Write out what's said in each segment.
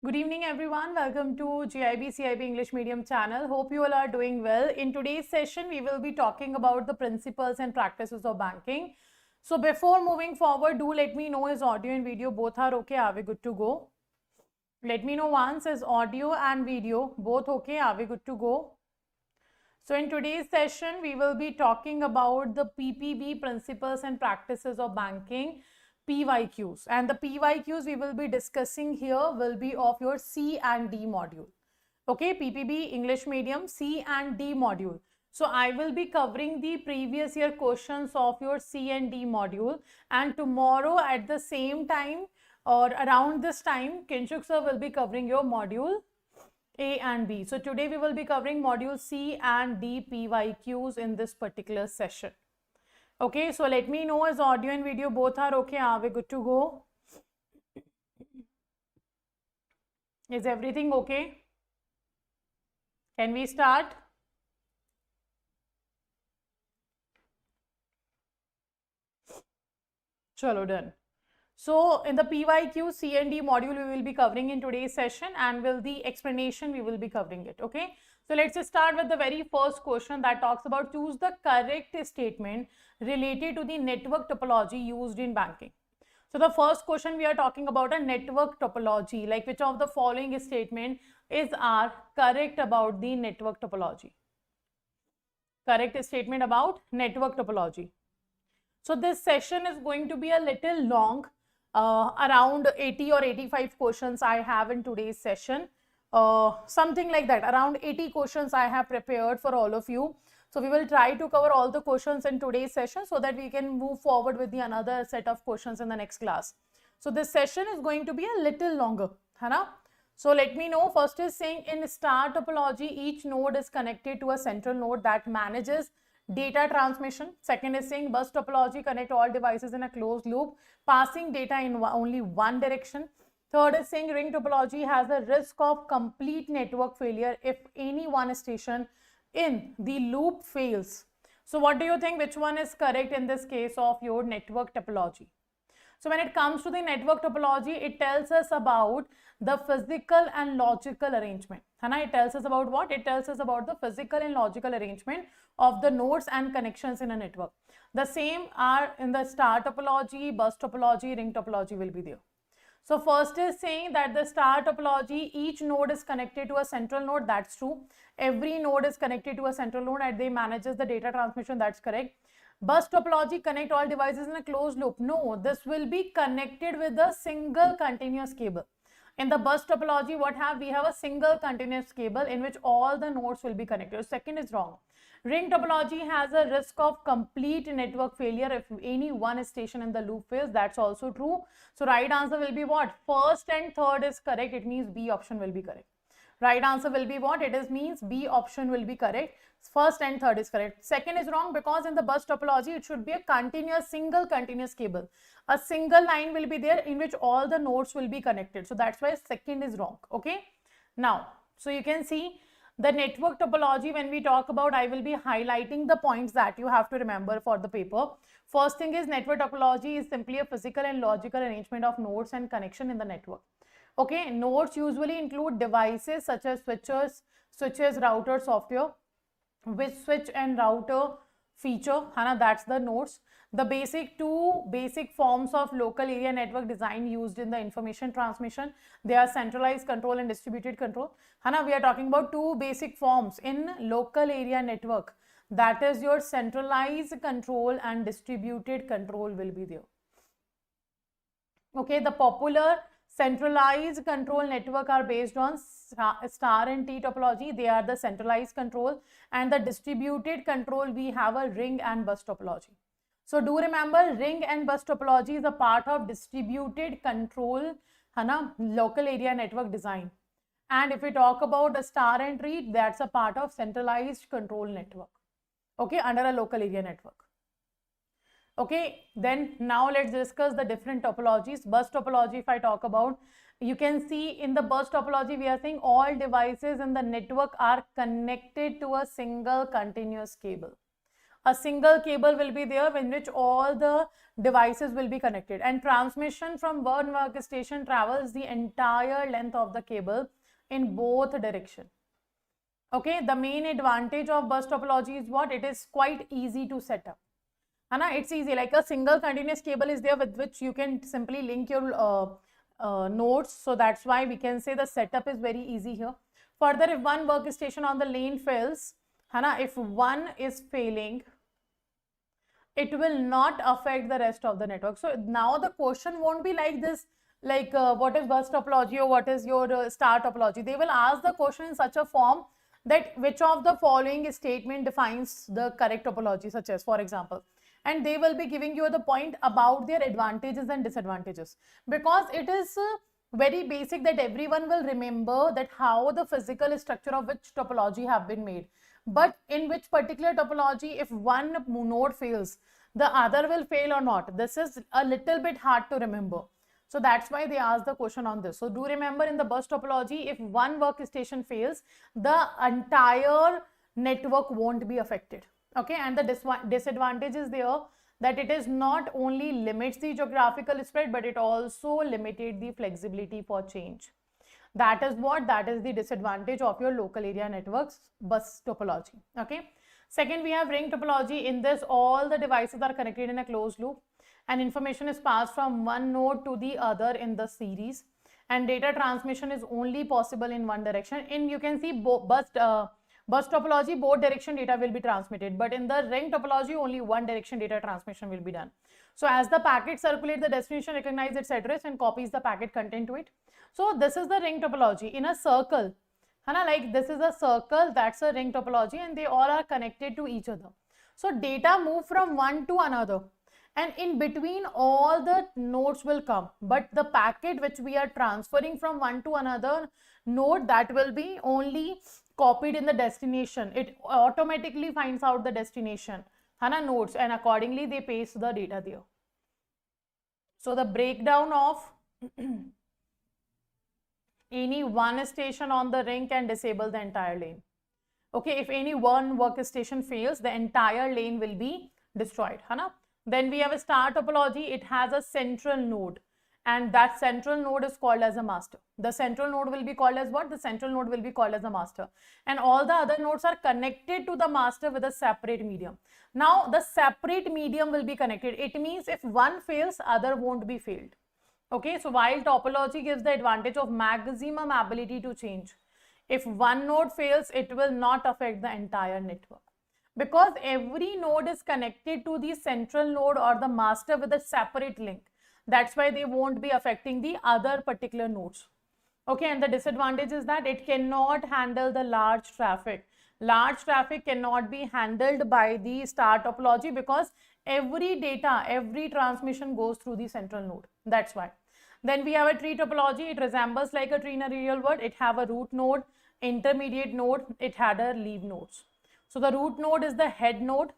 Good evening everyone. Welcome to JAIIB CAIIB English Medium channel. Hope you all are doing well. In today's session, we will be talking about the principles and practices of banking. So before moving forward, do let me know is audio and video both are okay? Are we good to go? Let me know once is audio and video both okay? Are we good to go? So in today's session, we will be talking about the PPB principles and practices of banking. PYQs, and the PYQs we will be discussing here will be of your C and D module. Okay, PPB English Medium C and D module. So I will be covering the previous year questions of your C and D module, and tomorrow at the same time or around this time, Kinshuk sir will be covering your module A and B. So today we will be covering module C and D PYQs in this particular session. Okay, so let me know as audio and video both are okay. Are we good to go? Is everything okay? Can we start? Chalo, done. So in the PYQ C and D module we will be covering in today's session, and will the explanation we will be covering it. Okay. So let's just start with the very first question that talks about choose the correct statement related to the network topology used in banking. So the first question we are talking about a network topology, like which of the following statement is correct about the network topology? Correct statement about network topology. So this session is going to be a little long, around 80 or 85 questions I have in today's session. Something like that, around 80 questions I have prepared for all of you. So we will try to cover all the questions in today's session so that we can move forward with the another set of questions in the next class. So this session is going to be a little longer, Hana? So let me know. First is saying in star topology, each node is connected to a central node that manages data transmission. Second is saying bus topology, connect all devices in a closed loop, passing data in only one direction. Third is saying ring topology has a risk of complete network failure if any one station in the loop fails. So what do you think, which one is correct in this case of your network topology? So when it comes to the network topology, it tells us about the physical and logical arrangement. It tells us about what? It tells us about the physical and logical arrangement of the nodes and connections in a network. The same are in the star topology, bus topology, ring topology will be there. So first is saying that the star topology, each node is connected to a central node. That's true. Every node is connected to a central node and they manages the data transmission. That's correct. Bus topology, connect all devices in a closed loop. No, this will be connected with a single continuous cable. In the bus topology, we have a single continuous cable in which all the nodes will be connected. Second is wrong. Ring topology has a risk of complete network failure if any one station in the loop fails. That's also true. So right answer will be what? First and third is correct. It means B option will be correct. Right answer will be what? It is means B option will be correct. First and third is correct. Second is wrong because in the bus topology, it should be a continuous, single continuous cable. A single line will be there in which all the nodes will be connected. So that's why second is wrong. Okay. Now, so you can see the network topology when we talk about, I will be highlighting the points that you have to remember for the paper. First thing is network topology is simply a physical and logical arrangement of nodes and connection in the network. Okay, nodes usually include devices such as switches, router, software, with switch and router feature, that's the nodes. The two basic forms of local area network design used in the information transmission, they are centralized control and distributed control. We are talking about two basic forms in local area network. That is your centralized control and distributed control will be there. Okay, the popular centralized control network are based on star and T topology. They are the centralized control, and the distributed control we have a ring and bus topology. So do remember, ring and bus topology is a part of distributed control, local area network design. And if we talk about the star and T, that's a part of centralized control network. Okay, under a local area network. Okay, then now let's discuss the different topologies. Bus topology, if I talk about, you can see in the bus topology, we are saying all devices in the network are connected to a single continuous cable. A single cable will be there in which all the devices will be connected, and transmission from one workstation travels the entire length of the cable in both direction. Okay, the main advantage of bus topology is what? It is quite easy to set up. It's easy, like a single continuous cable is there with which you can simply link your nodes. So that's why we can say the setup is very easy here. Further, if one workstation on the lane fails, if one is failing, it will not affect the rest of the network. So now the question won't be like this, like what is bus topology or what is your star topology. They will ask the question in such a form that which of the following statement defines the correct topology, such as, for example, and they will be giving you the point about their advantages and disadvantages, because it is very basic that everyone will remember that how the physical structure of which topology have been made, but in which particular topology, if one node fails, the other will fail or not. This is a little bit hard to remember. So that's why they asked the question on this. So do remember, in the bus topology, if one workstation fails, the entire network won't be affected. Okay, and the disadvantage is there that it is not only limits the geographical spread, but it also limited the flexibility for change. That is what? That is the disadvantage of your local area networks bus topology. Okay. Second, we have ring topology. In this, all the devices are connected in a closed loop, and information is passed from one node to the other in the series, and data transmission is only possible in one direction. In, you can see, bus topology, both direction data will be transmitted, but in the ring topology, only one direction data transmission will be done. So as the packet circulates, the destination recognizes its address and copies the packet content to it. So this is the ring topology in a circle. Like this is a circle, that's a ring topology, and they all are connected to each other. So data move from one to another, and in between all the nodes will come, but the packet which we are transferring from one to another node, that will be only copied in the destination. It automatically finds out the destination nodes, and accordingly they paste the data there. So the breakdown of any one station on the ring can disable the entire lane. Okay, if any one workstation fails, the entire lane will be destroyed. Then we have a star topology. It has a central node, and that central node is called as a master. The central node will be called as what? The central node will be called as a master, and all the other nodes are connected to the master with a separate medium. Now the separate medium will be connected. It means if one fails, other won't be failed. Okay, so while topology gives the advantage of maximum ability to change, if one node fails, it will not affect the entire network, because every node is connected to the central node or the master with a separate link. That's why they won't be affecting the other particular nodes. Okay, and the disadvantage is that it cannot handle the large traffic. Large traffic cannot be handled by the star topology, because every data, every transmission goes through the central node. That's why. Then we have a tree topology. It resembles like a tree in a real world. It have a root node, intermediate node, it had a leaf nodes. So the root node is the head node,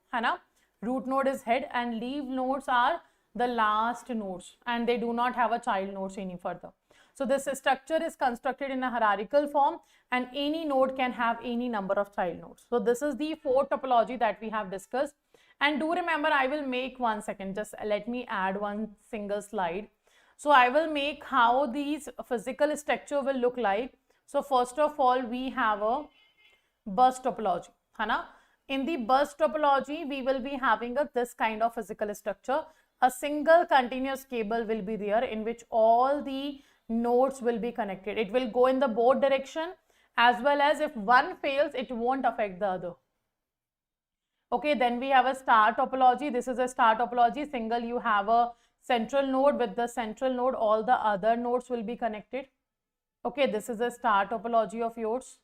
root node is head, and leaf nodes are the last nodes, and they do not have a child nodes any further. So this structure is constructed in a hierarchical form, and any node can have any number of child nodes. So this is the fourth topology that we have discussed. And do remember, I will make, one second, just let me add one single slide. So I will make how these physical structure will look like. So first of all, we have a bus topology. In the bus topology, we will be having this kind of physical structure. A single continuous cable will be there in which all the nodes will be connected. It will go in the both direction, as well as if one fails, it won't affect the other. Okay, then we have a star topology. This is a star topology. Single, you have a central node. With the central node, all the other nodes will be connected. Okay, this is a star topology of yours.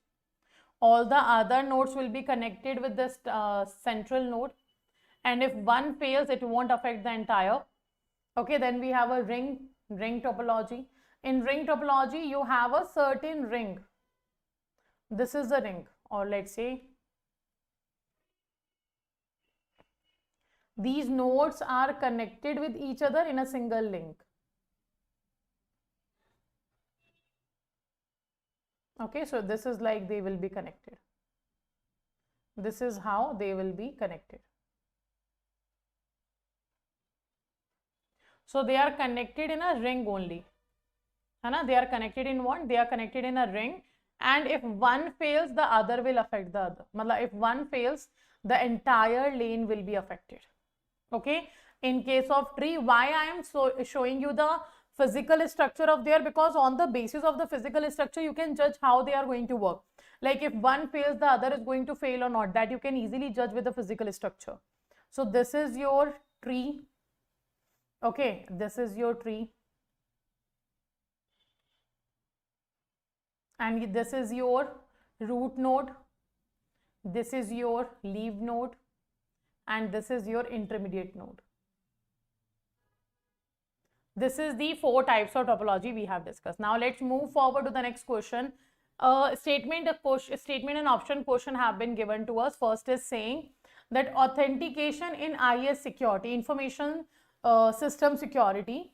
All the other nodes will be connected with this central node, and if one fails, it won't affect the entire. Okay, then we have a ring topology. In ring topology, you have a certain ring. This is a ring, or let's say these nodes are connected with each other in a single link. Okay, so this is like they will be connected. This is how they will be connected. So they are connected in a ring only. They are connected in what? They are connected in a ring, and if one fails, the other will affect the other. If one fails, the entire lane will be affected. Okay. In case of tree, why I am showing you the physical structure of there? Because on the basis of the physical structure, you can judge how they are going to work. Like if one fails, the other is going to fail or not. That you can easily judge with the physical structure. So this is your tree. Okay, this is your tree. And this is your root node, this is your leaf node, and this is your intermediate node. This is the 4 types of topology we have discussed. Now let's move forward to the next question. Statement and option question have been given to us. First is saying that authentication in IS security, information system security,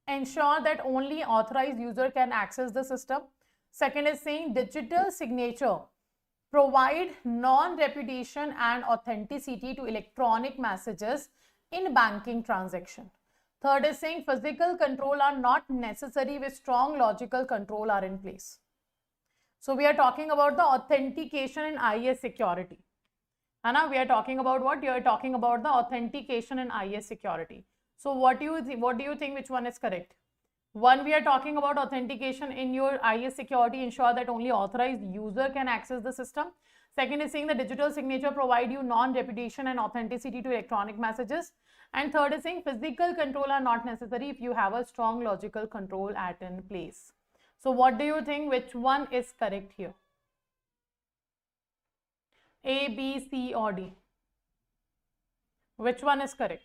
ensure that only authorized user can access the system. Second is saying digital signature provide non-repudiation and authenticity to electronic messages in banking transaction. Third is saying physical control are not necessary with strong logical control are in place. So we are talking about the authentication in IS security. We are talking about what? You are talking about the authentication in IS security. So what do you think which one is correct? One, we are talking about authentication in your IS security, ensure that only authorized user can access the system. Second is saying the digital signature provide you non-repudiation and authenticity to electronic messages. And third is saying physical control are not necessary if you have a strong logical control at in place. So what do you think which one is correct here? A, B, C or D? Which one is correct?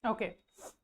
Okay,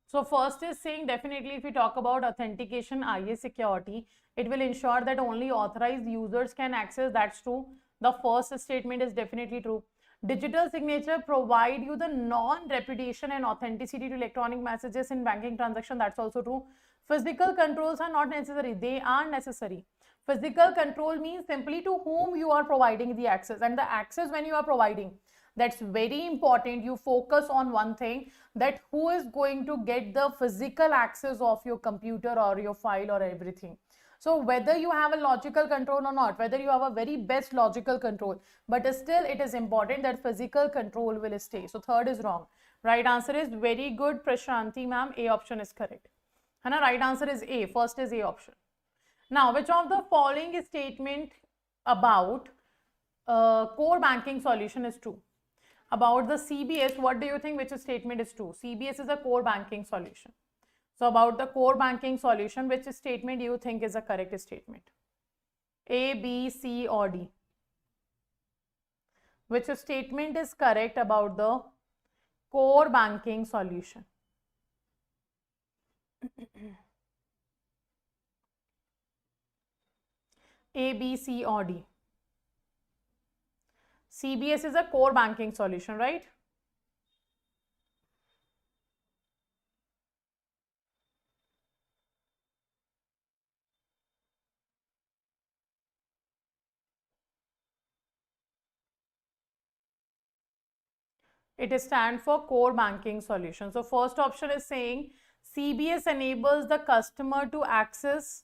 so first is saying definitely if we talk about authentication IS security, it will ensure that only authorized users can access. That's true. The first statement is definitely true. Digital signature provide you the non-repudiation and authenticity to electronic messages in banking transaction. That's also true. Physical controls are not necessary. They are necessary. Physical control means simply to whom you are providing the access, and the access when you are providing, that's very important. You focus on one thing, that who is going to get the physical access of your computer or your file or everything. So whether you have a logical control or not, whether you have a very best logical control, but still it is important that physical control will stay. So third is wrong. Right answer is very good, Prashanti ma'am. A option is correct. Right answer is A. First is A option. Now, which of the following statement about core banking solution is true? About the CBS, what do you think which statement is true? CBS is a core banking solution. So about the core banking solution, which statement do you think is a correct statement? A, B, C or D? Which statement is correct about the core banking solution? A, B, C or D? CBS is a core banking solution, right? It stands for core banking solution. So first option is saying CBS enables the customer to access,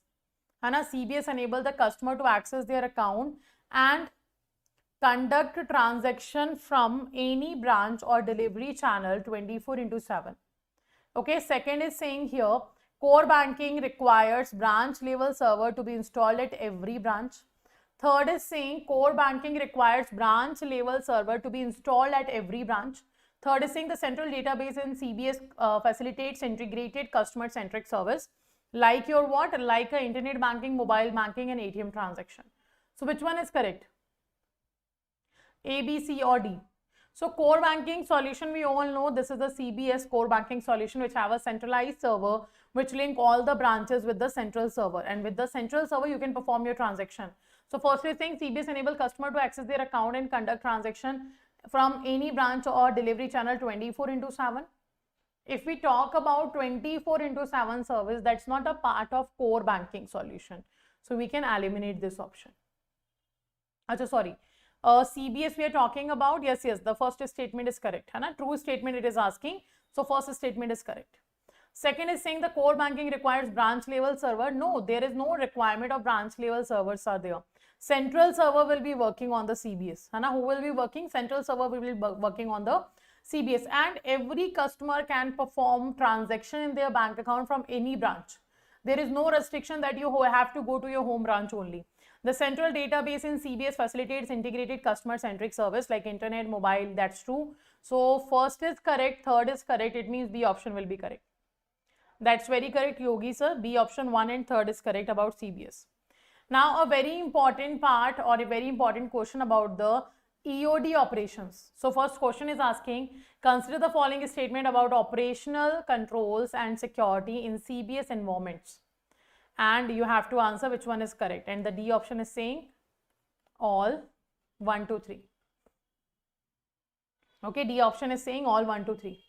CBS enables the customer to access their account and conduct transaction from any branch or delivery channel 24/7. Okay, second is saying here core banking requires branch level server to be installed at every branch. Third is saying core banking requires branch level server to be installed at every branch. Third is saying the central database in CBS facilitates integrated customer centric service like your what? Like a internet banking, mobile banking and ATM transaction. So which one is correct? A, B, C or D? So core banking solution, we all know this is the CBS core banking solution which have a centralized server which link all the branches with the central server, and with the central server you can perform your transaction. So firstly saying CBS enable customer to access their account and conduct transaction from any branch or delivery channel 24/7. If we talk about 24/7 service, that's not a part of core banking solution. So we can eliminate this option. Achha, sorry. CBS we are talking about. Yes, the first statement is correct. Hai na? True statement it is asking. So first statement is correct. Second is saying the core banking requires branch level server. No, there is no requirement of branch level servers are there. Central server will be working on the CBS. Hai na? Who will be working? Central server will be working on the CBS, and every customer can perform transaction in their bank account from any branch. There is no restriction that you have to go to your home branch only. The central database in CBS facilitates integrated customer-centric service like internet, mobile. That's true. So first is correct, third is correct. It means B option will be correct. That's very correct, Yogi sir. B option 1 and 3rd is correct about CBS. Now a very important part or a very important question about the EOD operations. So first question is asking, consider the following statement about operational controls and security in CBS environments. And you have to answer which one is correct. And the D option is saying all 1, 2, 3. Okay, D option is saying all 1, 2, 3.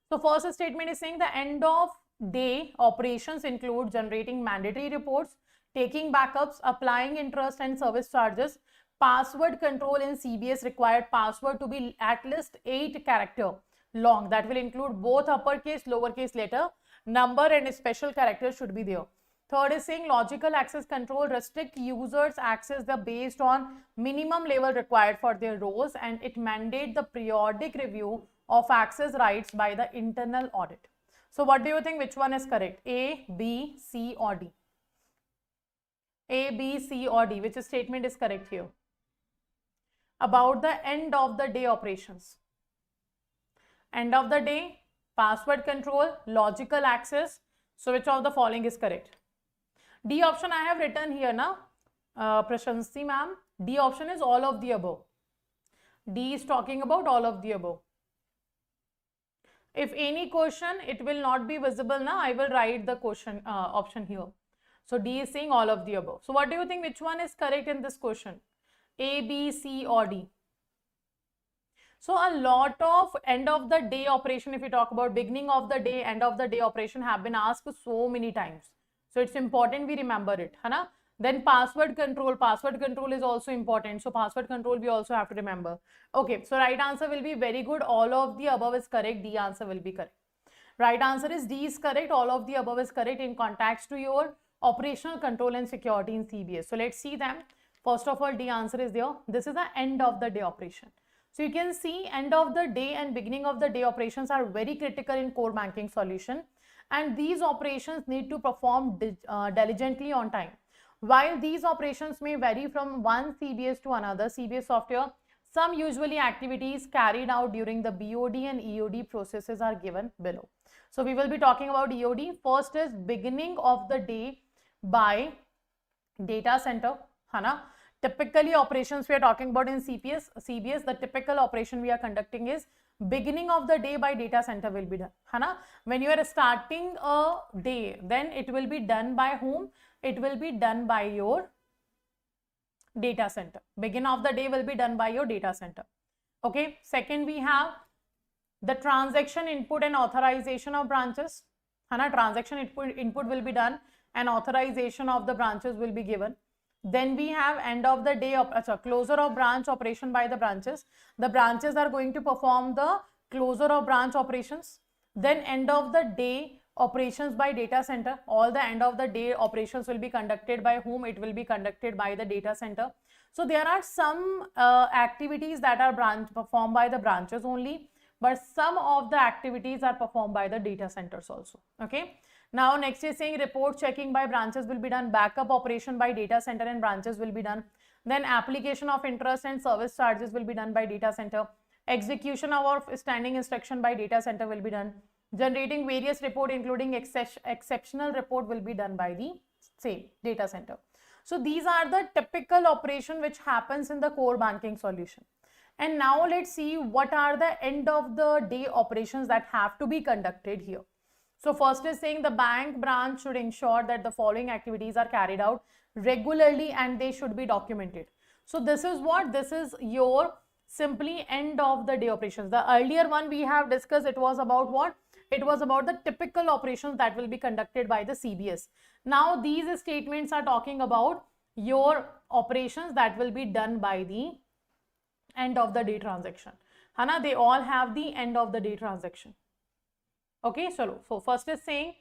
So first statement is saying the end of day operations include generating mandatory reports, taking backups, applying interest and service charges. Password control in CBS required password to be at least 8 character long. That will include both uppercase, lowercase letter, number and special characters should be there. Third is saying logical access control restrict users access the based on minimum level required for their roles, and it mandate the periodic review of access rights by the internal audit. So what do you think, which one is correct? A, B, C or D? A, B, C or D? Which statement is correct here? About the end of the day operations. End of the day, password control, logical access. So which of the following is correct? D option I have written here now, Prashansi ma'am. D option is all of the above. D is talking about all of the above. If any question, it will not be visible now. I will write the question option here. So D is saying all of the above. So what do you think, which one is correct in this question? A, B, C or D? So a lot of end of the day operation, if we talk about beginning of the day, end of the day operation have been asked so many times. So it's important we remember it. Hai na? Then password control is also important. So password control we also have to remember. Okay, so right answer will be very good. All of the above is correct. D answer will be correct. Right answer is D is correct. All of the above is correct in context to your operational control and security in CBS. So let's see them. First of all, D answer is there. This is the end of the day operation. So you can see end of the day and beginning of the day operations are very critical in core banking solution. And these operations need to perform diligently on time. While these operations may vary from one CBS to another CBS software, some usually activities carried out during the BOD and EOD processes are given below. So we will be talking about EOD. First is beginning of the day by data center. Hana. Typically operations we are talking about in CBS, the typical operation we are conducting is beginning of the day by data center will be done. Hana. When you are starting a day, then it will be done by whom? It will be done by your data center. Beginning of the day will be done by your data center. Okay. Second, we have the transaction input and authorization of branches. Hana. Transaction input will be done and authorization of the branches will be given. Then we have end of the day closure of branch operation by the branches. The branches are going to perform the closure of branch operations. Then end of the day operations by data center. All the end of the day operations will be conducted by whom? It will be conducted by the data center. So there are some activities that are performed by the branches only, but some of the activities are performed by the data centers also. Okay. Now next is saying report checking by branches will be done, backup operation by data center and branches will be done. Then application of interest and service charges will be done by data center. Execution of standing instruction by data center will be done. Generating various report including exceptional report will be done by the same data center. So these are the typical operation which happens in the core banking solution. And now let's see what are the end of the day operations that have to be conducted here. So first is saying the bank branch should ensure that the following activities are carried out regularly and they should be documented. So this is what? This is your simply end of the day operations. The earlier one we have discussed, it was about what? It was about the typical operations that will be conducted by the CBS. Now these statements are talking about your operations that will be done by the end of the day transaction. Hana, they all have the end of the day transaction. Okay, so first is saying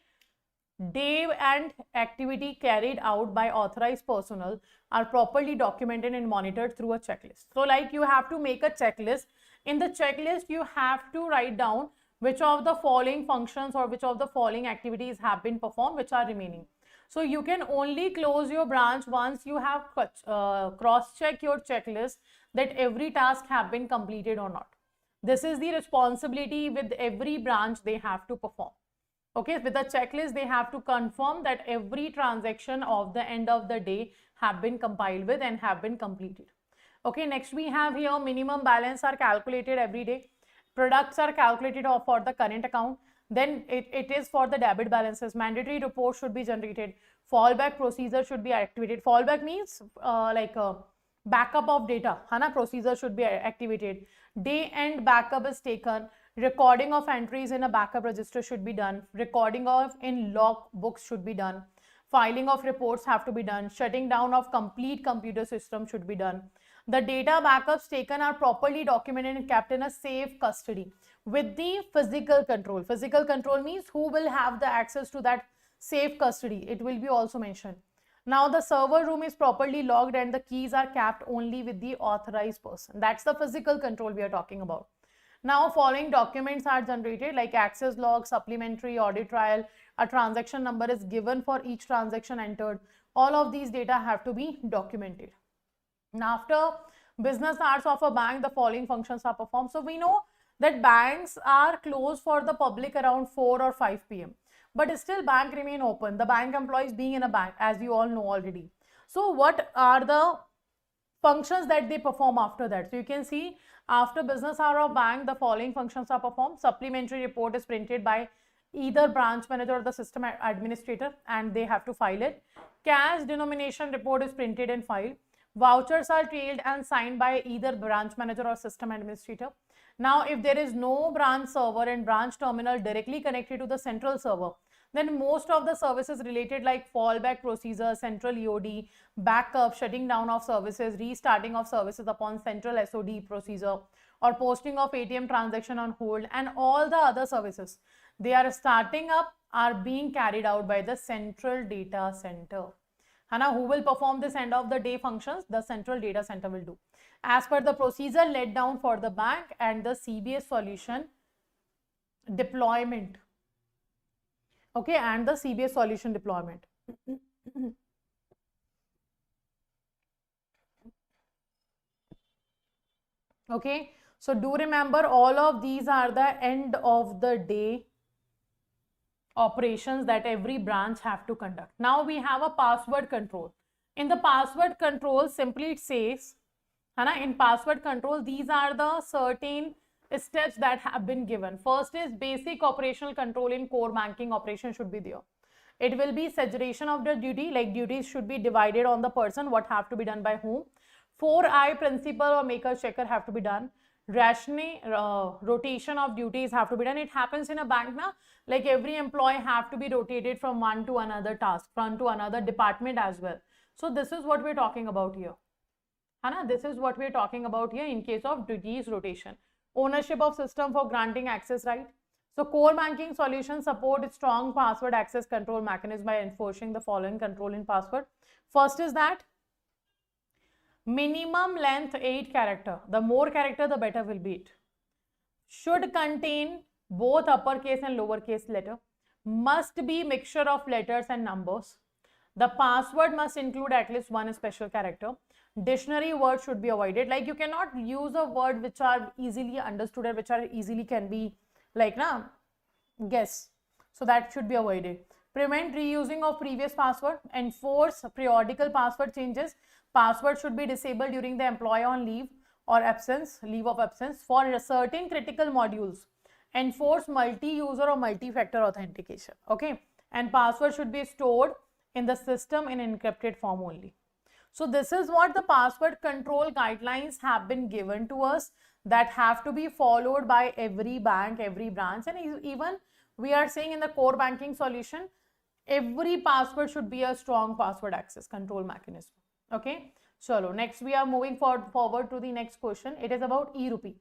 day and activity carried out by authorized personnel are properly documented and monitored through a checklist. So like you have to make a checklist. In the checklist, you have to write down which of the following functions or which of the following activities have been performed, which are remaining. So you can only close your branch once you have cross-check your checklist that every task have been completed or not. This is the responsibility with every branch they have to perform. Okay, with the checklist, they have to confirm that every transaction of the end of the day have been compiled with and have been completed. Okay, next we have here minimum balance are calculated every day. Products are calculated for the current account. Then it is for the debit balances. Mandatory report should be generated. Fallback procedure should be activated. Fallback means like a backup of data. Hana, procedure should be activated. Day end backup is taken. Recording of entries in a backup register should be done. Recording of in log books should be done. Filing of reports have to be done. Shutting down of complete computer system should be done. The data backups taken are properly documented and kept in a safe custody with the physical control. Physical control means who will have the access to that safe custody. It will be also mentioned. Now the server room is properly logged and the keys are kept only with the authorized person. That's the physical control we are talking about. Now following documents are generated like access log, supplementary audit trail, a transaction number is given for each transaction entered. All of these data have to be documented. Now after business hours of a bank, the following functions are performed. So we know that banks are closed for the public around 4 or 5 p.m. But still bank remain open. The bank employees being in a bank, as you all know already. So what are the functions that they perform after that? So you can see after business hour of bank, the following functions are performed. Supplementary report is printed by either branch manager or the system administrator and they have to file it. Cash denomination report is printed and filed. Vouchers are trailed and signed by either branch manager or system administrator. Now, if there is no branch server and branch terminal directly connected to the central server, then most of the services related like fallback procedure, central EOD, backup, shutting down of services, restarting of services upon central SOD procedure, or posting of ATM transaction on hold, and all the other services, they are starting up, are being carried out by the central data center. Hana, who will perform this end of the day functions? The central data center will do. As per the procedure laid down for the bank and the CBS solution deployment. Okay, and the CBS solution deployment. Okay, so do remember all of these are the end of the day operations that every branch have to conduct. Now we have a password control. In the password control, simply it says, in password control, these are the certain steps that have been given. First is basic operational control in core banking operation should be there. It will be segregation of the duty, like duties should be divided on the person, what have to be done by whom. 4I principle or maker checker have to be done. Rationing, rotation of duties have to be done. It happens in a bank now, like every employee have to be rotated from one to another task, from to another department as well. So this is what we're talking about here. This is what we're talking about here in case of duties rotation. Ownership of system for granting access right. So core banking solutions support strong password access control mechanism by enforcing the following control in password. First is that minimum length 8 character. The more character, the better will be it. Should contain both uppercase and lowercase letter. Must be mixture of letters and numbers. The password must include at least one special character. Dictionary words should be avoided. Like you cannot use a word which are easily understood or which are easily can be like guess. So that should be avoided. Prevent reusing of previous password. Enforce periodical password changes. Password should be disabled during the employee on leave or absence, leave of absence for certain critical modules. Enforce multi-user or multi-factor authentication. Okay, and password should be stored in the system in encrypted form only. So this is what the password control guidelines have been given to us that have to be followed by every bank, every branch, and even we are saying in the core banking solution, every password should be a strong password access control mechanism. Okay, chalo, next we are moving forward to the next question. It is about e-rupee.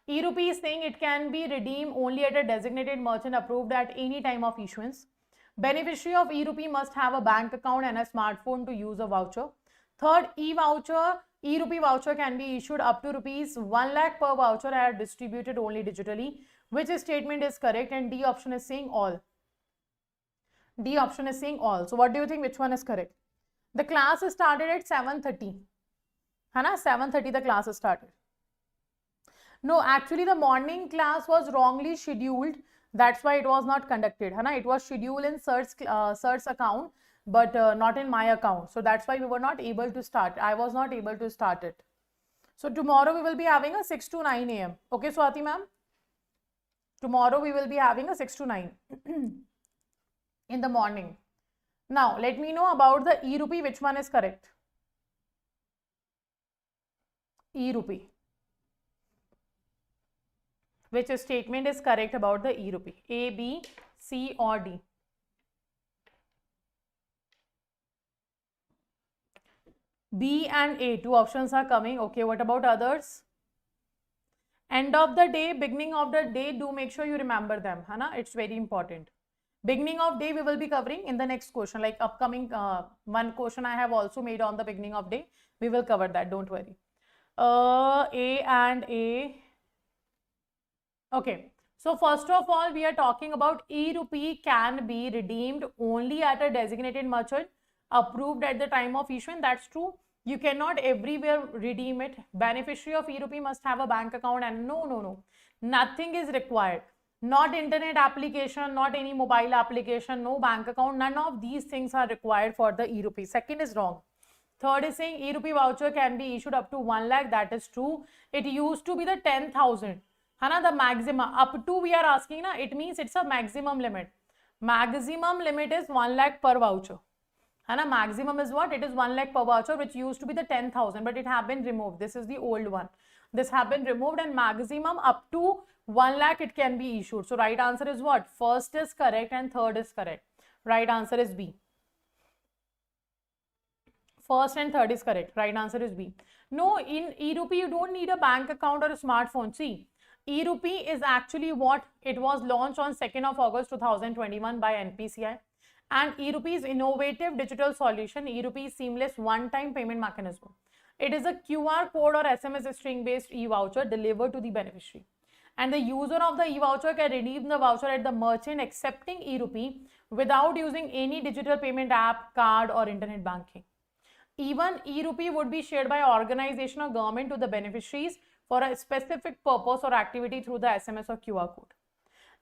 E-rupee is saying it can be redeemed only at a designated merchant approved at any time of issuance. Beneficiary of e-rupee must have a bank account and a smartphone to use a voucher. Third, e-rupee voucher can be issued up to rupees 1 lakh per voucher and are distributed only digitally. Which statement is correct? And D option is saying all. D option is saying all. So what do you think? Which one is correct? The class started at 7:30. Hana, 7:30 the class started. No, actually the morning class was wrongly scheduled. That's why it was not conducted. Hana, it was scheduled in Sir's account, but not in my account. So that's why we were not able to start. I was not able to start it. So tomorrow we will be having a 6 to 9 a.m. Okay, Swati ma'am? Tomorrow we will be having a 6 to 9 in the morning. Now, let me know about the e-rupee. Which one is correct? E-rupee. Which statement is correct about the e-rupee? A, B, C or D? B and A, two options are coming. Okay, what about others? End of the day, beginning of the day, do make sure you remember them. Hana? It's very important. Beginning of day we will be covering in the next question, like upcoming one question I have also made on the beginning of day. We will cover that, don't worry. A and A. Okay, so first of all, we are talking about e-rupee can be redeemed only at a designated merchant approved at the time of issuance. That's true. You cannot everywhere redeem it. Beneficiary of e-rupee must have a bank account, and no. Nothing is required. Not internet application, not any mobile application, no bank account. None of these things are required for the e-rupee. Second is wrong. Third is saying e-rupee voucher can be issued up to 1 lakh. That is true. It used to be the 10,000. Hana, the maximum. Up to we are asking, na, it means it's a maximum limit. Maximum limit is 1 lakh per voucher. Hana, maximum is what? It is 1 lakh per voucher, which used to be the 10,000, but it have been removed. This is the old one. This have been removed, and maximum up to 1 lakh it can be issued. So right answer is what? First is correct and third is correct. Right answer is B. First and third is correct. Right answer is B. No, in e-rupee you don't need a bank account or a smartphone. See, e-rupee is actually what? It was launched on 2nd of August 2021 by NPCI. And e-rupee is innovative digital solution. E-rupee is seamless one-time payment mechanism. It is a QR code or SMS string-based e-voucher delivered to the beneficiary. And the user of the e-voucher can redeem the voucher at the merchant accepting e-rupee without using any digital payment app, card or internet banking. Even e-rupee would be shared by organization or government to the beneficiaries for a specific purpose or activity through the SMS or QR code.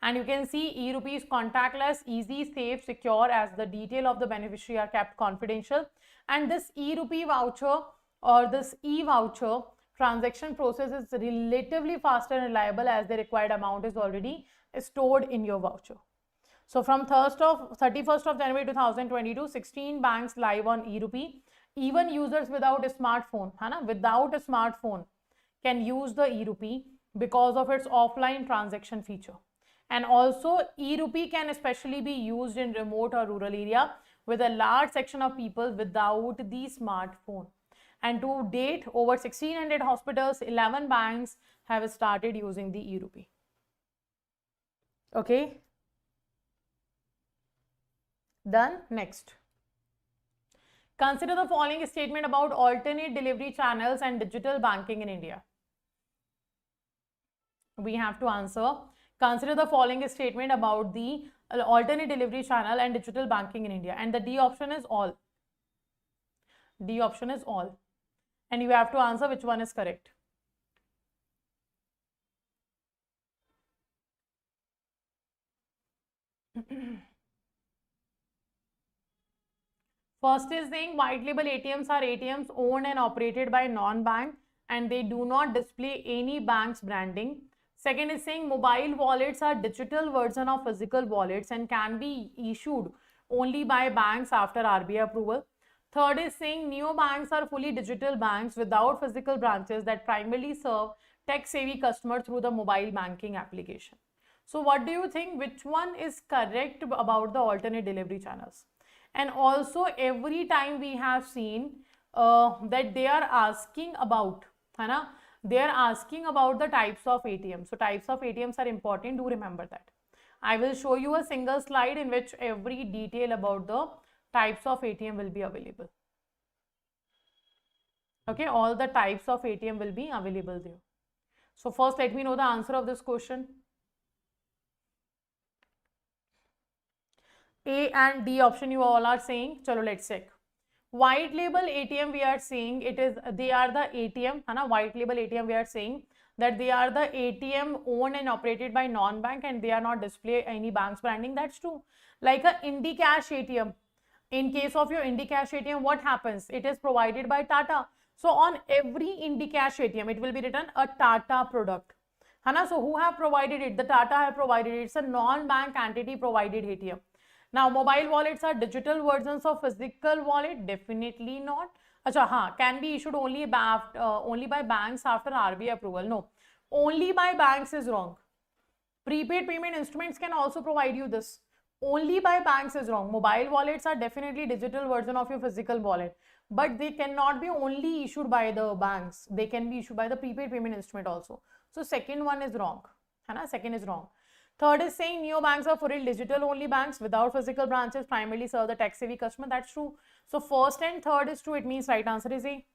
And you can see e-rupee is contactless, easy, safe, secure, as the detail of the beneficiary are kept confidential. And this e-rupee voucher or this e-voucher transaction process is relatively faster and reliable, as the required amount is already stored in your voucher. So from 31st of January 2022, 16 banks live on e-rupee. Even users without a smartphone, without a smartphone can use the e-rupee because of its offline transaction feature. And also e-rupee can especially be used in remote or rural area with a large section of people without the smartphone. And to date, over 1600 hospitals, 11 banks have started using the e-rupee. Okay. Done. Next. Consider the following statement about alternate delivery channels and digital banking in India. We have to answer. Consider the following statement about the alternate delivery channel and digital banking in India. And the D option is all. D option is all. And you have to answer which one is correct. First is saying white label ATMs are ATMs owned and operated by non-bank and they do not display any bank's branding. Second is saying mobile wallets are digital version of physical wallets and can be issued only by banks after RBI approval. Third is saying neobanks are fully digital banks without physical branches that primarily serve tech-savvy customers through the mobile banking application. So what do you think, which one is correct about the alternate delivery channels? And also every time we have seen that they are asking about, है ना, they are asking about the types of ATM. So types of ATMs are important, do remember that. I will show you a single slide in which every detail about the types of ATM will be available. Okay, all the types of ATM will be available there. So first let me know the answer of this question. A and D option you all are saying. Chalo, let's check. White label ATM we are saying it is, they are the ATM, है ना, white label ATM we are saying that they are the ATM owned and operated by non-bank and they are not display any bank's branding. That's true. Like a IndiCash ATM. In case of your IndiCash ATM, what happens? It is provided by Tata. So on every IndiCash ATM, it will be written a Tata product. है ना? So who have provided it? The Tata have provided it. It's a non-bank entity provided ATM. Now, mobile wallets are digital versions of physical wallet? Definitely not. Acha, हाँ, can be issued only by banks after RBI approval. No, only by banks is wrong. Prepaid payment instruments can also provide you this. Only by banks is wrong. Mobile wallets are definitely digital version of your physical wallet, but they cannot be only issued by the banks. They can be issued by the prepaid payment instrument also. So second one is wrong. है ना? Second is wrong. Third is saying neobanks are for real digital only banks without physical branches, primarily serve the tech savvy customer. That's true. So first and third is true. It means right answer is A.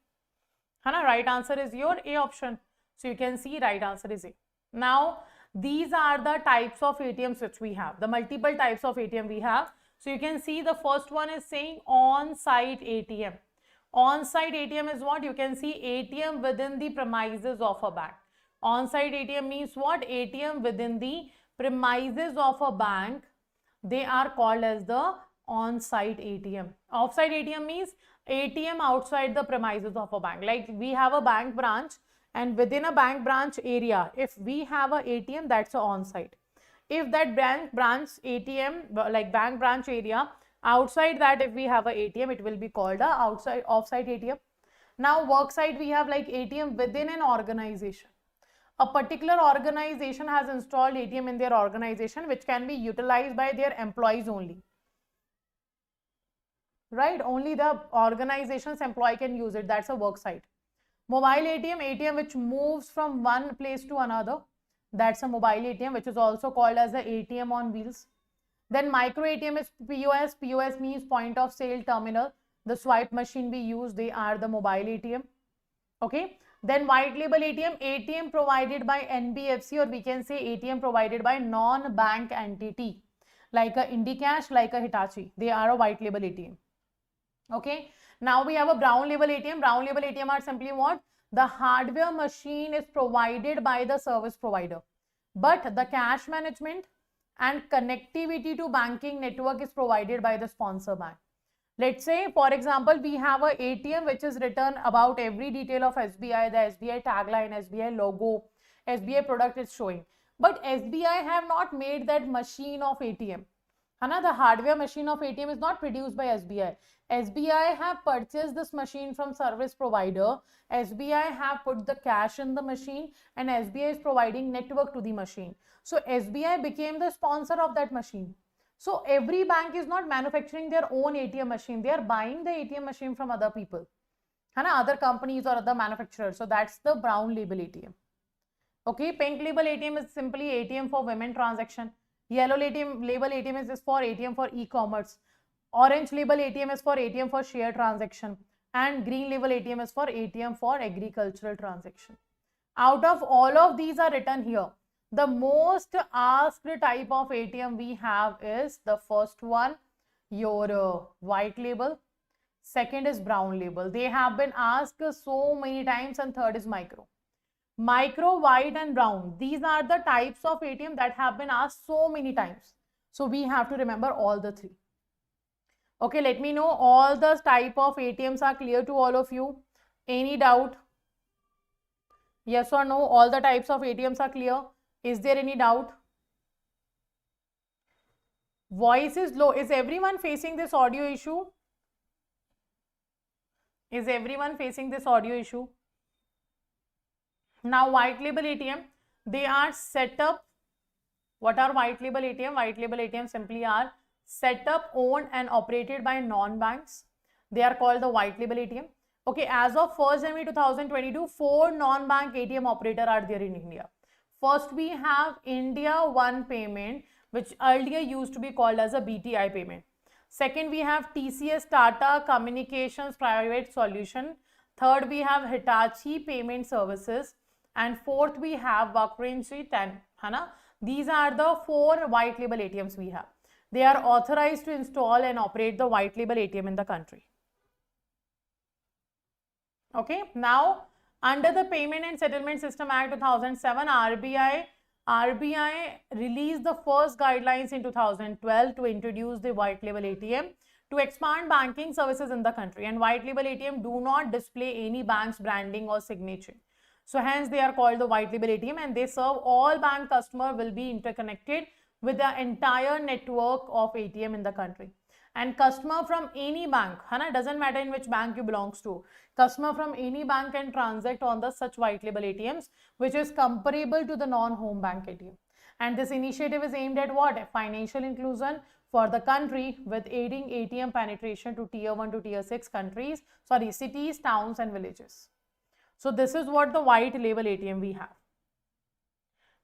Hana, right answer is your A option. So you can see right answer is A. Now these are the types of ATMs which we have. The multiple types of ATM we have. So you can see the first one is saying on-site ATM. On-site ATM is what? You can see ATM within the premises of a bank. On-site ATM means what? ATM within the premises of a bank. They are called as the on-site ATM. Off-site ATM means ATM outside the premises of a bank. Like we have a bank branch and within a bank branch area, if we have a ATM, that's a on-site. If that bank branch ATM, like bank branch area, outside that if we have a ATM, it will be called a outside off-site ATM. Now work site we have like ATM within an organization. A particular organization has installed ATM in their organization which can be utilized by their employees only. Right? Only the organization's employee can use it. That's a work site. Mobile ATM, ATM which moves from one place to another. That's a mobile ATM which is also called as the ATM on wheels. Then micro ATM is POS. POS means point of sale terminal. The swipe machine we use, they are the mobile ATM. Okay. Then white label ATM, ATM provided by NBFC, or we can say ATM provided by non-bank entity like a IndiCash, like a Hitachi. They are a white label ATM. Okay. Now we have a brown label ATM. Brown label ATM are simply what? The hardware machine is provided by the service provider, but the cash management and connectivity to banking network is provided by the sponsor bank. Let's say, for example, we have a ATM which is written about every detail of SBI, the SBI tagline, SBI logo, SBI product is showing. But SBI have not made that machine of ATM. The hardware machine of ATM is not produced by SBI. SBI have purchased this machine from service provider. SBI have put the cash in the machine and SBI is providing network to the machine. So SBI became the sponsor of that machine. So every bank is not manufacturing their own ATM machine. They are buying the ATM machine from other people, other companies or other manufacturers. So that's the brown label ATM. Okay, pink label ATM is simply ATM for women transaction. Yellow label ATM is for ATM for e-commerce. Orange label ATM is for ATM for share transaction. And green label ATM is for ATM for agricultural transaction. Out of all of these are written here. The most asked type of ATM we have is the first one, your white label. Second is brown label. They have been asked so many times, and third is micro. Micro, white and brown. These are the types of ATM that have been asked so many times. So we have to remember all the three. Okay, let me know all the type of ATMs are clear to all of you. Any doubt? Yes or no? All the types of ATMs are clear. Is there any doubt? Voice is low. Is everyone facing this audio issue? Is everyone facing this audio issue? Now, white label ATM, they are set up What are white label ATM? White label ATM simply are set up, owned and operated by non-banks. They are called the white label ATM. Okay, as of 1st January 2022, 4 non-bank ATM operator are there in India. First, we have India One Payment, which earlier used to be called as a BTI payment. Second, we have TCS Tata Communications Private Solution. Third, we have Hitachi Payment Services. And fourth, we have Vakrenji 10. Hana? These are the 4 white label ATMs we have. They are authorized to install and operate the white label ATM in the country. Okay, now under the Payment and Settlement System Act 2007, RBI released the first guidelines in 2012 to introduce the white label ATM to expand banking services in the country. And white label ATM do not display any bank's branding or signature. So hence they are called the white label ATM, and they serve all bank customers, will be interconnected with the entire network of ATM in the country. And customer from any bank, doesn't matter in which bank you belongs to, customer from any bank can transact on the such white label ATMs, which is comparable to the non-home bank ATM. And this initiative is aimed at what? Financial inclusion for the country, with aiding ATM penetration to tier 1 to tier 6 cities, towns and villages. So this is what the white label ATM we have.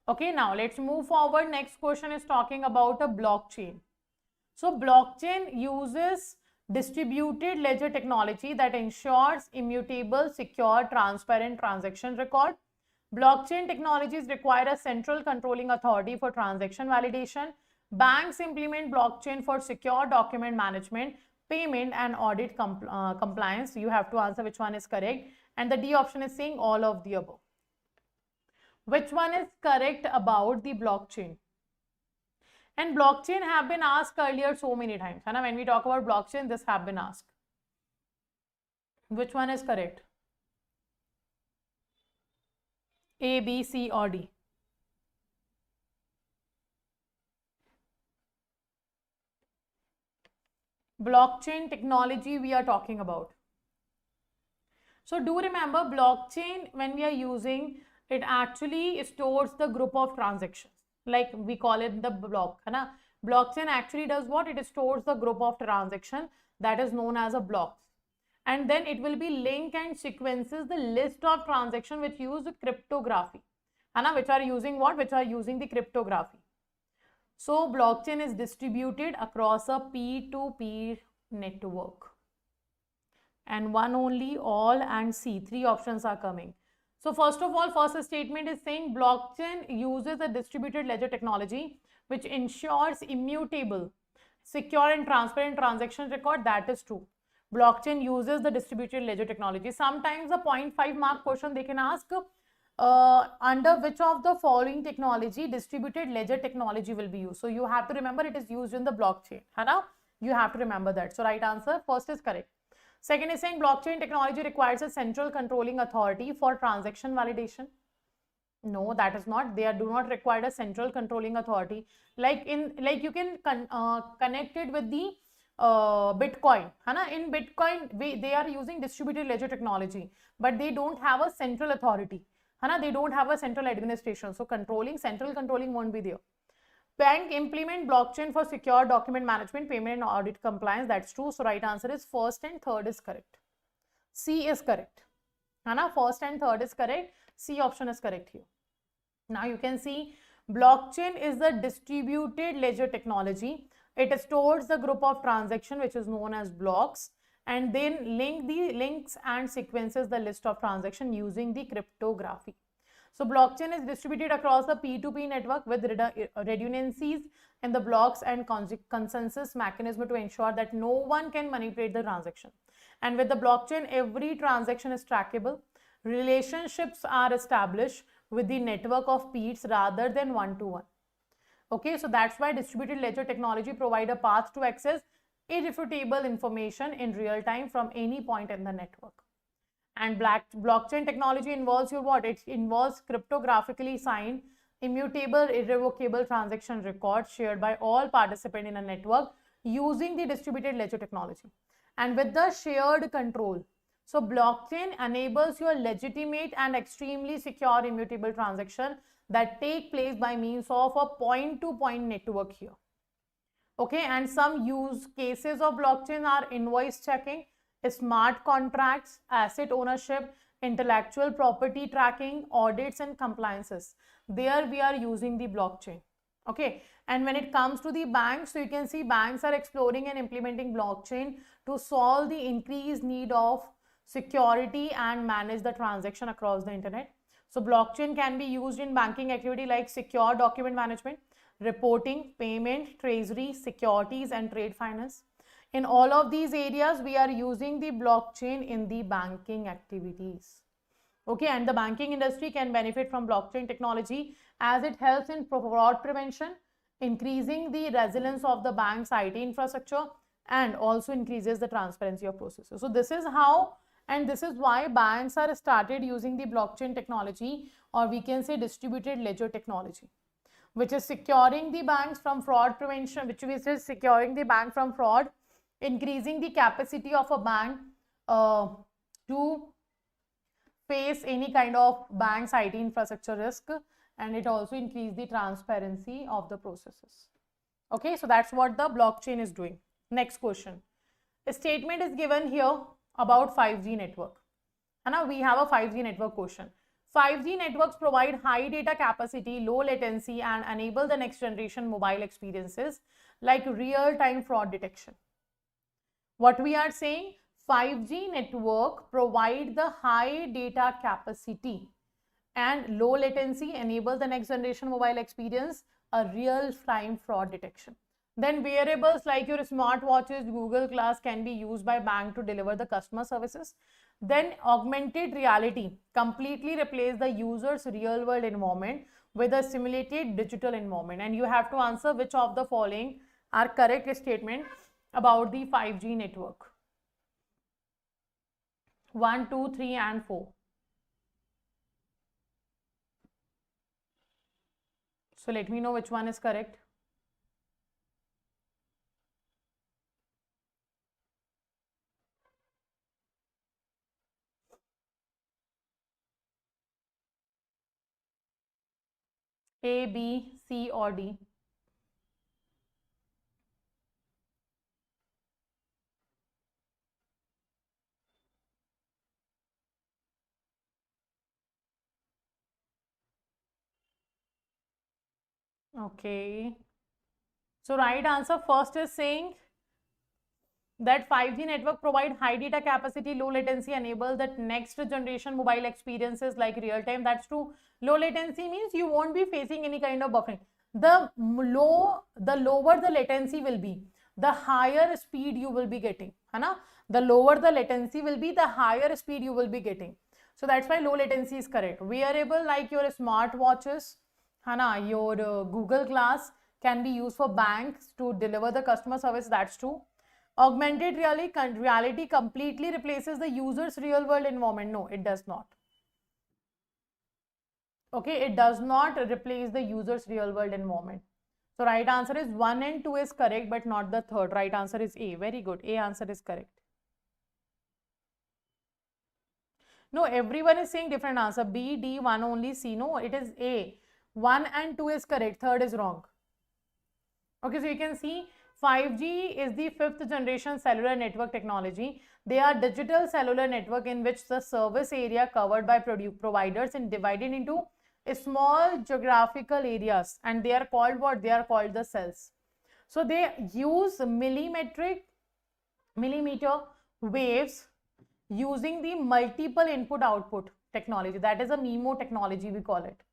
Okay, now let's move forward. Next question is talking about a blockchain. So blockchain uses distributed ledger technology that ensures immutable, secure, transparent transaction record. Blockchain technologies require a central controlling authority for transaction validation. Banks implement blockchain for secure document management, payment and audit compliance. You have to answer which one is correct. And the D option is saying all of the above. Which one is correct about the blockchain? And blockchain have been asked earlier so many times. When we talk about blockchain, this have been asked. Which one is correct? A, B, C or D? Blockchain technology we are talking about. So do remember, blockchain, when we are using, it actually stores the group of transactions. Like we call it the block. Blockchain actually does what? It stores the group of transaction that is known as a block. And then it will be link and sequences the list of transaction which use cryptography. Which are using what? Which are using the cryptography. So blockchain is distributed across a P2P network. And one only, all and C. 3 options are coming. So first of all, first statement is saying blockchain uses a distributed ledger technology which ensures immutable, secure and transparent transaction record. That is true. Blockchain uses the distributed ledger technology. Sometimes a 0.5 mark question they can ask, under which of the following technology distributed ledger technology will be used. So you have to remember it is used in the blockchain. You have to remember that. So right answer first is correct. Second is saying blockchain technology requires a central controlling authority for transaction validation. No, that is not. They do not require a central controlling authority. Like you can connect it with the Bitcoin. In Bitcoin, they are using distributed ledger technology, but they don't have a central authority. They don't have a central administration. So central controlling won't be there. Bank implement blockchain for secure document management, payment and audit compliance. That's true. So right answer is first and third is correct. C is correct. First and third is correct. C option is correct here. Now you can see blockchain is the distributed ledger technology. It stores the group of transaction which is known as blocks, and then links and sequences the list of transaction using the cryptography. So blockchain is distributed across the P2P network with redundancies in the blocks and consensus mechanism to ensure that no one can manipulate the transaction. And with the blockchain, every transaction is trackable. Relationships are established with the network of peers rather than one-to-one. Okay, so that's why distributed ledger technology provide a path to access irrefutable information in real time from any point in the network. And blockchain technology involves your what? It involves cryptographically signed, immutable, irrevocable transaction records shared by all participants in a network using the distributed ledger technology. And with the shared control. So blockchain enables your legitimate and extremely secure immutable transaction that take place by means of a point-to-point network here. Okay, and some use cases of blockchain are invoice checking, smart contracts, asset ownership, intellectual property tracking, audits and compliances. There we are using the blockchain. Okay, and when it comes to the banks, so you can see banks are exploring and implementing blockchain to solve the increased need of security and manage the transaction across the internet. So blockchain can be used in banking activity like secure document management, reporting, payment, treasury, securities and trade finance. In all of these areas, we are using the blockchain in the banking activities. Okay, and the banking industry can benefit from blockchain technology as it helps in fraud prevention, increasing the resilience of the bank's IT infrastructure, and also increases the transparency of processes. So this is how, and this is why banks are started using the blockchain technology, or we can say distributed ledger technology, which is securing the banks from fraud prevention, which is securing the bank from fraud, increasing the capacity of a bank to face any kind of bank's IT infrastructure risk, and it also increase the transparency of the processes. Okay, so that's what the blockchain is doing. Next question. A statement is given here about 5G network. And now we have a 5G network question. 5G networks provide high data capacity, low latency, and enable the next generation mobile experiences like real-time fraud detection. What we are saying, 5G network provide the high data capacity and low latency, enable the next generation mobile experience, a real-time fraud detection. Then wearables like your smartwatches, Google Glass can be used by bank to deliver the customer services. Then augmented reality completely replace the user's real world environment with a simulated digital environment. And you have to answer which of the following are correct statement about the 5G network. 1, 2, 3 and 4. So let me know which one is correct. A, B, C or D? Okay. So right answer first is saying that 5G network provide high data capacity, low latency, enable that next generation mobile experiences like real time. That's true. Low latency means you won't be facing any kind of buffering. The lower the latency will be, the higher speed you will be getting. Hai the lower the latency will be, the higher speed you will be getting. So that's why low latency is correct. Wearable like your smart watches, your Google Glass can be used for banks to deliver the customer service. That's true. Augmented reality completely replaces the user's real world environment. No, it does not. Okay, it does not replace the user's real world environment. So right answer is 1 and 2 is correct, but not the third. Right answer is A. Very good. A answer is correct. No, everyone is saying different answer. B, D, 1 only, C. No, it is A. 1 and 2 is correct. Third is wrong. Okay, so you can see 5G is the 5th generation cellular network technology. They are digital cellular network in which the service area covered by providers and divided into small geographical areas, and they are called what? They are called the cells. So they use millimeter waves using the multiple input output technology. That is a MIMO technology, we call it.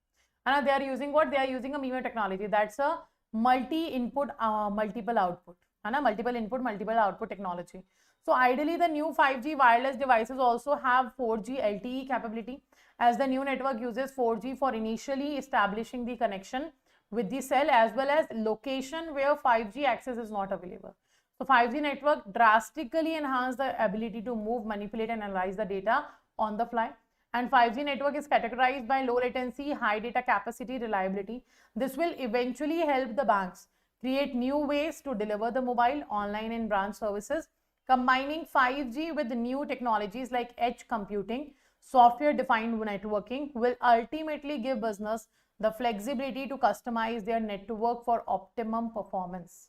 And they are using what? They are using a MIMO technology. That's a multi-input, multiple output. Multiple input, multiple output technology. So ideally, the new 5G wireless devices also have 4G LTE capability, as the new network uses 4G for initially establishing the connection with the cell as well as location where 5G access is not available. So 5G network drastically enhance the ability to move, manipulate and analyze the data on the fly. And 5G network is categorized by low latency, high data capacity, reliability. This will eventually help the banks create new ways to deliver the mobile, online and branch services. Combining 5G with new technologies like edge computing, software-defined networking will ultimately give business the flexibility to customize their network for optimum performance.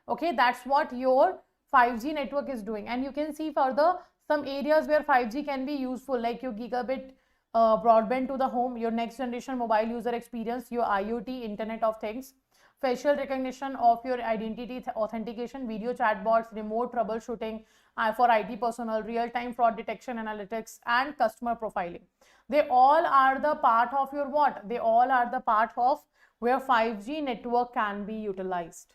Okay, that's what your 5G network is doing. And you can see further some areas where 5G can be useful, like your gigabit broadband to the home, your next generation mobile user experience, your IoT, Internet of Things, facial recognition of your identity authentication, video chatbots, remote troubleshooting for IT personnel, real-time fraud detection analytics, and customer profiling. They all are the part of your what? They all are the part of where 5G network can be utilized.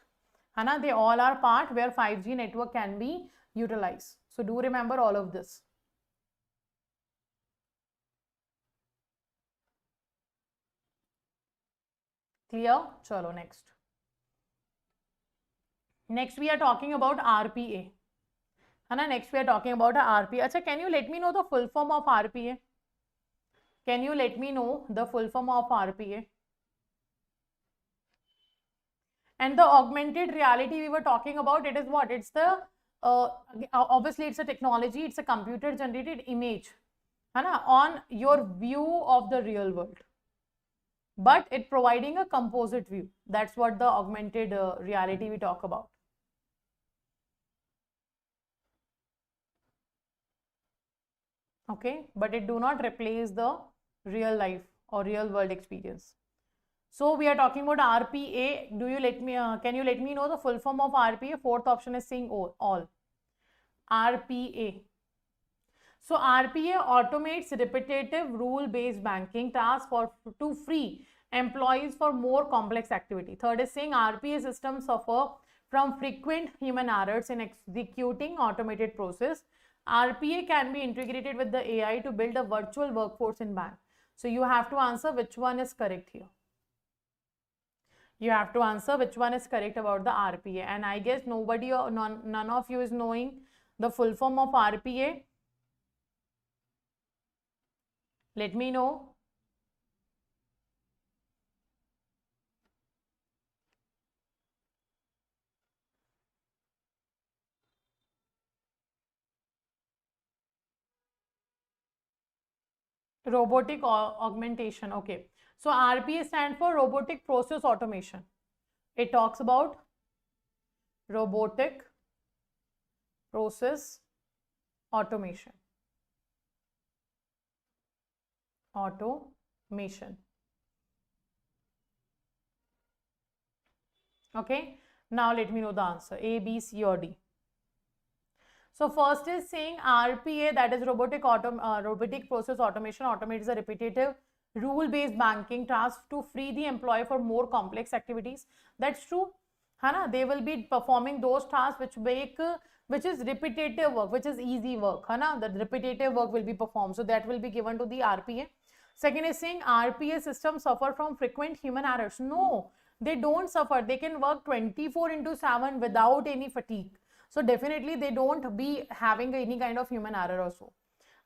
Hana, they all are part where 5G network can be utilized. So do remember all of this. Clear? Chalo, next. Next we are talking about RPA. Hana, next we are talking about RPA. Acha, can you let me know the full form of RPA? Can you let me know the full form of RPA? And the augmented reality we were talking about, it is what? It's the, obviously it's a technology, it's a computer generated image, Hana, on your view of the real world. But it providing a composite view. That's what the augmented reality we talk about. Okay, but it do not replace the real life or real world experience. So we are talking about RPA. Do you let me, can you let me know the full form of RPA? Fourth option is saying all. RPA. So RPA automates repetitive rule-based banking tasks to free employees for more complex activity. Third is saying RPA systems suffer from frequent human errors in executing automated process. RPA can be integrated with the AI to build a virtual workforce in bank. So you have to answer which one is correct here. You have to answer which one is correct about the RPA. And I guess nobody or none of you is knowing the full form of RPA. Let me know. Robotic augmentation. Okay. So RPA stands for robotic process automation. It talks about robotic process automation. Automation. Okay. Now let me know the answer. A, B, C or D. So first is saying RPA, that is robotic process automation, automates the repetitive rule-based banking task to free the employee for more complex activities. That's true. Hana, they will be performing those tasks which is repetitive work, which is easy work. Hana, the repetitive work will be performed. So that will be given to the RPA. Second is saying RPA systems suffer from frequent human errors. No, they don't suffer. They can work 24/7 without any fatigue. So definitely they don't be having any kind of human error also.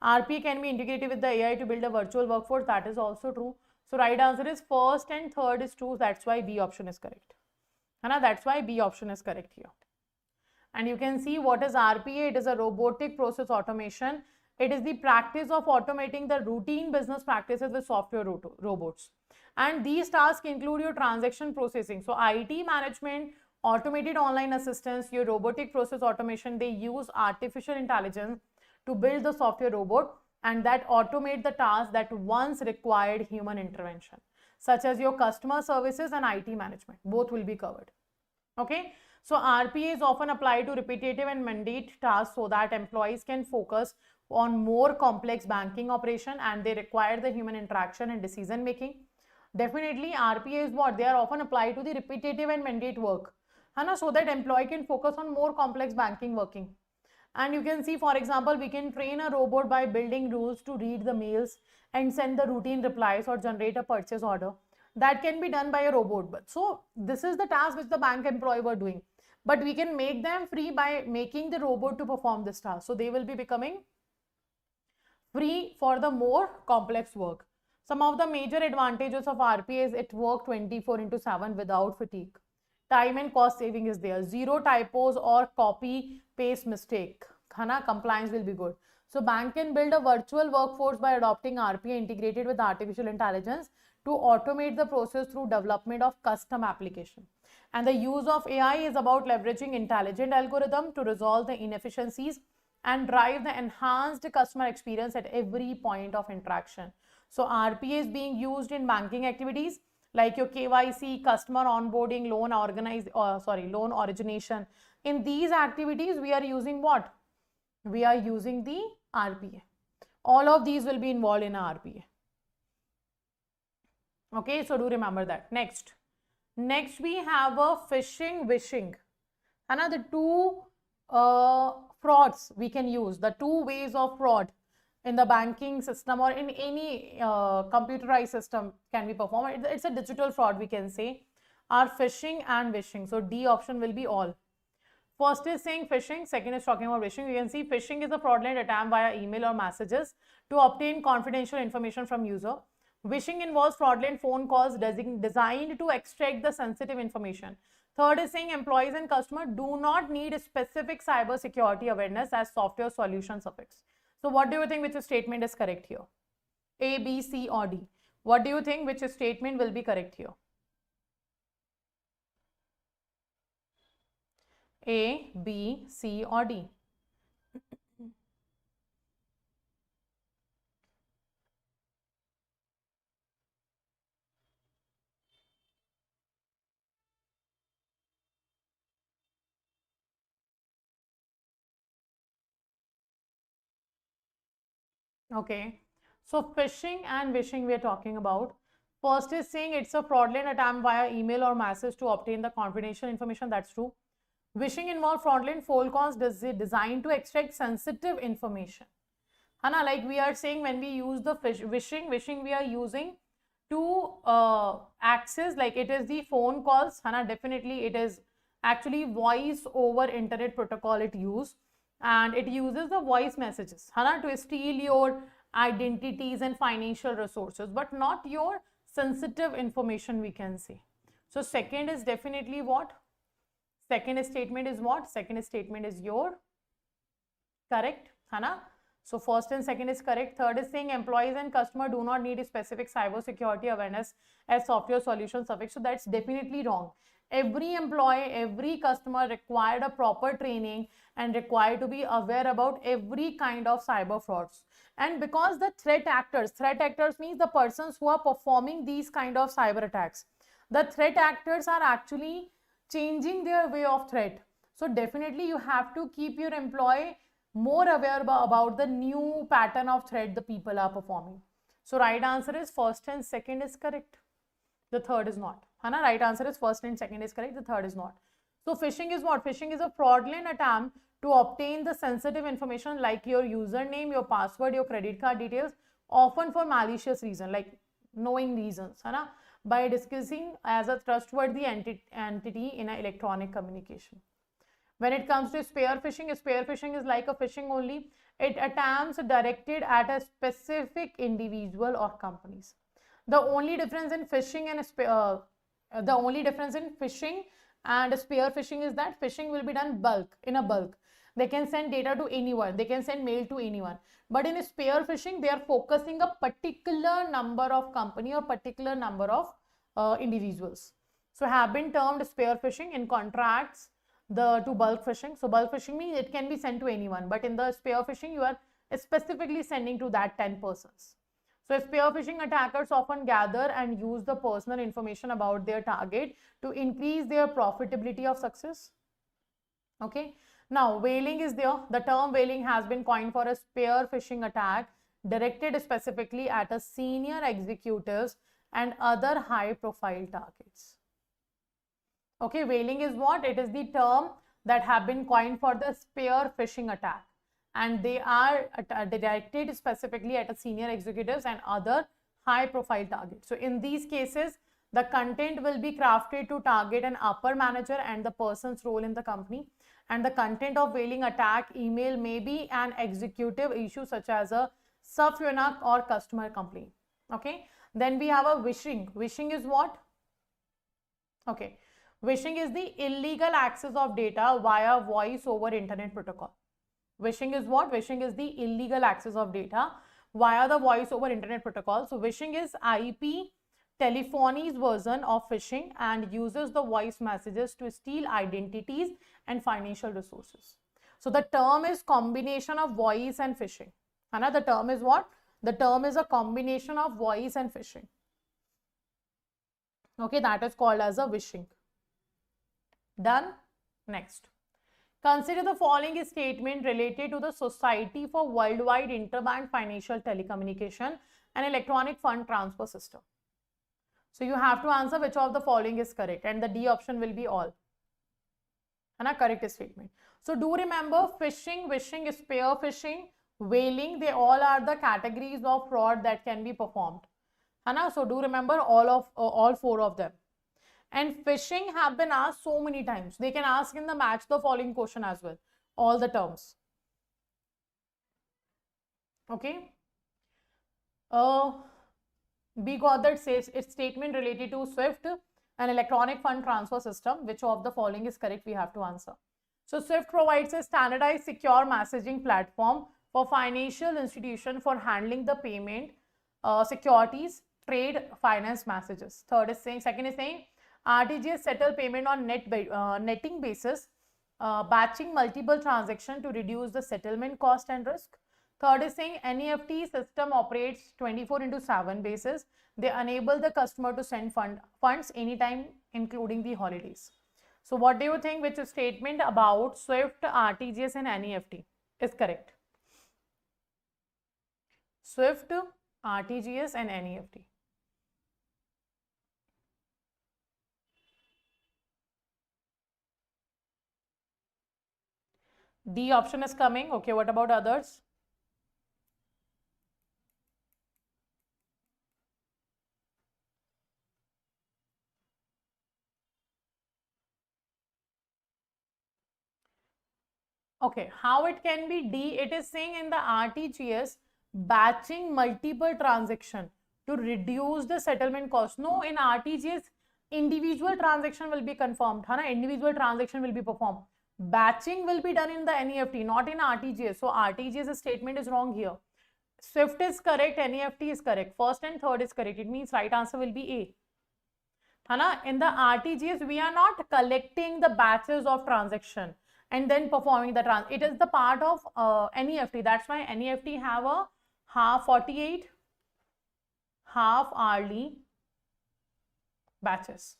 RPA can be integrated with the AI to build a virtual workforce. That is also true. So right answer is first and third is true. That's why B option is correct. That's why B option is correct here. And you can see what is RPA. It is a robotic process automation. It is the practice of automating the routine business practices with software robots. And these tasks include your transaction processing. So IT management, automated online assistance, your robotic process automation, they use artificial intelligence to build the software robot and that automate the tasks that once required human intervention, such as your customer services and IT management. Both will be covered. Okay. So RPA is often applied to repetitive and mundane tasks so that employees can focus on more complex banking operation and they require the human interaction and decision making. Definitely RPA is what? They are often applied to the repetitive and mundane work. So that employee can focus on more complex banking working. And you can see, for example, we can train a robot by building rules to read the mails and send the routine replies or generate a purchase order. That can be done by a robot. But so this is the task which the bank employee were doing. But we can make them free by making the robot to perform this task. So they will be becoming free for the more complex work. Some of the major advantages of RPA is it works 24/7 without fatigue. Time and cost saving is there. Zero typos or copy paste mistake. Compliance will be good. So bank can build a virtual workforce by adopting RPA integrated with artificial intelligence to automate the process through development of custom application. And the use of AI is about leveraging intelligent algorithm to resolve the inefficiencies and drive the enhanced customer experience at every point of interaction. So RPA is being used in banking activities like your KYC, customer onboarding, loan origination. In these activities, we are using what? We are using the RPA. All of these will be involved in RPA. Okay, so do remember that. Next we have a phishing, wishing. Another two frauds we can use, the two ways of fraud in the banking system or in any computerized system can be performed. It's a digital fraud, we can say, are phishing and wishing. So D option will be all. First is saying phishing, second is talking about wishing. You can see phishing is a fraudulent attempt via email or messages to obtain confidential information from user. Wishing involves fraudulent phone calls designed to extract the sensitive information. Third is saying employees and customers do not need a specific cyber security awareness as software solution suffix. So what do you think which statement is correct here? A, B, C or D? What do you think which statement will be correct here? A, B, C or D? Okay, so phishing and wishing we are talking about. First is saying it's a fraudulent attempt via email or message to obtain the confidential information. That's true. Wishing involves fraudulent phone calls designed to extract sensitive information. Hana, like we are saying when we use the wishing we are using to access, like it is the phone calls. Hana, definitely it is actually voice over internet protocol it use, and it uses the voice messages, Hana, to steal your identities and financial resources, but not your sensitive information, we can say. So second is definitely what? Second statement is what? Second statement is your correct, Hana. So first and second is correct. Third is saying employees and customer do not need a specific cyber security awareness as software solution suffix. So that's definitely wrong. Every employee, every customer required a proper training and required to be aware about every kind of cyber frauds. And because the threat actors means the persons who are performing these kind of cyber attacks. The threat actors are actually changing their way of threat. So definitely you have to keep your employee more aware about the new pattern of threat the people are performing. So right answer is first and second is correct. The third is not. Hana, right answer is first and second is correct. The third is not. So phishing is what? Phishing is a fraudulent attempt to obtain the sensitive information like your username, your password, your credit card details, often for malicious reason, like knowing reasons, Hana, by discussing as a trustworthy entity in an electronic communication. When it comes to spear phishing is like a phishing only. It attempts directed at a specific individual or companies. The only difference in phishing and spear phishing is that phishing will be done in a bulk. They can send data to anyone. They can send mail to anyone. But in spear phishing, they are focusing a particular number of company or particular number of individuals. So have been termed spear phishing in contrasts to bulk phishing. So bulk phishing means it can be sent to anyone, but in the spear phishing you are specifically sending to that 10 persons. So spear phishing attackers often gather and use the personal information about their target to increase their profitability of success. Okay. Now whaling is there. The term whaling has been coined for a spear phishing attack directed specifically at a senior executives and other high profile targets. Okay, whaling is what? It is the term that have been coined for the spear phishing attack, and they are directed specifically at a senior executives and other high profile targets. So in these cases, the content will be crafted to target an upper manager and the person's role in the company. And the content of whaling attack email may be an executive issue such as a subunic or customer complaint. Okay. Then we have a wishing. Wishing is what? Okay. Wishing is the illegal access of data via voice over internet protocol. Wishing is what? Wishing is the illegal access of data via the voice over internet protocol. So wishing is IP telephony's version of phishing and uses the voice messages to steal identities and financial resources. So the term is combination of voice and phishing. The term is what? The term is a combination of voice and phishing. Okay, that is called as a phishing. Done. Next. Consider the following statement related to the Society for Worldwide Interbank Financial Telecommunication and Electronic Fund Transfer System. So you have to answer which of the following is correct, and the D option will be all. Correct statement. So do remember, phishing, wishing, spear phishing, whaling, they all are the categories of fraud that can be performed. So do remember all four of them. And phishing have been asked so many times. They can ask in the match the following question as well. All the terms. Okay. We got that statement related to SWIFT, an electronic fund transfer system. Which of the following is correct? We have to answer. So SWIFT provides a standardized secure messaging platform for financial institutions for handling the payment, securities, trade, finance messages. Second is saying RTGS settle payment on netting basis, batching multiple transactions to reduce the settlement cost and risk. Third is saying NEFT system operates 24/7 basis. They enable the customer to send funds anytime, including the holidays. So what do you think, which statement about SWIFT, RTGS and NEFT is correct? SWIFT, RTGS and NEFT. D option is coming. Okay, what about others? Okay, how it can be D? It is saying in the RTGS, batching multiple transaction to reduce the settlement cost. No, in RTGS, individual transaction will be confirmed. Individual transaction will be performed. Batching will be done in the NEFT, not in RTGS. So RTGS statement is wrong here. SWIFT is correct, NEFT is correct. First and third is correct. It means right answer will be A. In the RTGS, we are not collecting the batches of transaction and then performing the it is the part of NEFT. That's why NEFT have a half 48, half hourly batches.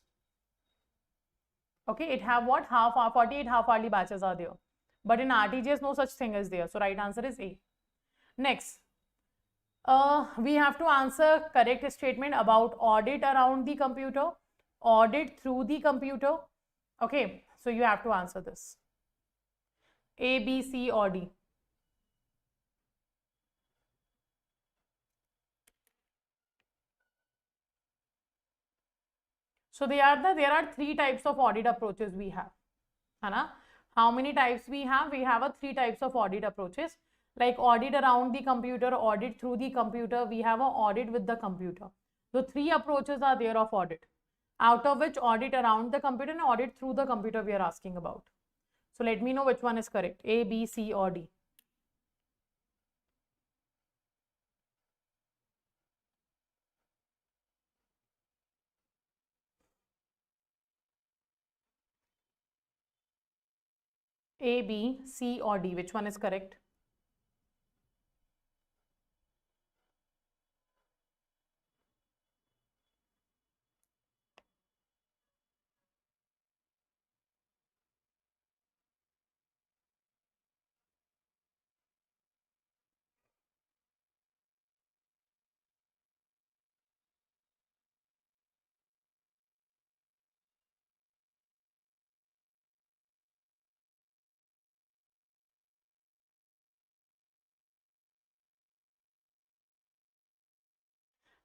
Okay, it have what? 48 half hourly batches are there. But in RTGS, no such thing is there. So right answer is A. Next, we have to answer correct statement about audit around the computer, audit through the computer. Okay, so you have to answer this. A, B, C or D. So there are three types of audit approaches we have. How many types we have? We have three types of audit approaches, like audit around the computer, audit through the computer. We have an audit with the computer. So three approaches are there of audit, out of which audit around the computer and audit through the computer we are asking about. So let me know which one is correct, A, B, C or D. A, B, C or D, which one is correct?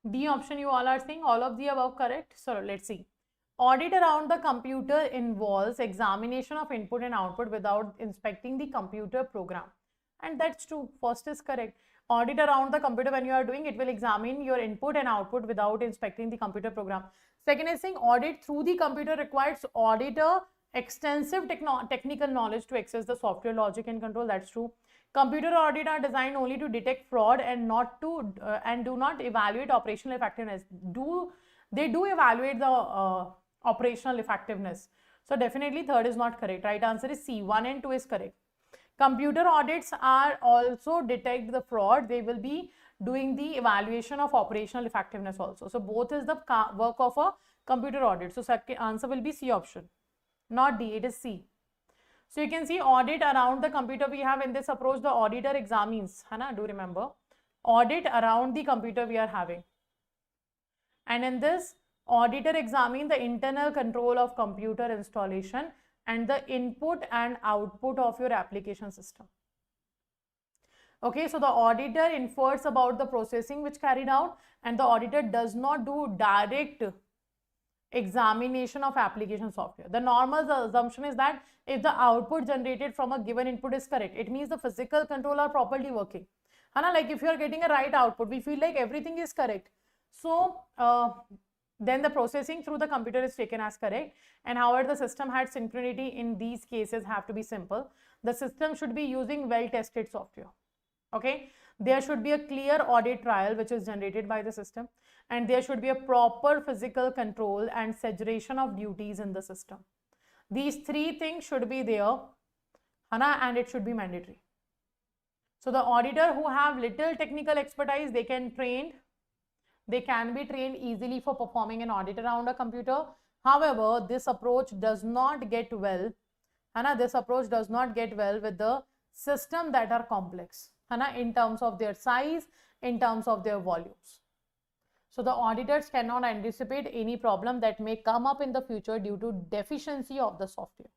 D option you all are saying, all of the above correct. So let's see. Audit around the computer involves examination of input and output without inspecting the computer program. And that's true. First is correct. Audit around the computer, when you are doing, it will examine your input and output without inspecting the computer program. Second is saying audit through the computer requires auditor extensive technical knowledge to access the software logic and control. That's true. Computer audit are designed only to detect fraud and not to do not evaluate operational effectiveness. they do evaluate the operational effectiveness. So definitely third is not correct. Right answer is C. 1 and 2 is correct. Computer audits are also detect the fraud. They will be doing the evaluation of operational effectiveness also. So both is the work of a computer audit. So second answer will be C option, not D. It is C. So you can see audit around the computer we have in this approach. The auditor examines, Hana, do remember, audit around the computer we are having. And in this, auditor examine the internal control of computer installation and the input and output of your application system. Okay, so the auditor infers about the processing which carried out, and the auditor does not do direct examination of application software. The normal assumption is that if the output generated from a given input is correct, it means the physical control are properly working. Hana, like if you are getting a right output, we feel like everything is correct. So then the processing through the computer is taken as correct. And however, the system had synchronity in these cases have to be simple. The system should be using well-tested software. Okay, there should be a clear audit trail which is generated by the system, and there should be a proper physical control and segregation of duties in the system. These three things should be there, Hana, and it should be mandatory. So the auditor who have little technical expertise, they can be trained easily for performing an audit around a computer. However, this approach does not get well, Hana, this approach does not get well with the system that are complex, Hana, in terms of their size, in terms of their volumes. So the auditors cannot anticipate any problem that may come up in the future due to deficiency of the software.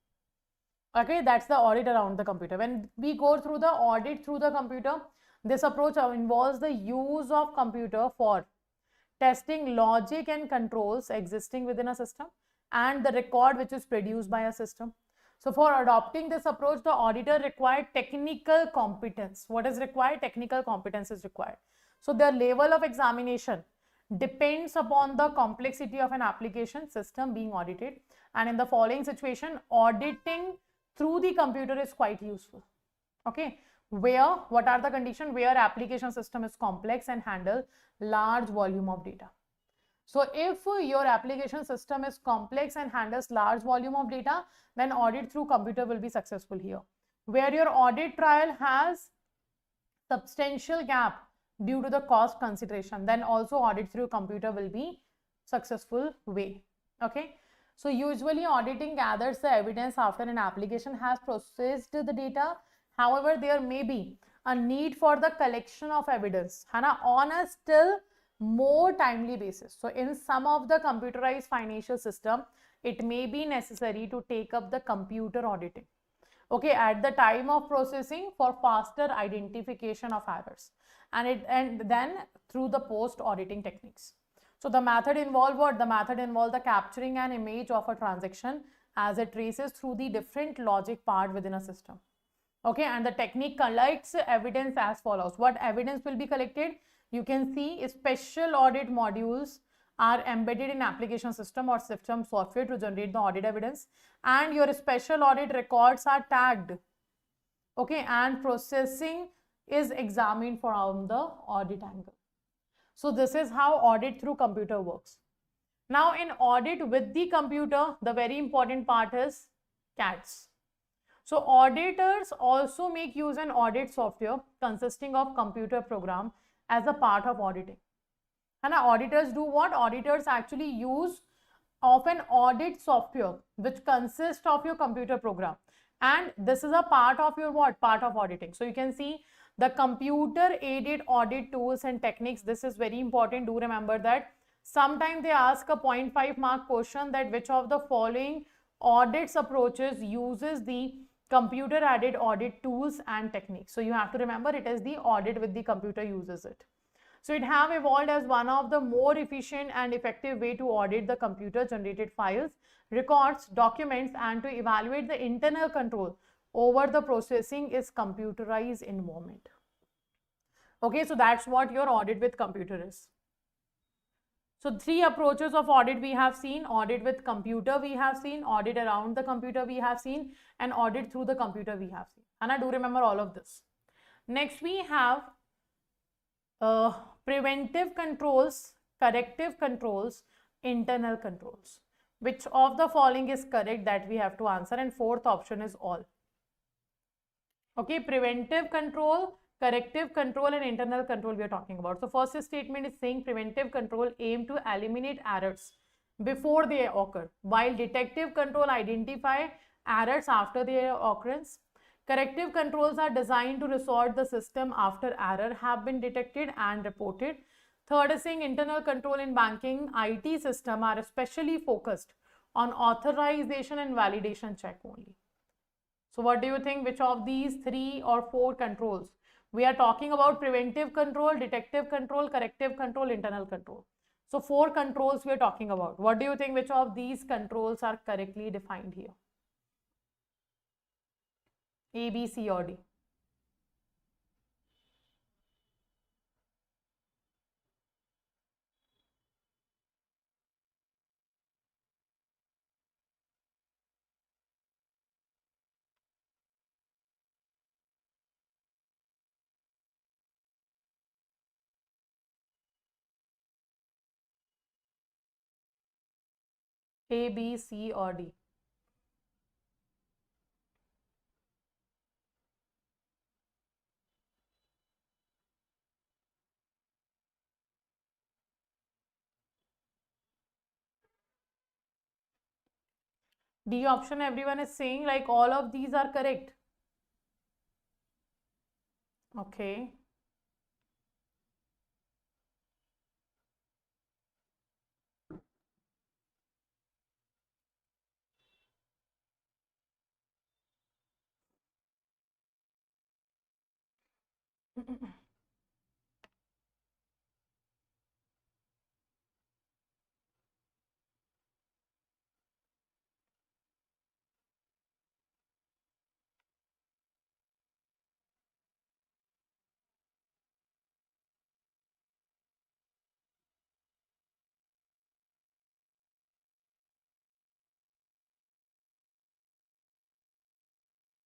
Okay, that's the audit around the computer. When we go through the audit through the computer, this approach involves the use of computer for testing logic and controls existing within a system and the record which is produced by a system. So for adopting this approach, the auditor required technical competence. What is required? Technical competence is required. So their level of examination depends upon the complexity of an application system being audited. And in the following situation, auditing through the computer is quite useful. Okay, what are the conditions? Where application system is complex and handle large volume of data. So if your application system is complex and handles large volume of data, then audit through computer will be successful here. Where your audit trail has substantial gap due to the cost consideration, then also audit through computer will be successful way. Okay, so usually auditing gathers the evidence after an application has processed the data. However, there may be a need for the collection of evidence, Hana, on a still more timely basis. So in some of the computerized financial system, it may be necessary to take up the computer auditing, okay, at the time of processing for faster identification of errors, and then through the post auditing techniques. So the method involved what? The method involved the capturing an image of a transaction as it traces through the different logic part within a system. Okay, and the technique collects evidence as follows. What evidence will be collected? You can see special audit modules are embedded in application system or system software to generate the audit evidence, and your special audit records are tagged. Okay, and processing is examined from the audit angle. So this is how audit through computer works. Now in audit with the computer, the very important part is CATs. So auditors also make use an audit software consisting of computer program as a part of auditing. And auditors do what? Auditors actually use of an audit software which consists of your computer program, and this is a part of your what? Part of auditing. So you can see the computer aided audit tools and techniques. This is very important. Do remember that sometimes they ask a 0.5 mark question that which of the following audits approaches uses the computer aided audit tools and techniques. So you have to remember it is the audit with the computer uses it. So it have evolved as one of the more efficient and effective way to audit the computer generated files, records, documents, and to evaluate the internal control over the processing is computerized environment. Okay, so that's what your audit with computer is. So three approaches of audit we have seen: audit with computer we have seen, audit around the computer we have seen, and audit through the computer we have seen. And I do remember all of this. Next we have preventive controls, corrective controls, internal controls. Which of the following is correct? That we have to answer, and fourth option is all. Okay, preventive control, corrective control, and internal control we are talking about. So first statement is saying preventive control aim to eliminate errors before they occur, while detective control identify errors after their occurrence. Corrective controls are designed to restore the system after error have been detected and reported. Third is saying internal control in banking IT system are especially focused on authorization and validation check only. So what do you think? Which of these 3 or 4 controls? We are talking about preventive control, detective control, corrective control, internal control. So 4 controls we are talking about. What do you think? Which of these controls are correctly defined here? A, B, C or D? A, B, C or D? D option everyone is saying like all of these are correct. Okay.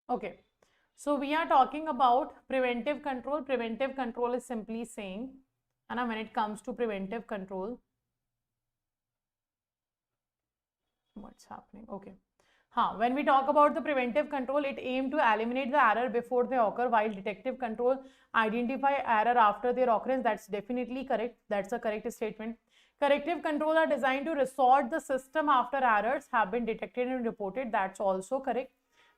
Okay. So we are talking about preventive control. Preventive control is simply saying, and when it comes to preventive control, what's happening? Okay. When we talk about the preventive control, it aims to eliminate the error before they occur, while detective control identify error after their occurrence. That's definitely correct. That's a correct statement. Corrective control are designed to restore the system after errors have been detected and reported. That's also correct.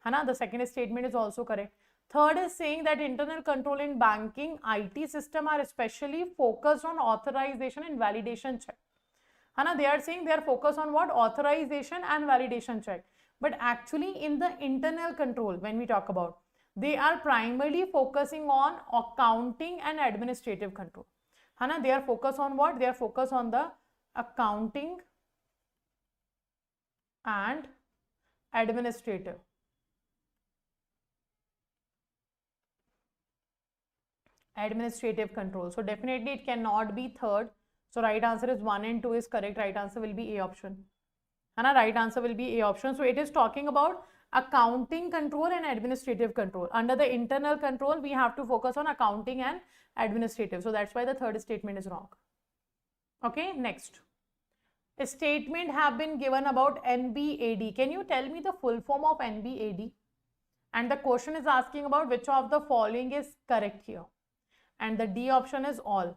The second statement is also correct. Third is saying that internal control in banking IT system are especially focused on authorization and validation check. They are saying they are focused on what? Authorization and validation check. But actually in the internal control, when we talk about, they are primarily focusing on accounting and administrative control. They are focused on what? They are focused on the accounting and administrative. Administrative control. So definitely it cannot be third. So right answer is 1 and 2 is correct. Right answer will be A option. Right answer will be A option. So it is talking about accounting control and administrative control. Under the internal control, we have to focus on accounting and administrative. So that's why the third statement is wrong. Okay, next. A statement have been given about NBAD. Can you tell me the full form of NBAD? And the question is asking about which of the following is correct here. And the D option is all.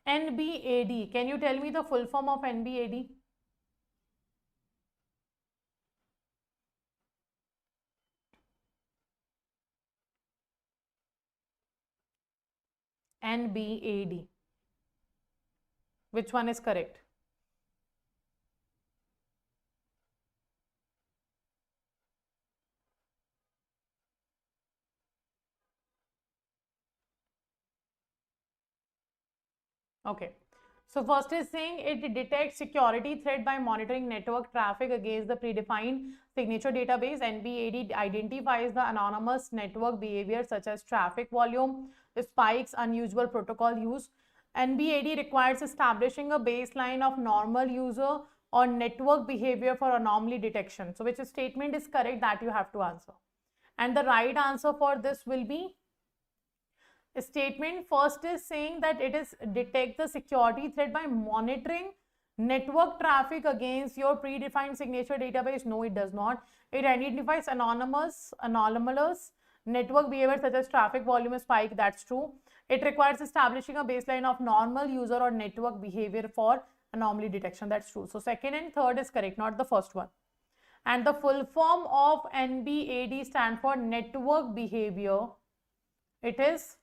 NBAD. Can you tell me the full form of NBAD? NBAD. Which one is correct? Okay. So first is saying it detects security threat by monitoring network traffic against the predefined signature database. NBAD identifies the anonymous network behavior such as traffic volume, spikes, unusual protocol use. NBAD requires establishing a baseline of normal user or network behavior for anomaly detection. So which statement is correct? That you have to answer. And the right answer for this will be Statement first is saying that it is detect the security threat by monitoring network traffic against your predefined signature database. No, it does not. It identifies anomalous network behavior such as traffic volume spike. That's true. It requires establishing a baseline of normal user or network behavior for anomaly detection. That's true. So second and third is correct, not the first one. And the full form of NBAD stand for network behavior. It is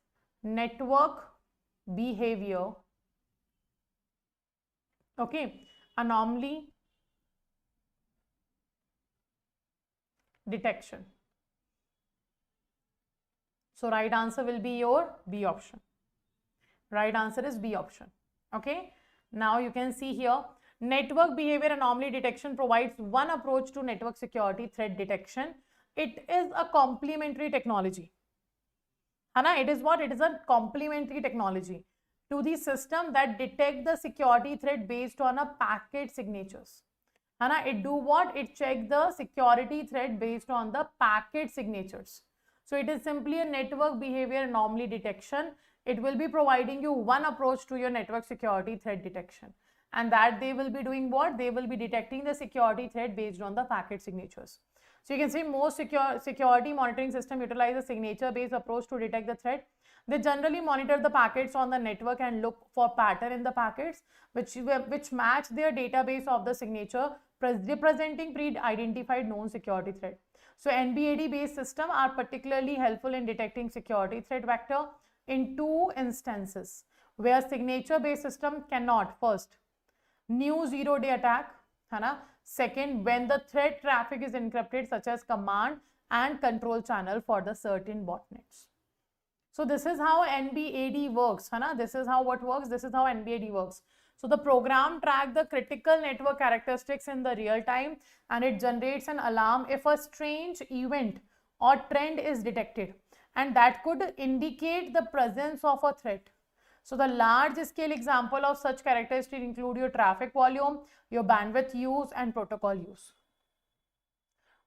network behavior. Okay, anomaly detection. So right answer will be your B option. Right answer is B option. Okay, now you can see here, network behavior anomaly detection provides one approach to network security threat detection. It is a complementary technology. Hana, it is what? It is a complementary technology to the system that detect the security threat based on a packet signatures. Hana, it do what? It check the security threat based on the packet signatures. So it is simply a network behavior anomaly detection. It will be providing you one approach to your network security threat detection. And that they will be doing what? They will be detecting the security threat based on the packet signatures. So you can see most security monitoring system utilize a signature-based approach to detect the threat. They generally monitor the packets on the network and look for pattern in the packets which match their database of the signature representing pre-identified known security threat. So NBAD-based systems are particularly helpful in detecting security threat vector in two instances where signature-based system cannot. First, new zero-day attack. Second, when the threat traffic is encrypted, such as command and control channel for the certain botnets. So this is how NBAD works. This is how what works. This is how NBAD works. So the program tracks the critical network characteristics in the real time and it generates an alarm if a strange event or trend is detected, and that could indicate the presence of a threat. So the large scale example of such characteristics include your traffic volume, your bandwidth use and protocol use.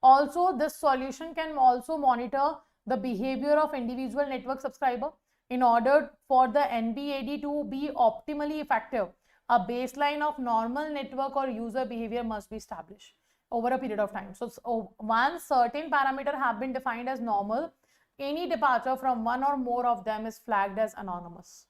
Also, this solution can also monitor the behavior of individual network subscriber. In order for the NBAD to be optimally effective, a baseline of normal network or user behavior must be established over a period of time. So once certain parameters have been defined as normal, any departure from one or more of them is flagged as anonymous.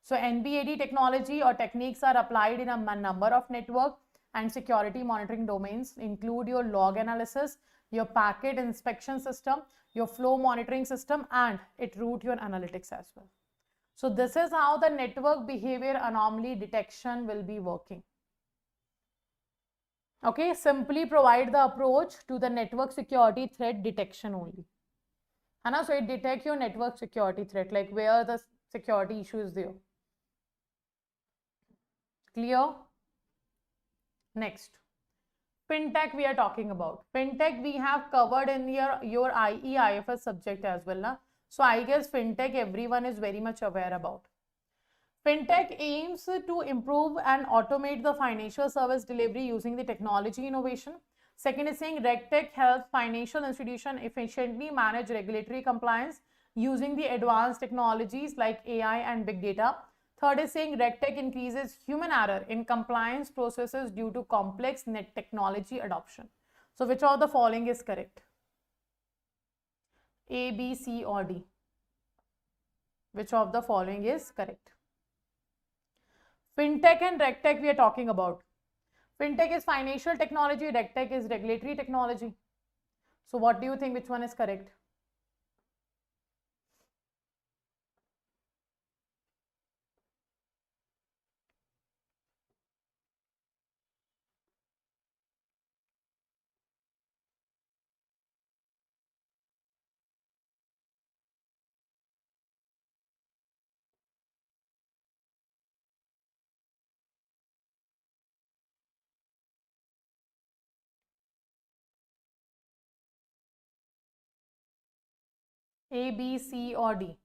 So NBAD technology or techniques are applied in a number of network and security monitoring domains, include your log analysis, your packet inspection system, your flow monitoring system, and it route your analytics as well. So this is how the network behavior anomaly detection will be working. Okay, simply provide the approach to the network security threat detection only. So it detects your network security threat, like where the security issue is there. Clear? Next, fintech we are talking about. Fintech we have covered in your IE IFS subject as well. Na? So I guess fintech everyone is very much aware about. Fintech aims to improve and automate the financial service delivery using the technology innovation. Second is saying RegTech helps financial institutions efficiently manage regulatory compliance using the advanced technologies like AI and big data. Third is saying RegTech increases human error in compliance processes due to complex net technology adoption. So which of the following is correct? A, B, C or D? Which of the following is correct? Fintech and RegTech we are talking about. Fintech is financial technology, RegTech is regulatory technology. So what do you think, which one is correct? A, B, C or D?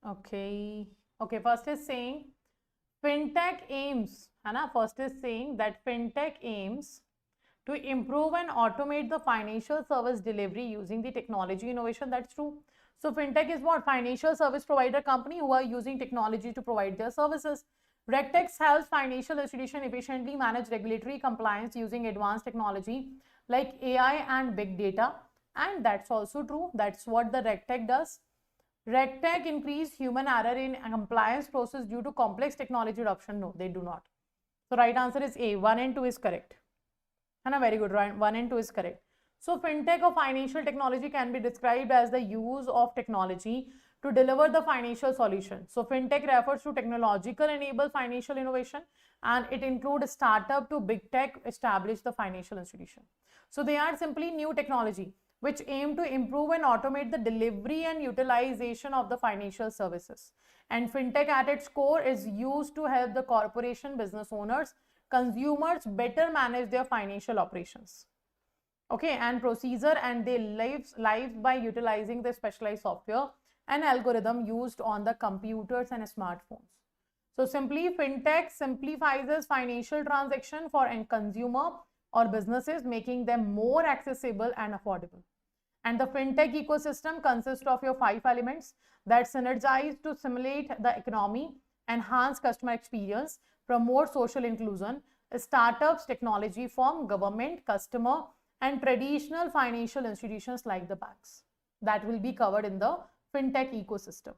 Okay. Okay, first is saying fintech aims, first is saying that fintech aims to improve and automate the financial service delivery using the technology innovation. That's true. So fintech is what? Financial service provider company who are using technology to provide their services. RegTech helps financial institutions efficiently manage regulatory compliance using advanced technology like AI and big data. And that's also true. That's what the RegTech does. RegTech increase human error in compliance process due to complex technology adoption. No, they do not. So right answer is A. 1 and 2 is correct. And very good, right? 1 and 2 is correct. So fintech or financial technology can be described as the use of technology to deliver the financial solution. So fintech refers to technological enabled financial innovation, and it includes startup to big tech establish the financial institution. So they are simply new technology which aim to improve and automate the delivery and utilization of the financial services. And fintech at its core is used to help the corporation, business owners, consumers better manage their financial operations. Okay, and procedure and their lives by utilizing the specialized software and algorithm used on the computers and smartphones. So simply, fintech simplifies financial transaction for end consumer or businesses, making them more accessible and affordable. And the fintech ecosystem consists of your 5 elements that synergize to simulate the economy, enhance customer experience, promote social inclusion, startups, technology firm, government, customer, and traditional financial institutions like the banks. That will be covered in the fintech ecosystem.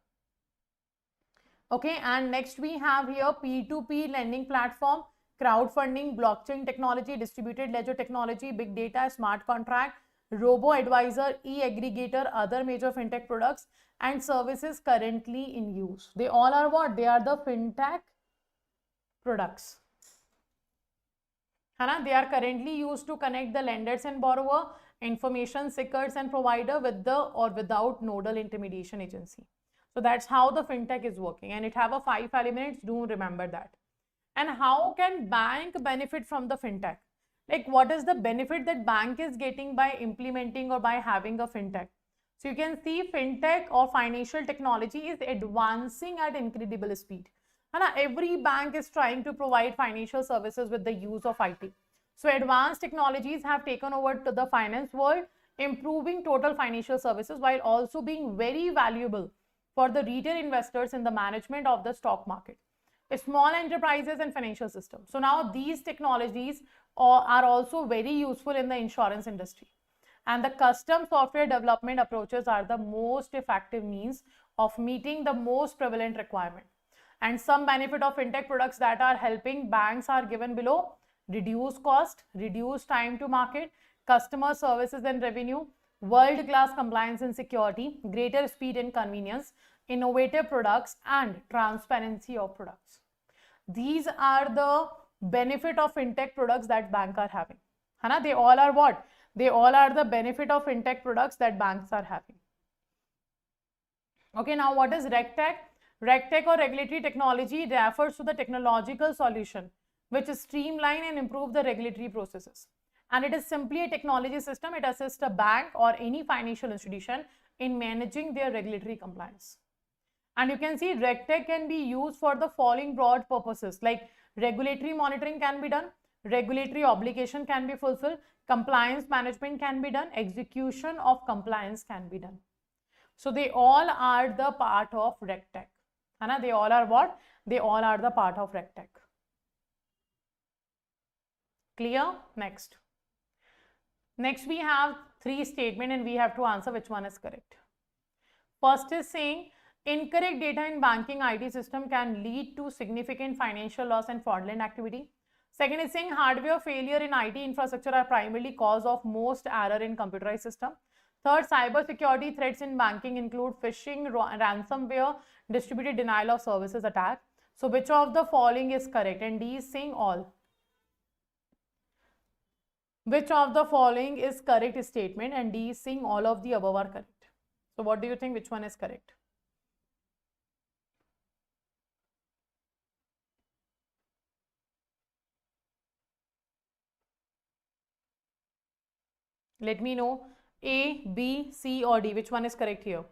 Okay, and next we have here P2P lending platform, crowdfunding, blockchain technology, distributed ledger technology, big data, smart contract, robo-advisor, e-aggregator, other major fintech products and services currently in use. They all are what? They are the fintech products. They are currently used to connect the lenders and borrower, information seekers and provider with the or without nodal intermediation agency. So that's how the fintech is working, and it have a 5 elements. Do remember that. And how can bank benefit from the fintech? Like, what is the benefit that bank is getting by implementing or by having a fintech? So you can see fintech or financial technology is advancing at incredible speed. Every bank is trying to provide financial services with the use of IT. So advanced technologies have taken over to the finance world, improving total financial services while also being very valuable for the retail investors in the management of the stock market, small enterprises and financial systems. So now these technologies are also very useful in the insurance industry. And the custom software development approaches are the most effective means of meeting the most prevalent requirement. And some benefit of fintech products that are helping banks are given below: reduce cost, reduce time to market, customer services and revenue, world-class compliance and security, greater speed and convenience, innovative products, and transparency of products. These are the benefit of fintech products that banks are having. They all are what? They all are the benefit of fintech products that banks are having. Okay, now what is RegTech? RegTech or regulatory technology refers to the technological solution which streamline and improve the regulatory processes. And it is simply a technology system. It assists a bank or any financial institution in managing their regulatory compliance. And you can see RegTech can be used for the following broad purposes, like regulatory monitoring can be done, regulatory obligation can be fulfilled, compliance management can be done, execution of compliance can be done. So they all are the part of RegTech. They all are what? They all are the part of RegTech. Clear? Next. Next we have 3 statements and we have to answer which one is correct. First is saying incorrect data in banking IT system can lead to significant financial loss and fraudulent activity. Second is saying hardware failure in IT infrastructure are primarily cause of most error in computerized system. Third, cybersecurity threats in banking include phishing, ransomware, distributed denial of services attack. So which of the following is correct? And D is saying all. Which of the following is correct statement? And D is saying all of the above are correct. So what do you think? Which one is correct? Let me know. A, B, C or D. Which one is correct here?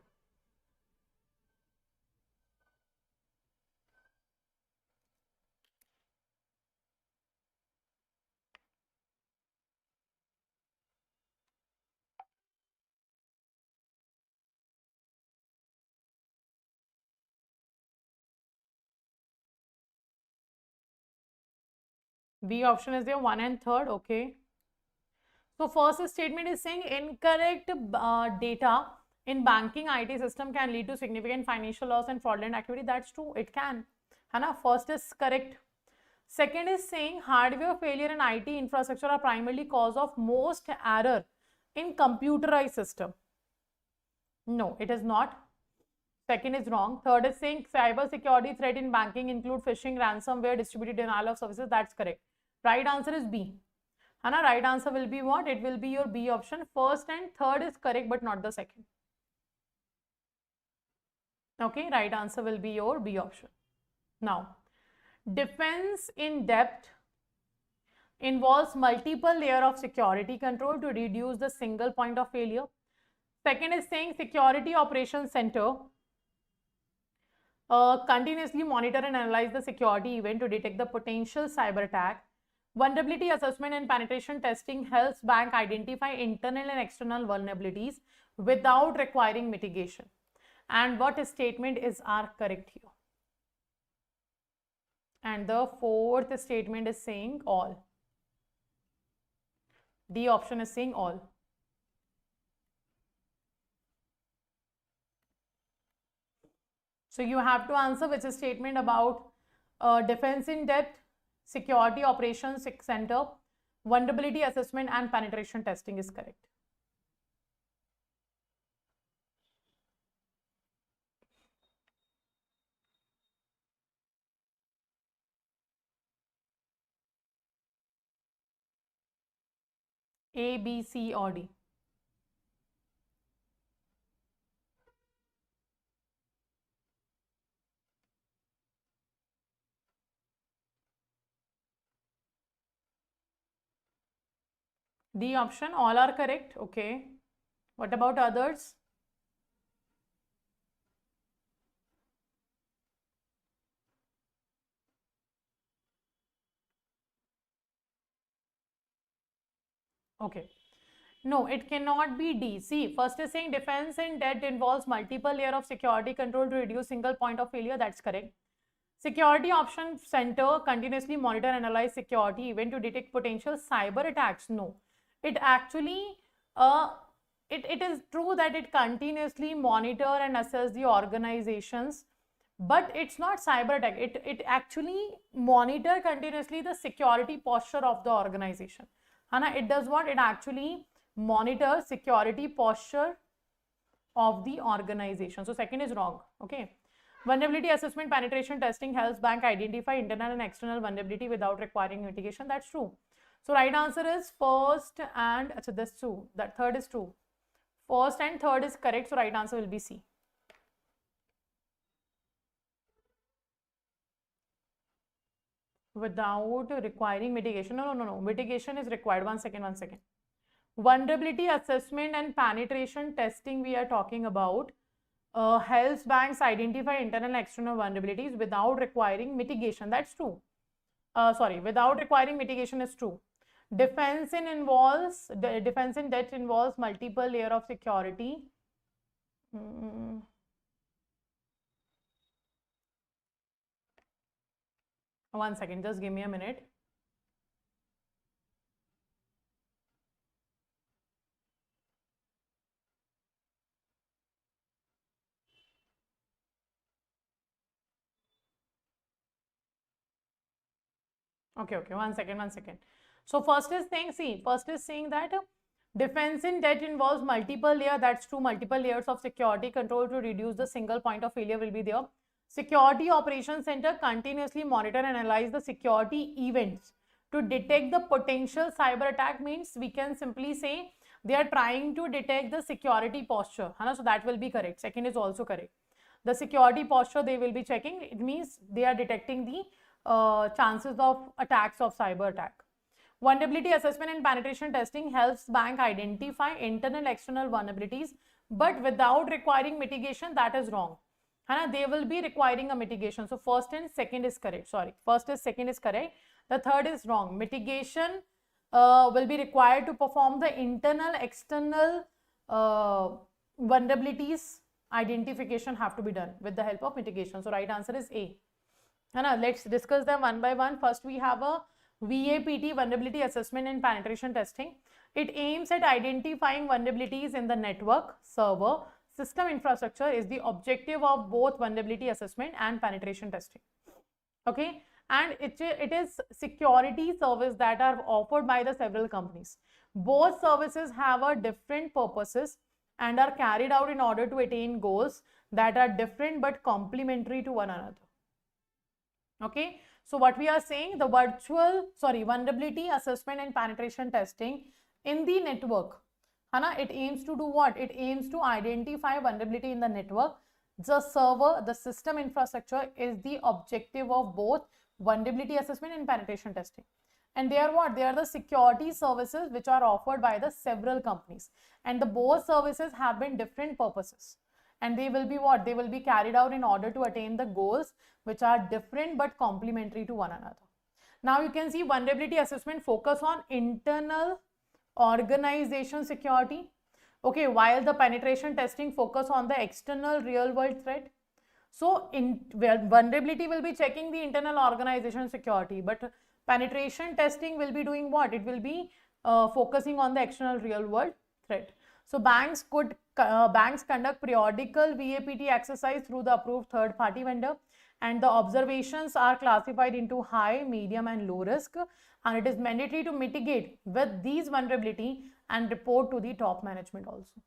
B option is there, 1 and 3rd. Okay. So first statement is saying incorrect data in banking IT system can lead to significant financial loss and fraudulent activity. That's true. It can. Hana? First is correct. Second is saying hardware failure in IT infrastructure are primarily cause of most error in computerized system. No, it is not. Second is wrong. Third is saying cyber security threat in banking include phishing, ransomware, distributed denial of services. That's correct. Right answer is B. Hana, right answer will be what? It will be your B option. First and third is correct, but not the second. Okay, right answer will be your B option. Now, defense in depth involves multiple layer of security control to reduce the single point of failure. Second is saying security operations center continuously monitor and analyze the security event to detect the potential cyber attack. Vulnerability assessment and penetration testing helps bank identify internal and external vulnerabilities without requiring mitigation. And what statement are correct here? And the fourth statement is saying all. D option is saying all. So you have to answer which is statement about defense in depth, security operations center, vulnerability assessment and penetration testing is correct. A, B, C or D. D option, all are correct. Okay. What about others? Okay. No, it cannot be D. See, first is saying defense in depth involves multiple layer of security control to reduce single point of failure. That's correct. Security option center continuously monitor and analyze security event to detect potential cyber attacks. No, it actually it is true that it continuously monitor and assess the organizations, but it's not cyber attack. It actually monitor continuously the security posture of the organization. Hana, it does what? It actually monitors security posture of the organization. So second is wrong. Okay. Vulnerability assessment penetration testing helps bank identify internal and external vulnerability without requiring mitigation. That's true. So right answer is first and so that's true. That third is true. First and third is correct. So right answer will be C. Without requiring mitigation. No. Mitigation is required. One second. Vulnerability assessment and penetration testing we are talking about helps banks identify internal and external vulnerabilities without requiring mitigation. That's true. Without requiring mitigation is true. Defense in depth involves multiple layer of security. One second, just give me a minute. Okay, one second. So first is saying that defense in depth involves multiple layer. That's true. Multiple layers of security control to reduce the single point of failure will be there. Security operations center continuously monitor and analyze the security events to detect the potential cyber attack. Means we can simply say they are trying to detect the security posture. So that will be correct. Second is also correct. The security posture they will be checking. It means they are detecting the chances of attacks of cyber attack. Vulnerability assessment and penetration testing helps bank identify internal external vulnerabilities, but without requiring mitigation. That is wrong. They will be requiring a mitigation. So first and second is correct. First is second is correct. The third is wrong. Mitigation will be required to perform the internal external vulnerabilities identification have to be done with the help of mitigation. So right answer is A. Let's discuss them one by one. First we have a VAPT, vulnerability assessment and penetration testing. It aims at identifying vulnerabilities in the network, server, system infrastructure is the objective of both vulnerability assessment and penetration testing. Okay, and it is security service that are offered by the several companies. Both services have a different purposes and are carried out in order to attain goals that are different but complementary to one another. Okay, so what we are saying, the vulnerability assessment and penetration testing in the network, it aims to do what? It aims to identify vulnerability in the network. The server, the system infrastructure is the objective of both vulnerability assessment and penetration testing. And they are what? They are the security services which are offered by the several companies. And the both services have been different purposes. And they will be what? They will be carried out in order to attain the goals which are different but complementary to one another. Now you can see vulnerability assessment focus on internal organization security. Okay, while the penetration testing focus on the external real world threat. So vulnerability will be checking the internal organization security, but penetration testing will be doing what? It will be focusing on the external real world threat. So banks conduct periodical VAPT exercise through the approved third party vendor, and the observations are classified into high, medium and low risk, and it is mandatory to mitigate with these vulnerability and report to the top management also.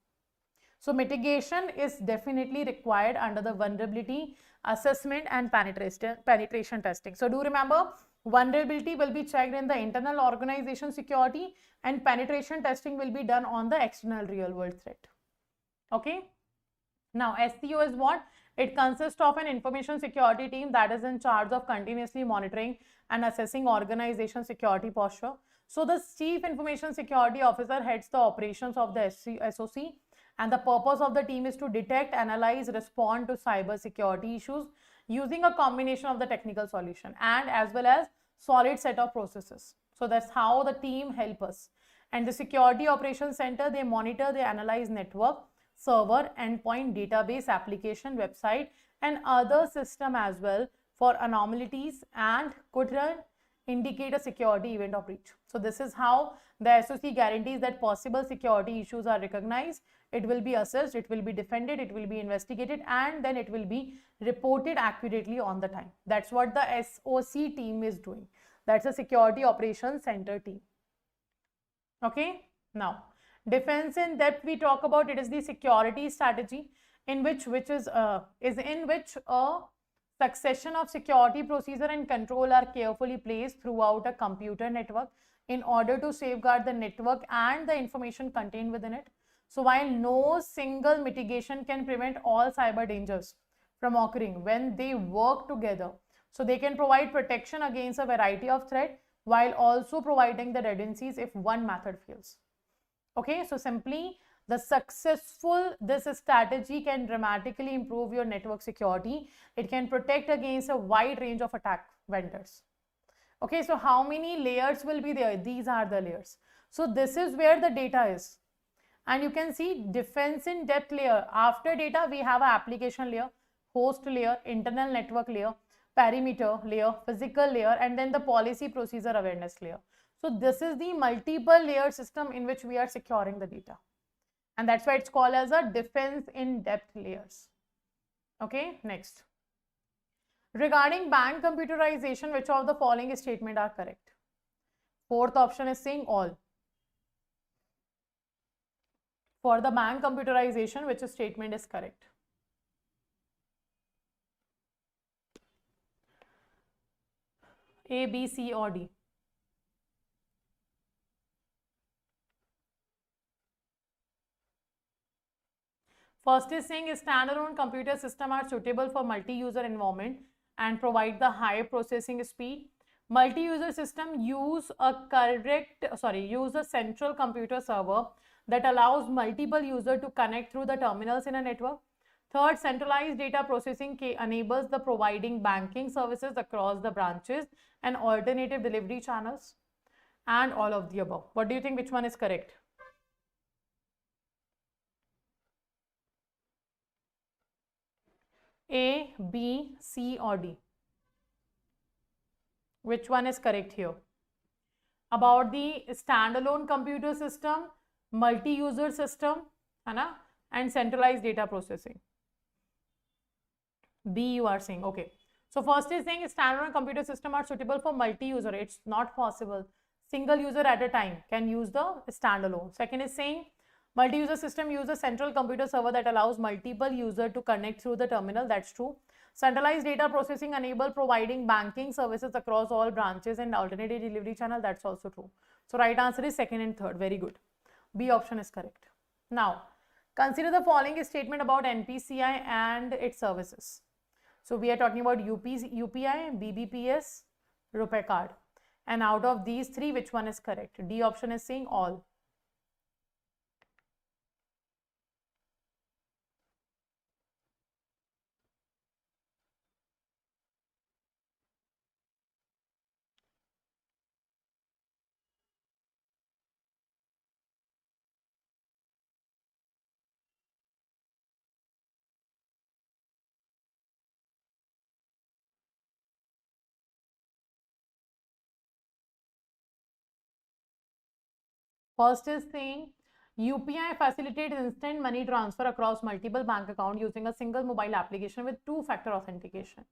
So mitigation is definitely required under the vulnerability assessment and penetration testing. So do remember, vulnerability will be checked in the internal organization security and penetration testing will be done on the external real world threat. Okay. Now SCO is what? It consists of an information security team that is in charge of continuously monitoring and assessing organization security posture. So the Chief Information Security Officer heads the operations of the SOC, and the purpose of the team is to detect, analyze, respond to cyber security issues using a combination of the technical solution and as well as solid set of processes. So that's how the team help us. And the Security Operations Center, they monitor, they analyze network, server, endpoint, database, application, website and other system as well for anomalies and could indicate a security event of breach. So this is how the SOC guarantees that possible security issues are recognized, it will be assessed, it will be defended, it will be investigated and then it will be reported accurately on the time. That's what the SOC team is doing. That's a Security Operations Center team. Okay. Now defense in depth we talk about, it is the security strategy in which a succession of security procedure and control are carefully placed throughout a computer network in order to safeguard the network and the information contained within it. So while no single mitigation can prevent all cyber dangers from occurring, when they work together, so they can provide protection against a variety of threats while also providing the redundancies if one method fails. Okay, so simply this strategy can dramatically improve your network security. It can protect against a wide range of attack vendors. Okay, so how many layers will be there? These are the layers. So this is where the data is. And you can see defense in depth layer. After data, we have an application layer, host layer, internal network layer, perimeter layer, physical layer, and then the policy procedure awareness layer. So this is the multiple layer system in which we are securing the data. And that's why it's called as a defense in depth layers. Okay, next. Regarding bank computerization, which of the following statement are correct? Fourth option is saying all. For the bank computerization, which statement is correct? A, B, C or D? First is saying standalone computer system are suitable for multi-user environment and provide the high processing speed. Multi-user system use a central computer server that allows multiple users to connect through the terminals in a network. Third, centralized data processing enables the providing banking services across the branches and alternative delivery channels, and all of the above. What do you think, which one is correct? A, B, C or D? Which one is correct here? about the standalone computer system, multi-user system, है ना, and centralized data processing. B you are saying, okay. So first is saying standalone computer system are suitable for multi-user. It's not possible. Single user at a time can use the standalone. Second is saying multi-user system use a central computer server that allows multiple users to connect through the terminal. That's true. Centralized data processing enable providing banking services across all branches and alternative delivery channel. That's also true. So right answer is second and third. Very good. B option is correct. Now, consider the following statement about NPCI and its services. So we are talking about UPI, BBPS, RuPay card. And out of these three, which one is correct? D option is saying all. First is saying UPI facilitates instant money transfer across multiple bank accounts using a single mobile application with two-factor authentication.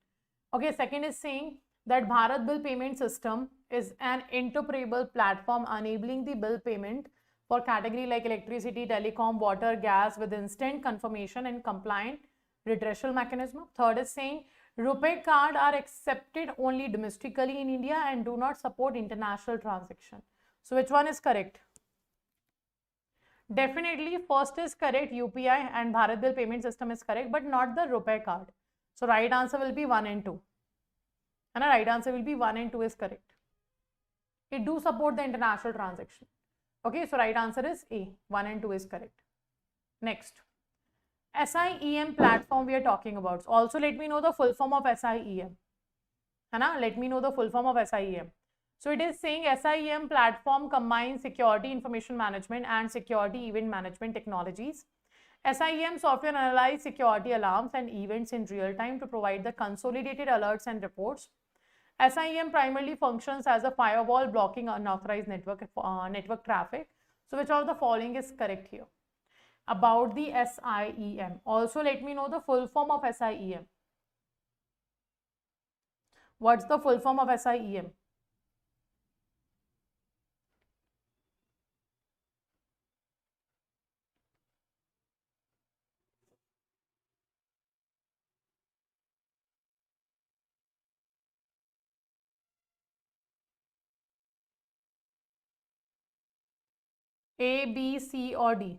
Okay, second is saying that Bharat Bill Payment System is an interoperable platform enabling the bill payment for category like electricity, telecom, water, gas with instant confirmation and compliant redressal mechanism. Third is saying RuPay card are accepted only domestically in India and do not support international transaction. So which one is correct? Definitely first is correct, UPI and Bharat Bill Payment System is correct, but not the RuPay card. So right answer will be 1 and 2. And the right answer will be 1 and 2 is correct. It do support the international transaction. Okay, so right answer is A. 1 and 2 is correct. Next. SIEM platform we are talking about. Also let me know the full form of SIEM. Let me know the full form of SIEM. So it is saying SIEM platform combines security information management and security event management technologies. SIEM software analyzes security alarms and events in real time to provide the consolidated alerts and reports. SIEM primarily functions as a firewall blocking unauthorized network traffic. So which of the following is correct here? About the SIEM. Also let me know the full form of SIEM. What's the full form of SIEM? A, B, C or D?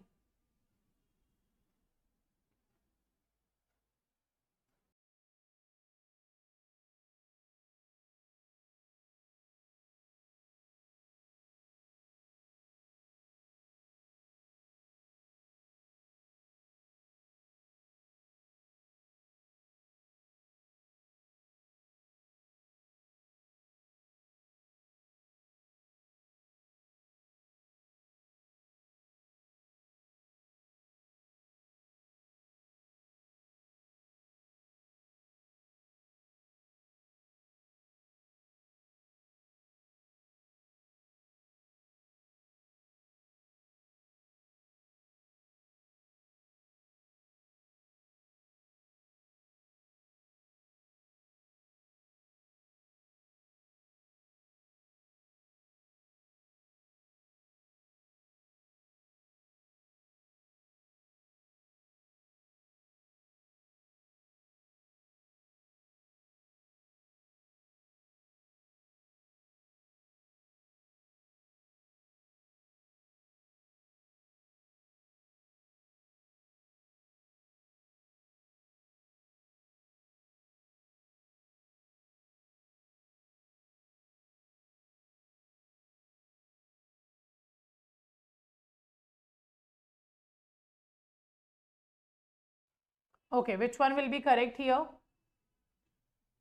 Okay, which one will be correct here?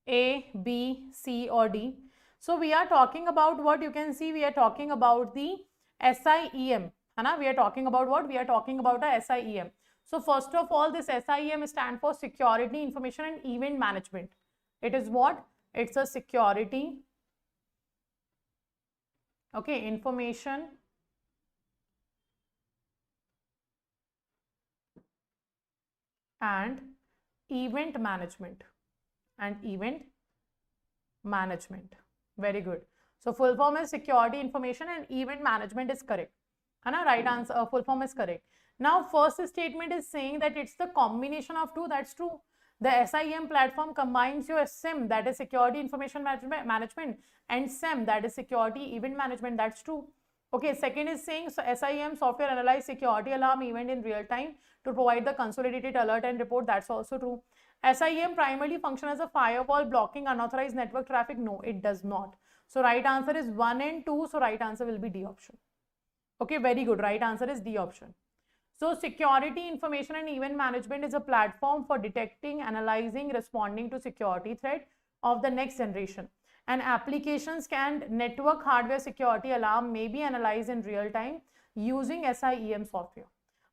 A, B, C or D? So we are talking about what you can see, we are talking about the SIEM. We are talking about what? We are talking about a SIEM. So first of all, this SIEM stands for Security Information and Event Management. It is what? It's a security Okay, information and event management. Very good. So full form is security, information and event management is correct. Right answer, full form is correct. Now first statement is saying that it's the combination of two. That's true. The SIEM platform combines your SIM, that is security information management, and SIEM, that is security event management. That's true. Okay, second is saying so SIEM software analyze security alarm event in real time to provide the consolidated alert and report. That's also true. SIEM primarily function as a firewall blocking unauthorized network traffic. No, it does not. So right answer is 1 and 2. So right answer will be D option. Okay, very good. Right answer is D option. So security information and event management is a platform for detecting, analyzing, responding to security threat of the next generation. And applications can network hardware security alarm may be analyzed in real time using SIEM software,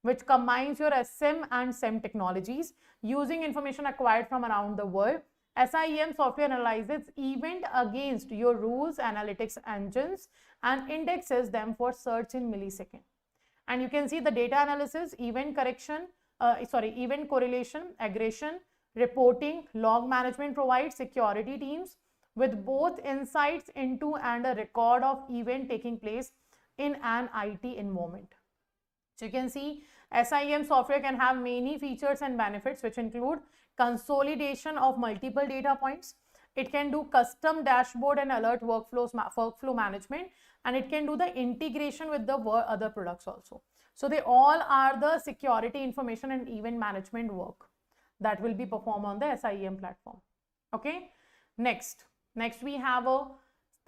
which combines your SIM and SIEM technologies using information acquired from around the world. SIEM software analyzes event against your rules analytics engines and indexes them for search in millisecond. And you can see the data analysis, event correction, event correlation, aggression, reporting, log management provides security teams with both insights into and a record of event taking place in an IT environment. So you can see SIEM software can have many features and benefits, which include consolidation of multiple data points. It can do custom dashboard and alert workflow management, and it can do the integration with the other products also. So they all are the security information and event management work that will be performed on the SIEM platform. Okay, next we have a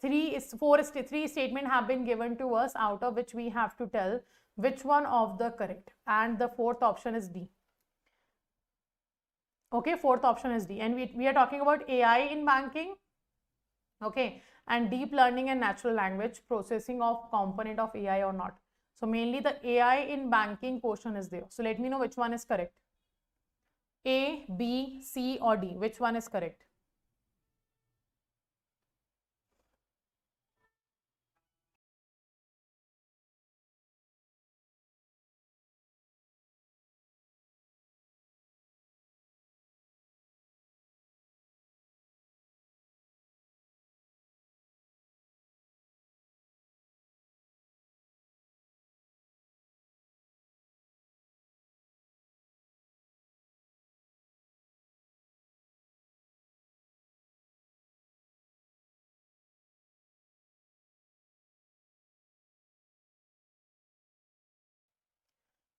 three statement have been given to us, out of which we have to tell which one of the correct, and the fourth option is D. Okay, fourth option is D, and we are talking about AI in banking. Okay, and deep learning and natural language processing of component of AI or not. So mainly the AI in banking portion is there. So let me know which one is correct. A, B, C or D, which one is correct?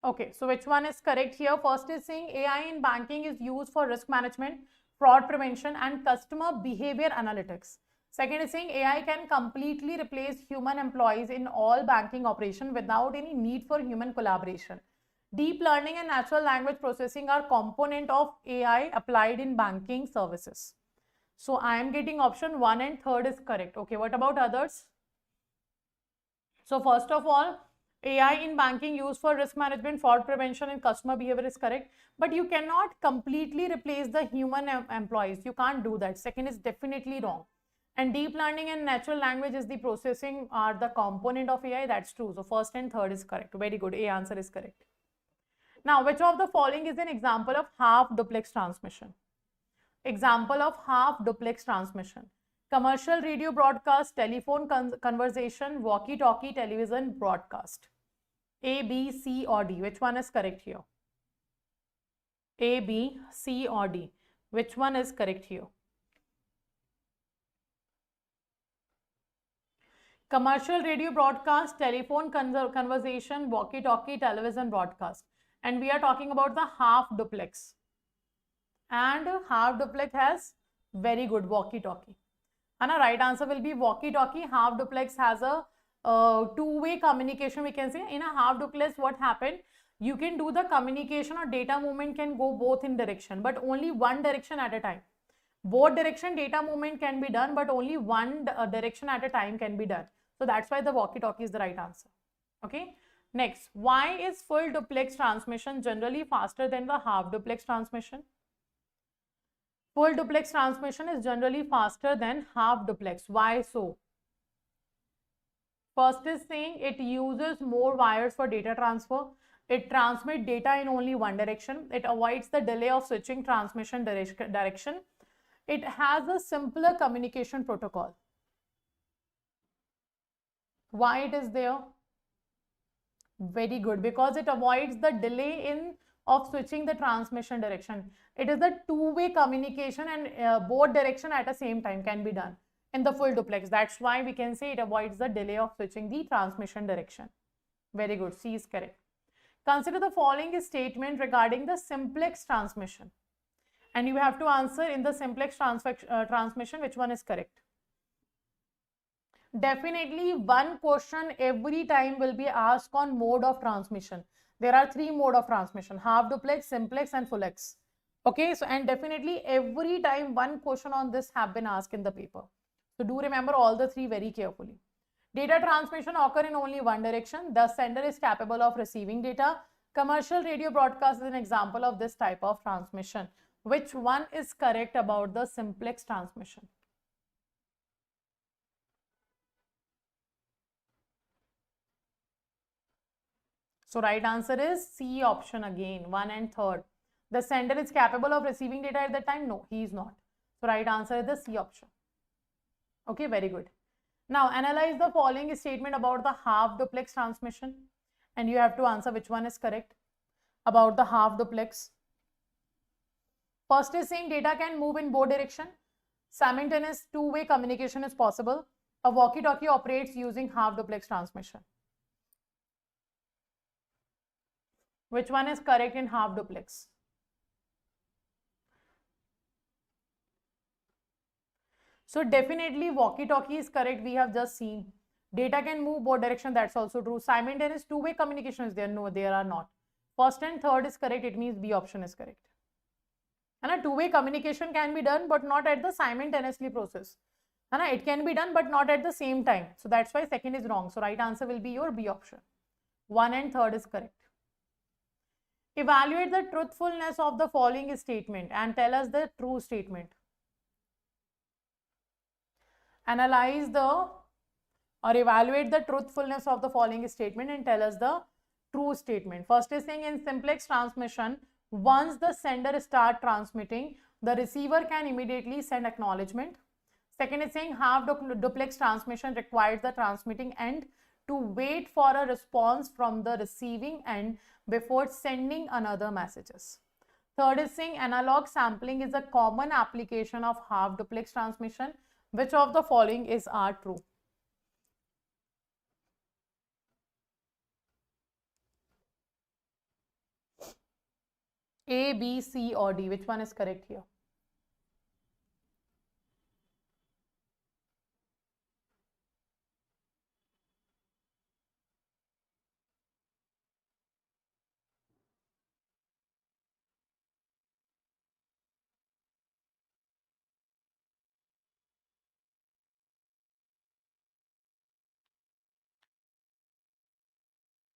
Okay, so which one is correct here? First is saying AI in banking is used for risk management, fraud prevention and customer behavior analytics. Second is saying AI can completely replace human employees in all banking operation without any need for human collaboration. Deep learning and natural language processing are component of AI applied in banking services. So I am getting option 1 and 3rd is correct. Okay, what about others? So first of all, AI in banking used for risk management, fraud prevention and customer behavior is correct. But you cannot completely replace the human employees. You can't do that. Second is definitely wrong. And deep learning and natural language is the processing are the component of AI. That's true. So first and third is correct. Very good. A answer is correct. Now, which of the following is an example of half duplex transmission? Example of half duplex transmission. Commercial radio broadcast, telephone conversation, walkie-talkie, television broadcast. A, B, C or D. Which one is correct here? A, B, C or D. Which one is correct here? Commercial radio broadcast, telephone conversation, walkie-talkie, television broadcast. And we are talking about the half duplex. And half duplex has very good walkie-talkie. And a right answer will be walkie-talkie. Half duplex has a two-way communication, we can say. In a half duplex, what happened? You can do the communication or data movement can go both in direction, but only one direction at a time. Both direction data movement can be done, but only one direction at a time can be done. So that's why the walkie-talkie is the right answer. Okay. Next, why is full duplex transmission generally faster than the half duplex transmission? Full duplex transmission is generally faster than half duplex. Why so? First is saying it uses more wires for data transfer. It transmits data in only one direction. It avoids the delay of switching transmission direction. It has a simpler communication protocol. Why it is there? Very good, because it avoids the delay of switching the transmission direction. It is a two-way communication, and both direction at the same time can be done in the full duplex. That's why we can say it avoids the delay of switching the transmission direction. Very good, C is correct. Consider the following statement regarding the simplex transmission, and you have to answer in the simplex transmission which one is correct. Definitely one question every time will be asked on mode of transmission. There are three mode of transmission: half duplex, simplex and fullex. Okay, so and definitely every time one question on this have been asked in the paper. So do remember all the three very carefully. Data transmission occur in only one direction. The sender is capable of receiving data. Commercial radio broadcast is an example of this type of transmission. Which one is correct about the simplex transmission? So right answer is C option again, 1 and 3rd. The sender is capable of receiving data at that time? No, he is not. So right answer is the C option. Okay, very good. Now analyze the following statement about the half duplex transmission, and you have to answer which one is correct about the half duplex. First is saying data can move in both directions. Simultaneous two-way communication is possible. A walkie-talkie operates using half duplex transmission. Which one is correct in half duplex? So definitely walkie-talkie is correct. We have just seen. Data can move both directions. That's also true. Simultaneous two-way communication is there. No, there are not. First and third is correct. It means B option is correct. And a two-way communication can be done, but not at the simultaneously process. And it can be done, but not at the same time. So that's why second is wrong. So right answer will be your B option. 1 and 3rd is correct. Evaluate the truthfulness of the following statement and tell us the true statement. Analyze the or evaluate the truthfulness of the following statement and tell us the true statement. First is saying in simplex transmission, once the sender starts transmitting, the receiver can immediately send acknowledgement. Second is saying half duplex transmission requires the transmitting end to wait for a response from the receiving end before sending another messages. Third is saying analog sampling is a common application of half duplex transmission. Which of the following are true? A, B, C or D. Which one is correct here?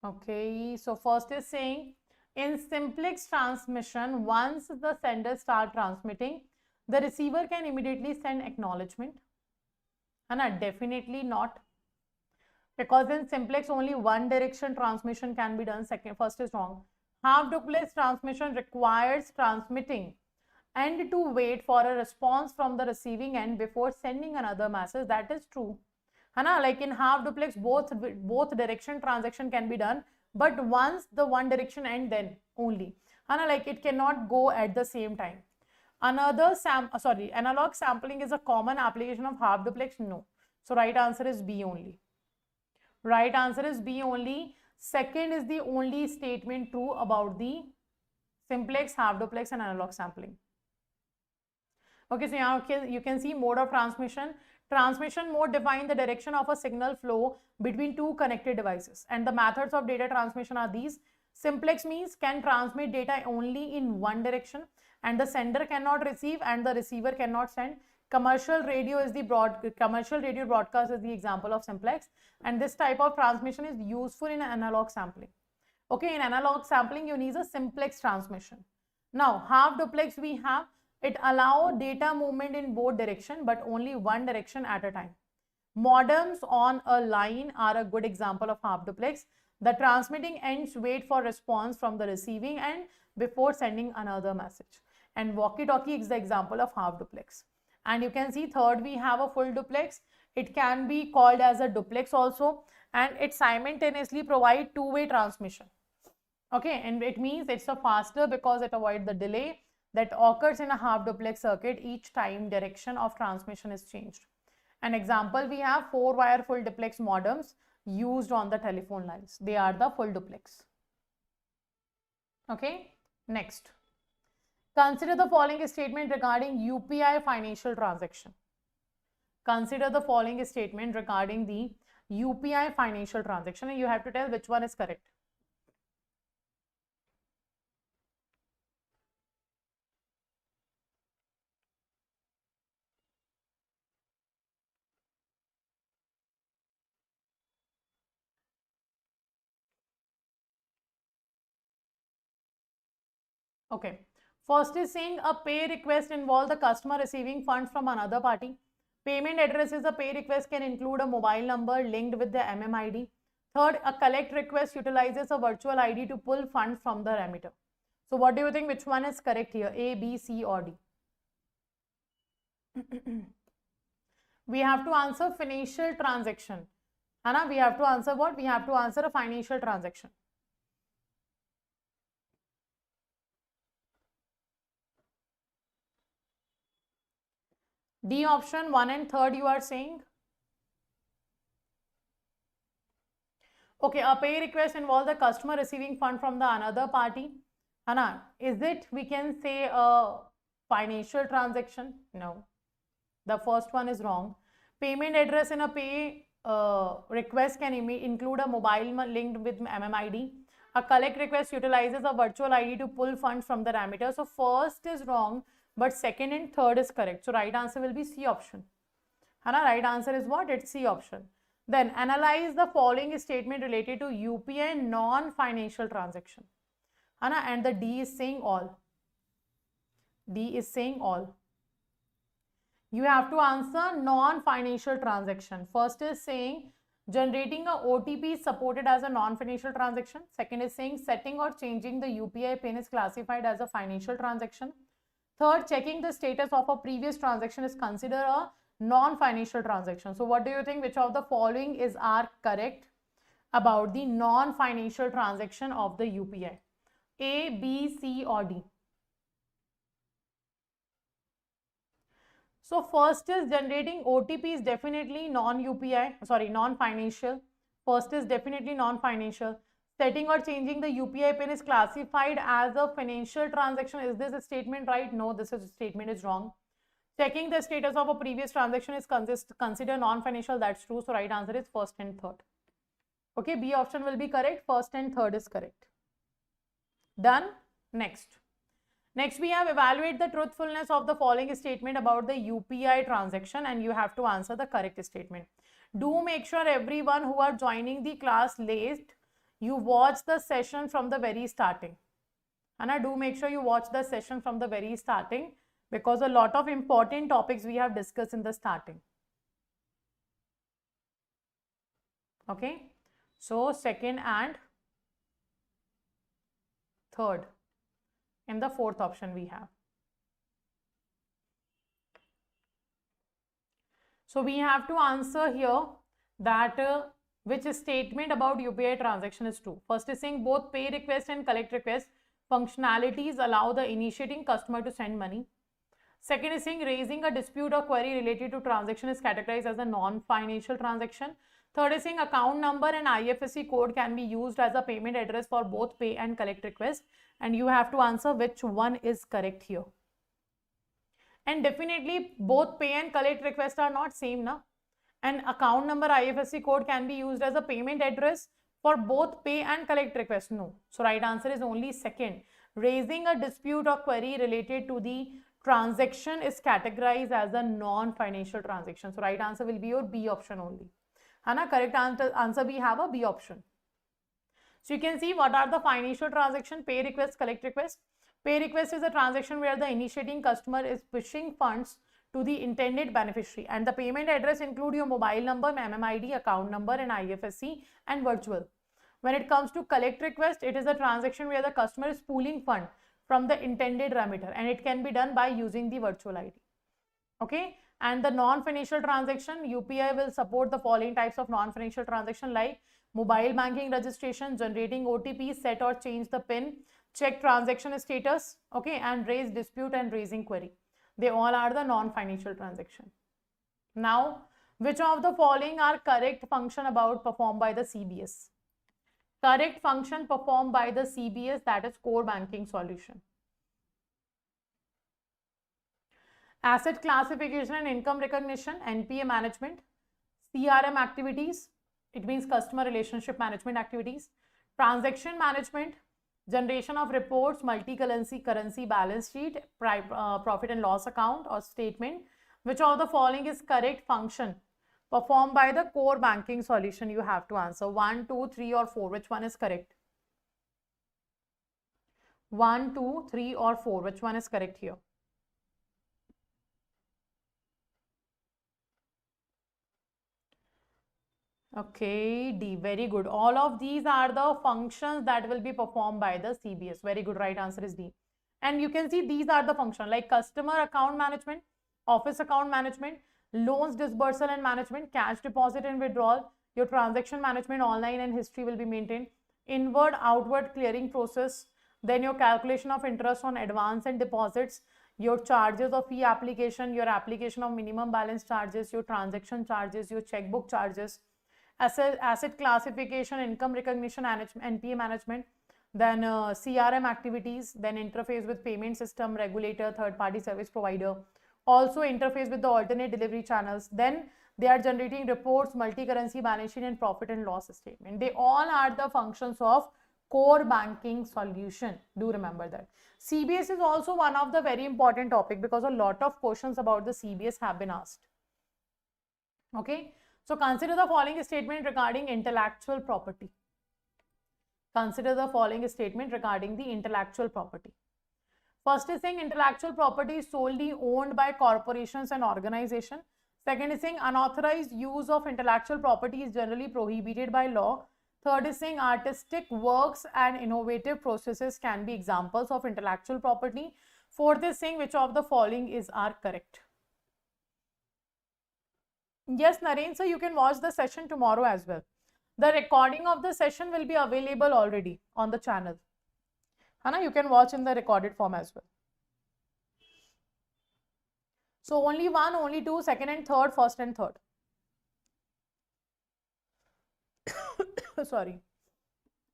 Okay, so first is saying in simplex transmission, once the sender starts transmitting, the receiver can immediately send acknowledgement. And definitely not, because in simplex only one direction transmission can be done. First is wrong. Half duplex transmission requires transmitting and to wait for a response from the receiving end before sending another message. That is true. Like in half duplex, both direction transaction can be done, but once the one direction end, then only. Like it cannot go at the same time. Analog sampling is a common application of half duplex. No. So right answer is B only. Right answer is B only. Second is the only statement true about the simplex, half duplex and analog sampling. Okay, so now you can see mode of transmission. Transmission mode defines the direction of a signal flow between two connected devices, and the methods of data transmission are these. Simplex means can transmit data only in one direction, and the sender cannot receive and the receiver cannot send. Commercial radio broadcast is the example of simplex, and this type of transmission is useful in analog sampling. Okay, in analog sampling you need a simplex transmission. Now half duplex we have. It allows data movement in both directions, but only one direction at a time. Modems on a line are a good example of half duplex. The transmitting ends wait for response from the receiving end before sending another message. And walkie-talkie is the example of half duplex. And you can see third, we have a full duplex. It can be called as a duplex also, and it simultaneously provides two-way transmission. Okay, and it means it's a faster because it avoids the delay that occurs in a half duplex circuit each time direction of transmission is changed. An example, we have 4-wire full duplex modems used on the telephone lines. They are the full duplex. Okay, next. Consider the following statement regarding UPI financial transaction. Consider the following statement regarding the UPI financial transaction, and you have to tell which one is correct. Okay. First is saying a pay request involves the customer receiving funds from another party. Payment address is a pay request can include a mobile number linked with the MMID. Third, a collect request utilizes a virtual ID to pull funds from the remitter. So what do you think, which one is correct here? A, B, C or D? We have to answer financial transaction. Anna, we have to answer what? We have to answer a financial transaction. D option 1 and 3rd you are saying? Okay, a pay request involves the customer receiving fund from the another party. Anna, is it, we can say, a financial transaction? No. The first one is wrong. Payment address in a pay request can include a mobile linked with MMID. A collect request utilizes a virtual ID to pull funds from the remitter. So first is wrong, but second and third is correct. So right answer will be C option. Hana, right answer is what? It's C option. Then analyze the following statement related to UPI non-financial transaction. Hana, and the D is saying all. D is saying all. You have to answer non-financial transaction. First is saying generating a OTP is supported as a non-financial transaction. Second is saying setting or changing the UPI PIN is classified as a financial transaction. Third, checking the status of a previous transaction is considered a non-financial transaction. So what do you think, which of the following are correct about the non-financial transaction of the UPI? A, B, C or D? So first is generating OTP is definitely non-financial. First is definitely non-financial. Setting or changing the UPI PIN is classified as a financial transaction. Is this a statement right? No, this statement is wrong. Checking the status of a previous transaction is considered non-financial. That's true. So right answer is first and third. Okay, B option will be correct. First and third is correct. Done. Next. Next, we have evaluate the truthfulness of the following statement about the UPI transaction, and you have to answer the correct statement. Do make sure everyone who are joining the class late, you watch the session from the very starting. And do make sure you watch the session from the very starting, because a lot of important topics we have discussed in the starting. Okay. So second and third. In the fourth option we have. So we have to answer here that which statement about UPI transaction is true. First is saying both pay request and collect request functionalities allow the initiating customer to send money. Second is saying raising a dispute or query related to transaction is categorized as a non-financial transaction. Third is saying account number and IFSC code can be used as a payment address for both pay and collect request. And you have to answer which one is correct here. And definitely both pay and collect request are not same, na? And account number IFSC code can be used as a payment address for both pay and collect request. No. So right answer is only second. Raising a dispute or query related to the transaction is categorized as a non-financial transaction. So right answer will be your B option only. Hana, correct answer we have a B option. So you can see what are the financial transaction: pay request, collect request. Pay request is a transaction where the initiating customer is pushing funds to the intended beneficiary, and the payment address include your mobile number, MMID, account number, and IFSC, and virtual. When it comes to collect request, it is a transaction where the customer is pooling fund from the intended remitter, and it can be done by using the virtual ID. Okay, and the non-financial transaction, UPI will support the following types of non-financial transaction like mobile banking registration, generating OTP, set or change the PIN, check transaction status, okay, and raise dispute and raising query. They all are the non-financial transaction. Now, which of the following are correct function about performed by the CBS? Correct function performed by the CBS, that is core banking solution. Asset classification and income recognition, NPA management, CRM activities, it means customer relationship management activities, transaction management, generation of reports, multi-currency balance sheet, profit and loss account or statement. Which of the following is correct function performed by the core banking solution? You have to answer 1, 2, 3 or 4. Which one is correct? 1, 2, 3 or 4. Which one is correct here? Okay, D, very good. All of these are the functions that will be performed by the CBS. Very good, right answer is D. And you can see these are the functions like customer account management, office account management, loans disbursal and management, cash deposit and withdrawal, your transaction management, online and history will be maintained, inward outward clearing process, then your calculation of interest on advance and deposits, your charges of fee application, your application of minimum balance charges, your transaction charges, your checkbook charges, asset classification, income recognition, NPA management, then CRM activities, then interface with payment system, regulator, third-party service provider, also interface with the alternate delivery channels. Then they are generating reports, multi-currency balance sheet, and profit and loss statement. They all are the functions of core banking solution. Do remember that. CBS is also one of the very important topic because a lot of questions about the CBS have been asked. Okay. So consider the following statement regarding intellectual property. Consider the following statement regarding the intellectual property. First is saying intellectual property is solely owned by corporations and organizations. Second is saying unauthorized use of intellectual property is generally prohibited by law. Third is saying artistic works and innovative processes can be examples of intellectual property. Fourth is saying which of the following are correct. Yes, Naren, so you can watch the session tomorrow as well. The recording of the session will be available already on the channel. Hana, you can watch in the recorded form as well. So only 1, only 2, second and third, first and third. Sorry.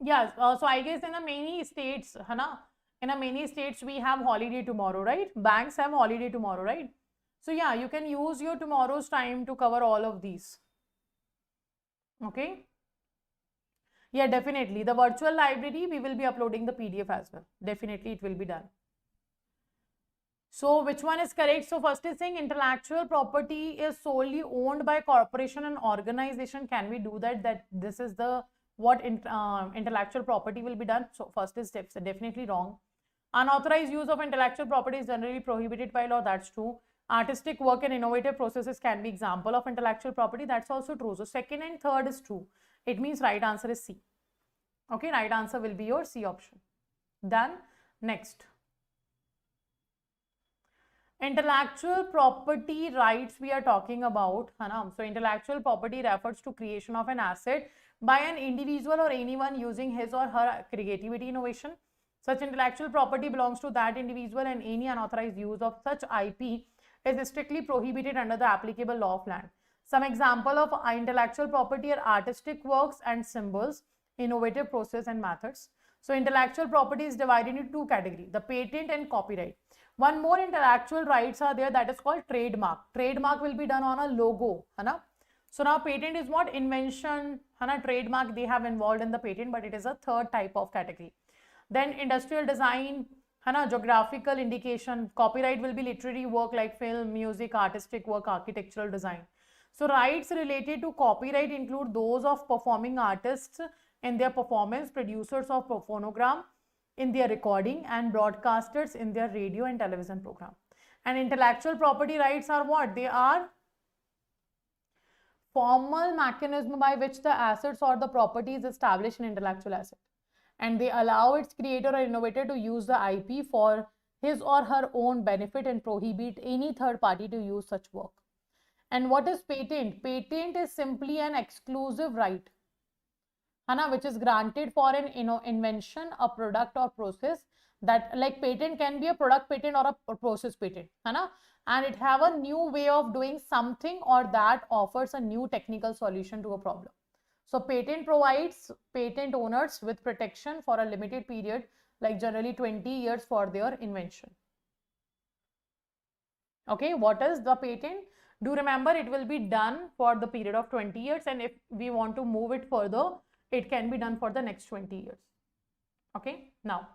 Yes, so I guess in the many states, Hana, in the many states we have holiday tomorrow, right? Banks have holiday tomorrow, right? So yeah, you can use your tomorrow's time to cover all of these. Okay. Yeah, definitely. The virtual library, we will be uploading the PDF as well. Definitely it will be done. So which one is correct? So first is saying intellectual property is solely owned by corporation and organization. Can we do that? That this is the what intellectual property will be done. So first is definitely wrong. Unauthorized use of intellectual property is generally prohibited by law. That's true. Artistic work and innovative processes can be example of intellectual property. That's also true. So second and third is true. It means right answer is C. Okay, right answer will be your C option. Done. Next. Intellectual property rights we are talking about. So intellectual property refers to creation of an asset by an individual or anyone using his or her creativity, innovation. Such intellectual property belongs to that individual, and any unauthorized use of such IP is strictly prohibited under the applicable law of land. Some example of intellectual property are artistic works and symbols, innovative process and methods. So intellectual property is divided into two categories, the patent and copyright. One more intellectual rights are there, that is called trademark. Trademark will be done on a logo. So now patent is what? Invention, trademark they have involved in the patent, but it is a third type of category. Then industrial design, geographical indication. Copyright will be literary work like film, music, artistic work, architectural design. So rights related to copyright include those of performing artists in their performance, producers of phonogram in their recording, and broadcasters in their radio and television program. And intellectual property rights are what? They are formal mechanism by which the assets or the properties establish an intellectual asset, and they allow its creator or innovator to use the IP for his or her own benefit and prohibit any third party to use such work. And what is patent? Patent is simply an exclusive right, which is granted for an invention, a product or process. That, like, patent can be a product patent or a process patent, and it have a new way of doing something, or that offers a new technical solution to a problem. So patent provides patent owners with protection for a limited period, like generally 20 years for their invention. Okay, what is the patent? Do remember, it will be done for the period of 20 years, and if we want to move it further, it can be done for the next 20 years. Okay, now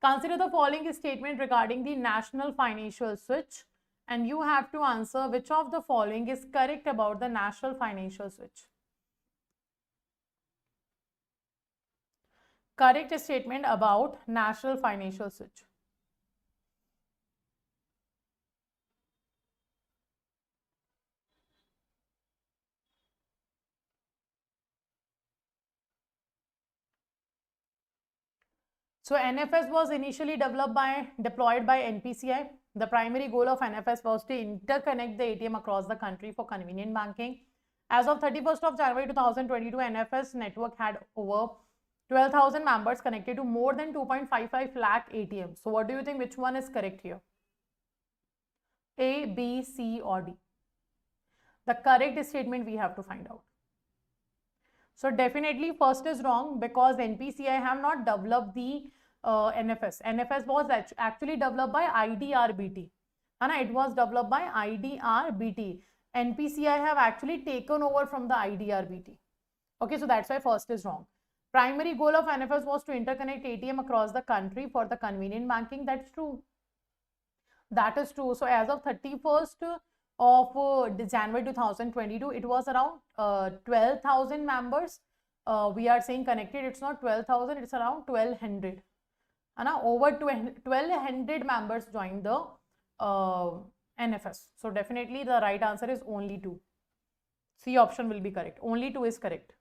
consider the following statement regarding the national financial switch, and you have to answer which of the following is correct about the national financial switch. Correct statement about national financial switch. So NFS was initially deployed by NPCI. The primary goal of NFS was to interconnect the ATM across the country for convenient banking. As of 31st of January 2022, NFS network had over 12,000 members connected to more than 2.55 lakh ATMs. So what do you think, which one is correct here? A, B, C or D? The correct statement we have to find out. So definitely first is wrong, because NPCI have not developed the NFS. NFS was actually developed by IDRBT. It was developed by IDRBT. NPCI have actually taken over from the IDRBT. Okay, so that's why first is wrong. Primary goal of NFS was to interconnect ATM across the country for the convenient banking. That's true. That is true. So as of 31st of January 2022, it was around 12,000 members. We are saying connected, it's not 12,000, it's around 1,200. Over 1,200 members joined the NFS. So definitely the right answer is only 2. C option will be correct. Only 2 is correct.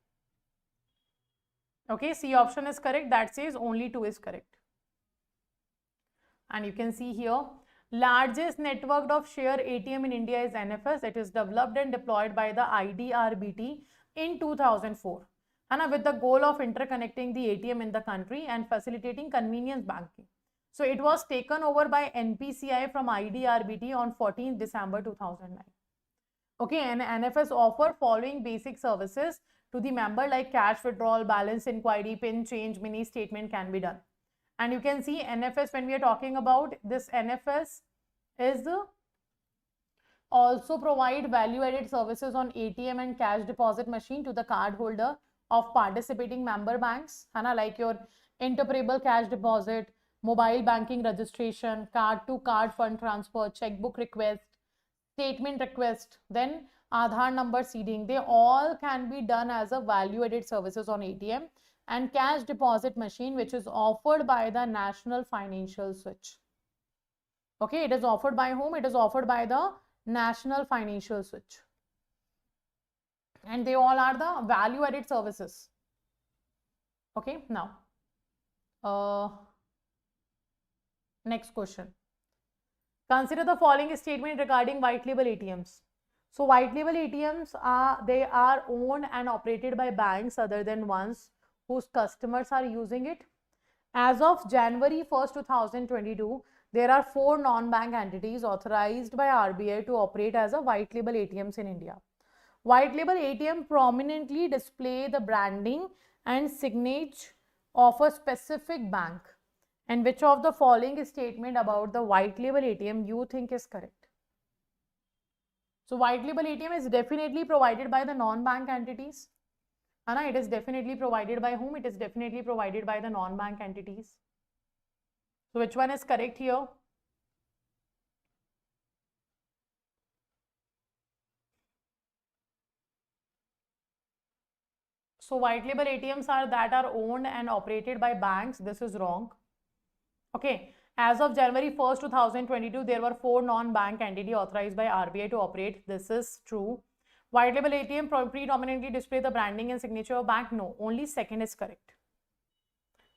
Okay, C option is correct. That says only 2 is correct. And you can see here, largest network of share ATM in India is NFS. It is developed and deployed by the IDRBT in 2004. With the goal of interconnecting the ATM in the country and facilitating convenience banking. So it was taken over by NPCI from IDRBT on 14th December 2009. Okay, and NFS offer following basic services to the member, like cash withdrawal, balance inquiry, pin change, mini statement can be done. And you can see NFS, when we are talking about this, NFS is also provide value-added services on ATM and cash deposit machine to the card holder of participating member banks, like your interoperable cash deposit, mobile banking registration, card to card fund transfer, checkbook request, statement request, then Aadhaar number seeding. They all can be done as a value-added services on ATM and cash deposit machine, which is offered by the National Financial Switch. Okay, it is offered by whom? It is offered by the National Financial Switch. And they all are the value-added services. Okay, now, next question. Consider the following statement regarding white label ATMs. So white label ATMs they are owned and operated by banks other than ones whose customers are using it. As of January 1st, 2022, there are 4 non-bank entities authorized by RBI to operate as a white label ATMs in India. White label ATM prominently display the branding and signage of a specific bank. And which of the following statement about the white label ATM you think is correct? So white label ATM is definitely provided by the non-bank entities. It is definitely provided by whom? It is definitely provided by the non-bank entities. So which one is correct here? So white label ATMs are that are owned and operated by banks. This is wrong. Okay, As of January 1st, 2022, there were 4 non-bank entity authorized by RBI to operate. This is true. White label ATM predominantly display the branding and signature of bank. No, only second is correct.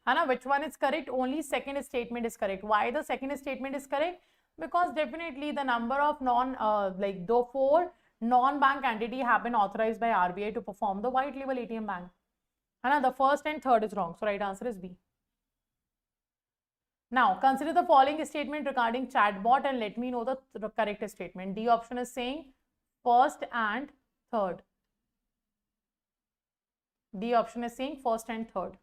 Hana, which one is correct? Only second statement is correct. Why the second statement is correct? Because definitely the number of the 4 non-bank entity have been authorized by RBI to perform the white label ATM bank. Hana, the first and third is wrong. So right answer is B. Now consider the following statement regarding chatbot and let me know the correct statement. D option is saying first and third. D option is saying first and third.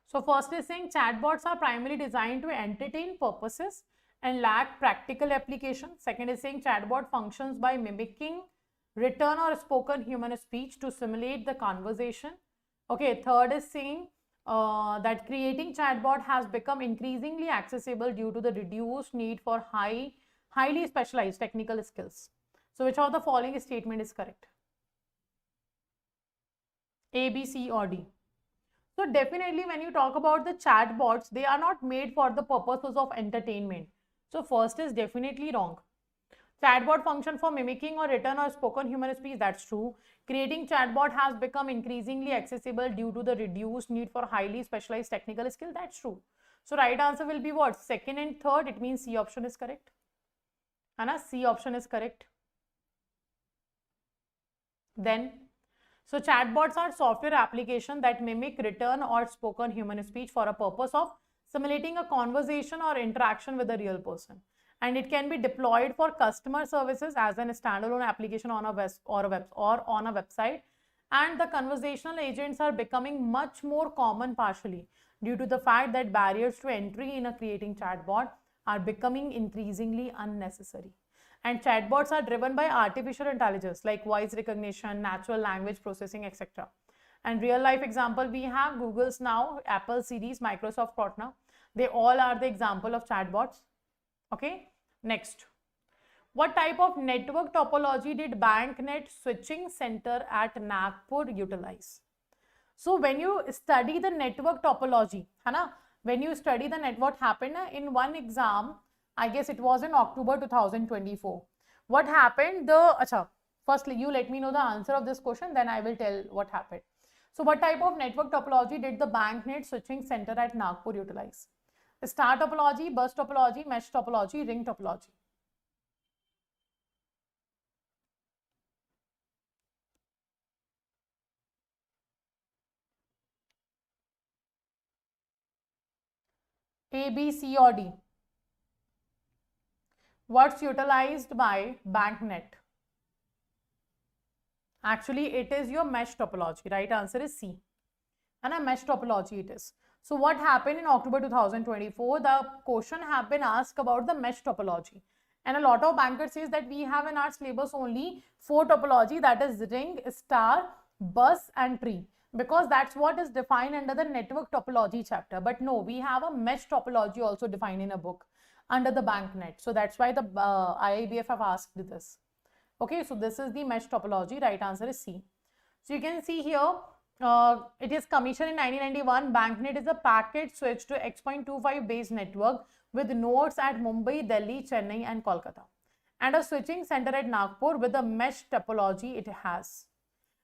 So first is saying chatbots are primarily designed to entertain purposes and lack practical application. Second is saying chatbot functions by mimicking written or spoken human speech to simulate the conversation. Okay, third is saying that creating chatbot has become increasingly accessible due to the reduced need for highly specialized technical skills. So which of the following statement is correct? A, B, C or D? So definitely when you talk about the chatbots, they are not made for the purposes of entertainment. So first is definitely wrong. Chatbot function for mimicking or written or spoken human speech, that's true. Creating chatbot has become increasingly accessible due to the reduced need for highly specialized technical skill, that's true. So right answer will be what? Second and third, it means C option is correct. Anna, C option is correct. Then, so chatbots are software applications that mimic written or spoken human speech for a purpose of simulating a conversation or interaction with a real person. And it can be deployed for customer services as a standalone application on a website. And the conversational agents are becoming much more common partially due to the fact that barriers to entry in a creating chatbot are becoming increasingly unnecessary. And chatbots are driven by artificial intelligence like voice recognition, natural language processing, etc. And real life example, we have Google's now, Apple series, Microsoft Partner. They all are the example of chatbots. Okay, next. What type of network topology did BankNet switching center at Nagpur utilize? So when you study the network topology, when you study the network, what happened in one exam, I guess it was in October 2024. What happened? Firstly, you let me know the answer of this question, then I will tell what happened. So what type of network topology did the BankNet switching center at Nagpur utilize? Star topology, bus topology, mesh topology, ring topology. A, B, C or D? What's utilized by BankNet? Actually, it is your mesh topology. Right answer is C. And a mesh topology it is. So what happened in October 2024? The question have been asked about the mesh topology. And a lot of bankers says that we have in our syllabus only 4 topology, that is ring, star, bus and tree. Because that's what is defined under the network topology chapter. But no, we have a mesh topology also defined in a book under the BankNet. So that's why the IIBF have asked this. Okay, so this is the mesh topology. Right answer is C. So you can see here, it is commissioned in 1991. BankNet is a packet switch to X.25 based network with nodes at Mumbai, Delhi, Chennai and Kolkata. And a switching center at Nagpur with a mesh topology it has.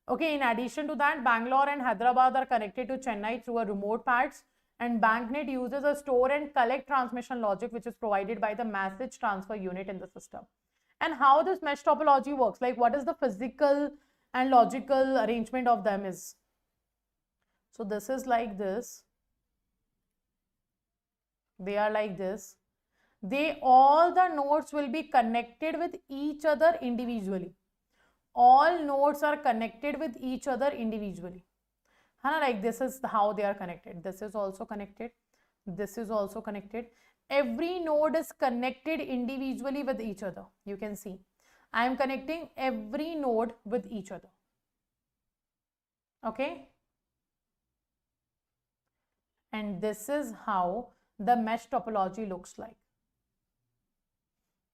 Okay, in addition to that, Bangalore and Hyderabad are connected to Chennai through a remote pads. And BankNet uses a store and collect transmission logic which is provided by the message transfer unit in the system. And how this mesh topology works, like what is the physical and logical arrangement of them is. So this is like this. They are like this. All the nodes will be connected with each other individually. All nodes are connected with each other individually. Like this is how they are connected. This is also connected. This is also connected. Every node is connected individually with each other. You can see. I am connecting every node with each other. Okay. And this is how the mesh topology looks like.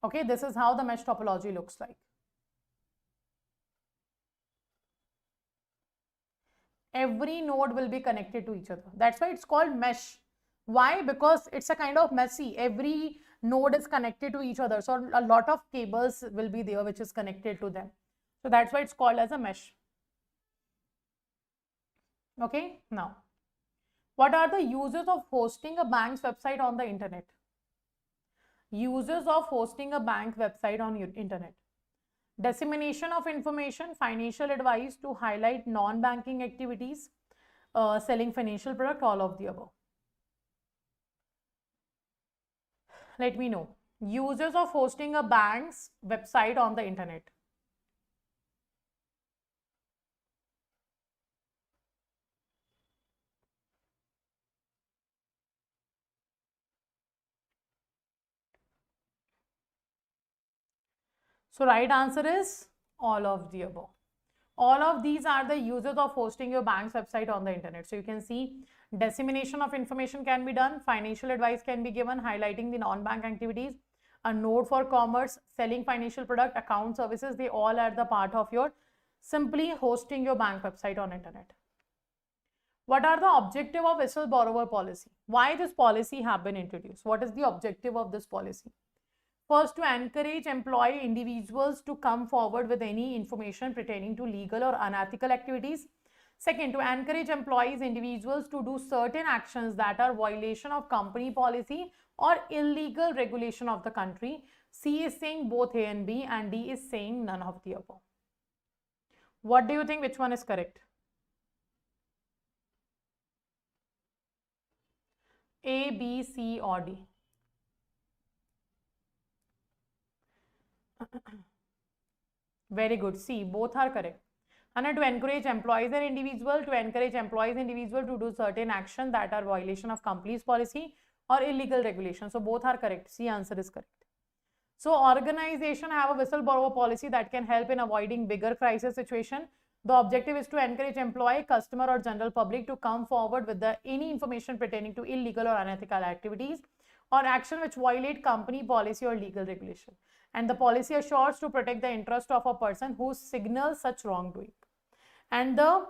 Okay, this is how the mesh topology looks like. Every node will be connected to each other. That's why it's called mesh. Why? Because it's a kind of messy. Every node is connected to each other. So a lot of cables will be there which is connected to them. So that's why it's called as a mesh. Okay, now, what are the uses of hosting a bank's website on the internet? Uses of hosting a bank website on internet. Dissemination of information, financial advice to highlight non-banking activities, selling financial product, all of the above. Let me know. Uses of hosting a bank's website on the internet. So right answer is all of the above. All of these are the uses of hosting your bank's website on the internet. So you can see dissemination of information can be done, financial advice can be given, highlighting the non-bank activities, a node for commerce, selling financial product, account services, they all are the part of your simply hosting your bank website on internet. What are the objective of whistleblower policy? Why this policy have been introduced? What is the objective of this policy? First, to encourage employee individuals to come forward with any information pertaining to legal or unethical activities. Second, to encourage employees individuals to do certain actions that are violation of company policy or illegal regulation of the country. C is saying both A and B, and D is saying none of the above. What do you think? Which one is correct? A, B, C or D? Very good. C, both are correct. And to encourage employees and individual to do certain action that are violation of company's policy or illegal regulation. So both are correct. C answer is correct. So organization have a whistleblower policy that can help in avoiding bigger crisis situation. The objective is to encourage employee, customer or general public to come forward with any information pertaining to illegal or unethical activities or action which violate company policy or legal regulation. And the policy assures to protect the interest of a person who signals such wrongdoing. And the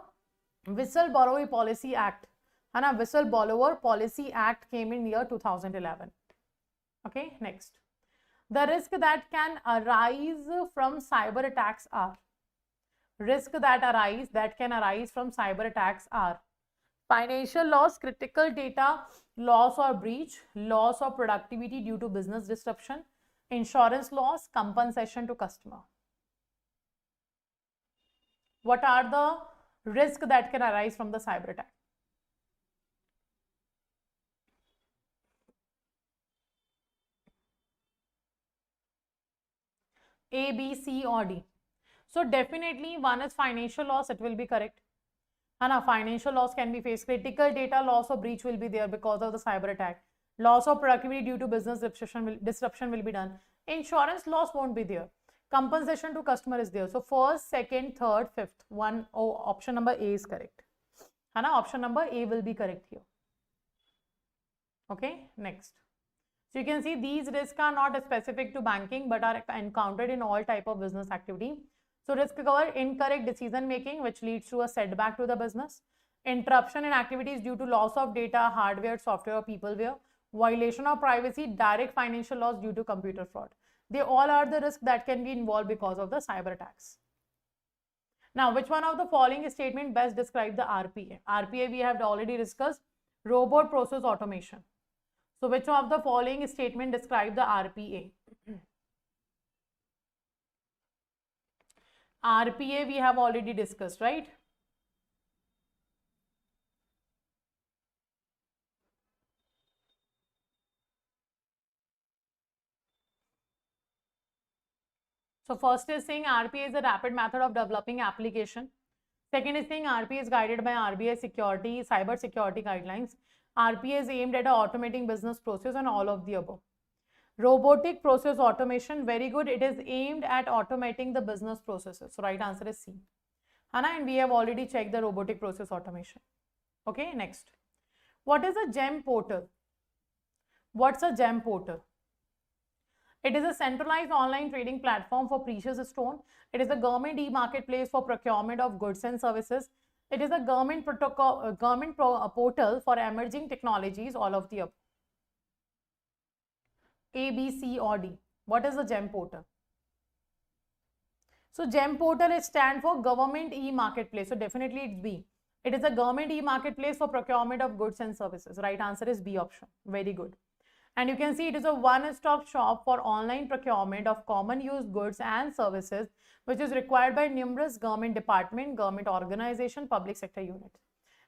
Whistleblower Policy Act, Whistleblower Policy Act came in year 2011. Okay, next. The risk that can arise from cyber attacks are. Risk that can arise from cyber attacks are financial loss, critical data loss or breach, loss of productivity due to business disruption, insurance loss, compensation to customer. What are the risks that can arise from the cyber attack? A, B, C or D? So definitely one is financial loss, it will be correct. And financial loss can be faced. Critical data loss or breach will be there because of the cyber attack. Loss of productivity due to business disruption will be done. Insurance loss won't be there. Compensation to customer is there. So first, second, third, fifth. Option number A is correct. Option number A will be correct here. Okay, next. So you can see these risks are not specific to banking but are encountered in all type of business activity. So risk cover incorrect decision making which leads to a setback to the business, interruption in activities due to loss of data, hardware, software or peopleware, violation of privacy, direct financial loss due to computer fraud. They all are the risks that can be involved because of the cyber attacks. Now, which one of the following statement best describe the RPA? RPA we have already discussed, robot process automation. So which of the following statement describe the RPA? RPA we have already discussed, right? So first is saying RPA is a rapid method of developing application. Second is saying RPA is guided by RBI security, cyber security guidelines. RPA is aimed at automating business process and all of the above. Robotic process automation, very good. It is aimed at automating the business processes. So right answer is C. And we have already checked the robotic process automation. Okay, next. What is a GEM portal? What's a GEM portal? It is a centralized online trading platform for precious stone. It is a government e-marketplace for procurement of goods and services. It is a government portal for emerging technologies, all of the above. A, B, C or D. What is the JAIIB portal? So JAIIB portal is stand for Government E-Marketplace. So definitely it's B. It is a government e-marketplace for procurement of goods and services. Right answer is B option. Very good. And you can see it is a one-stop shop for online procurement of common use goods and services, which is required by numerous government department, government organization, public sector units.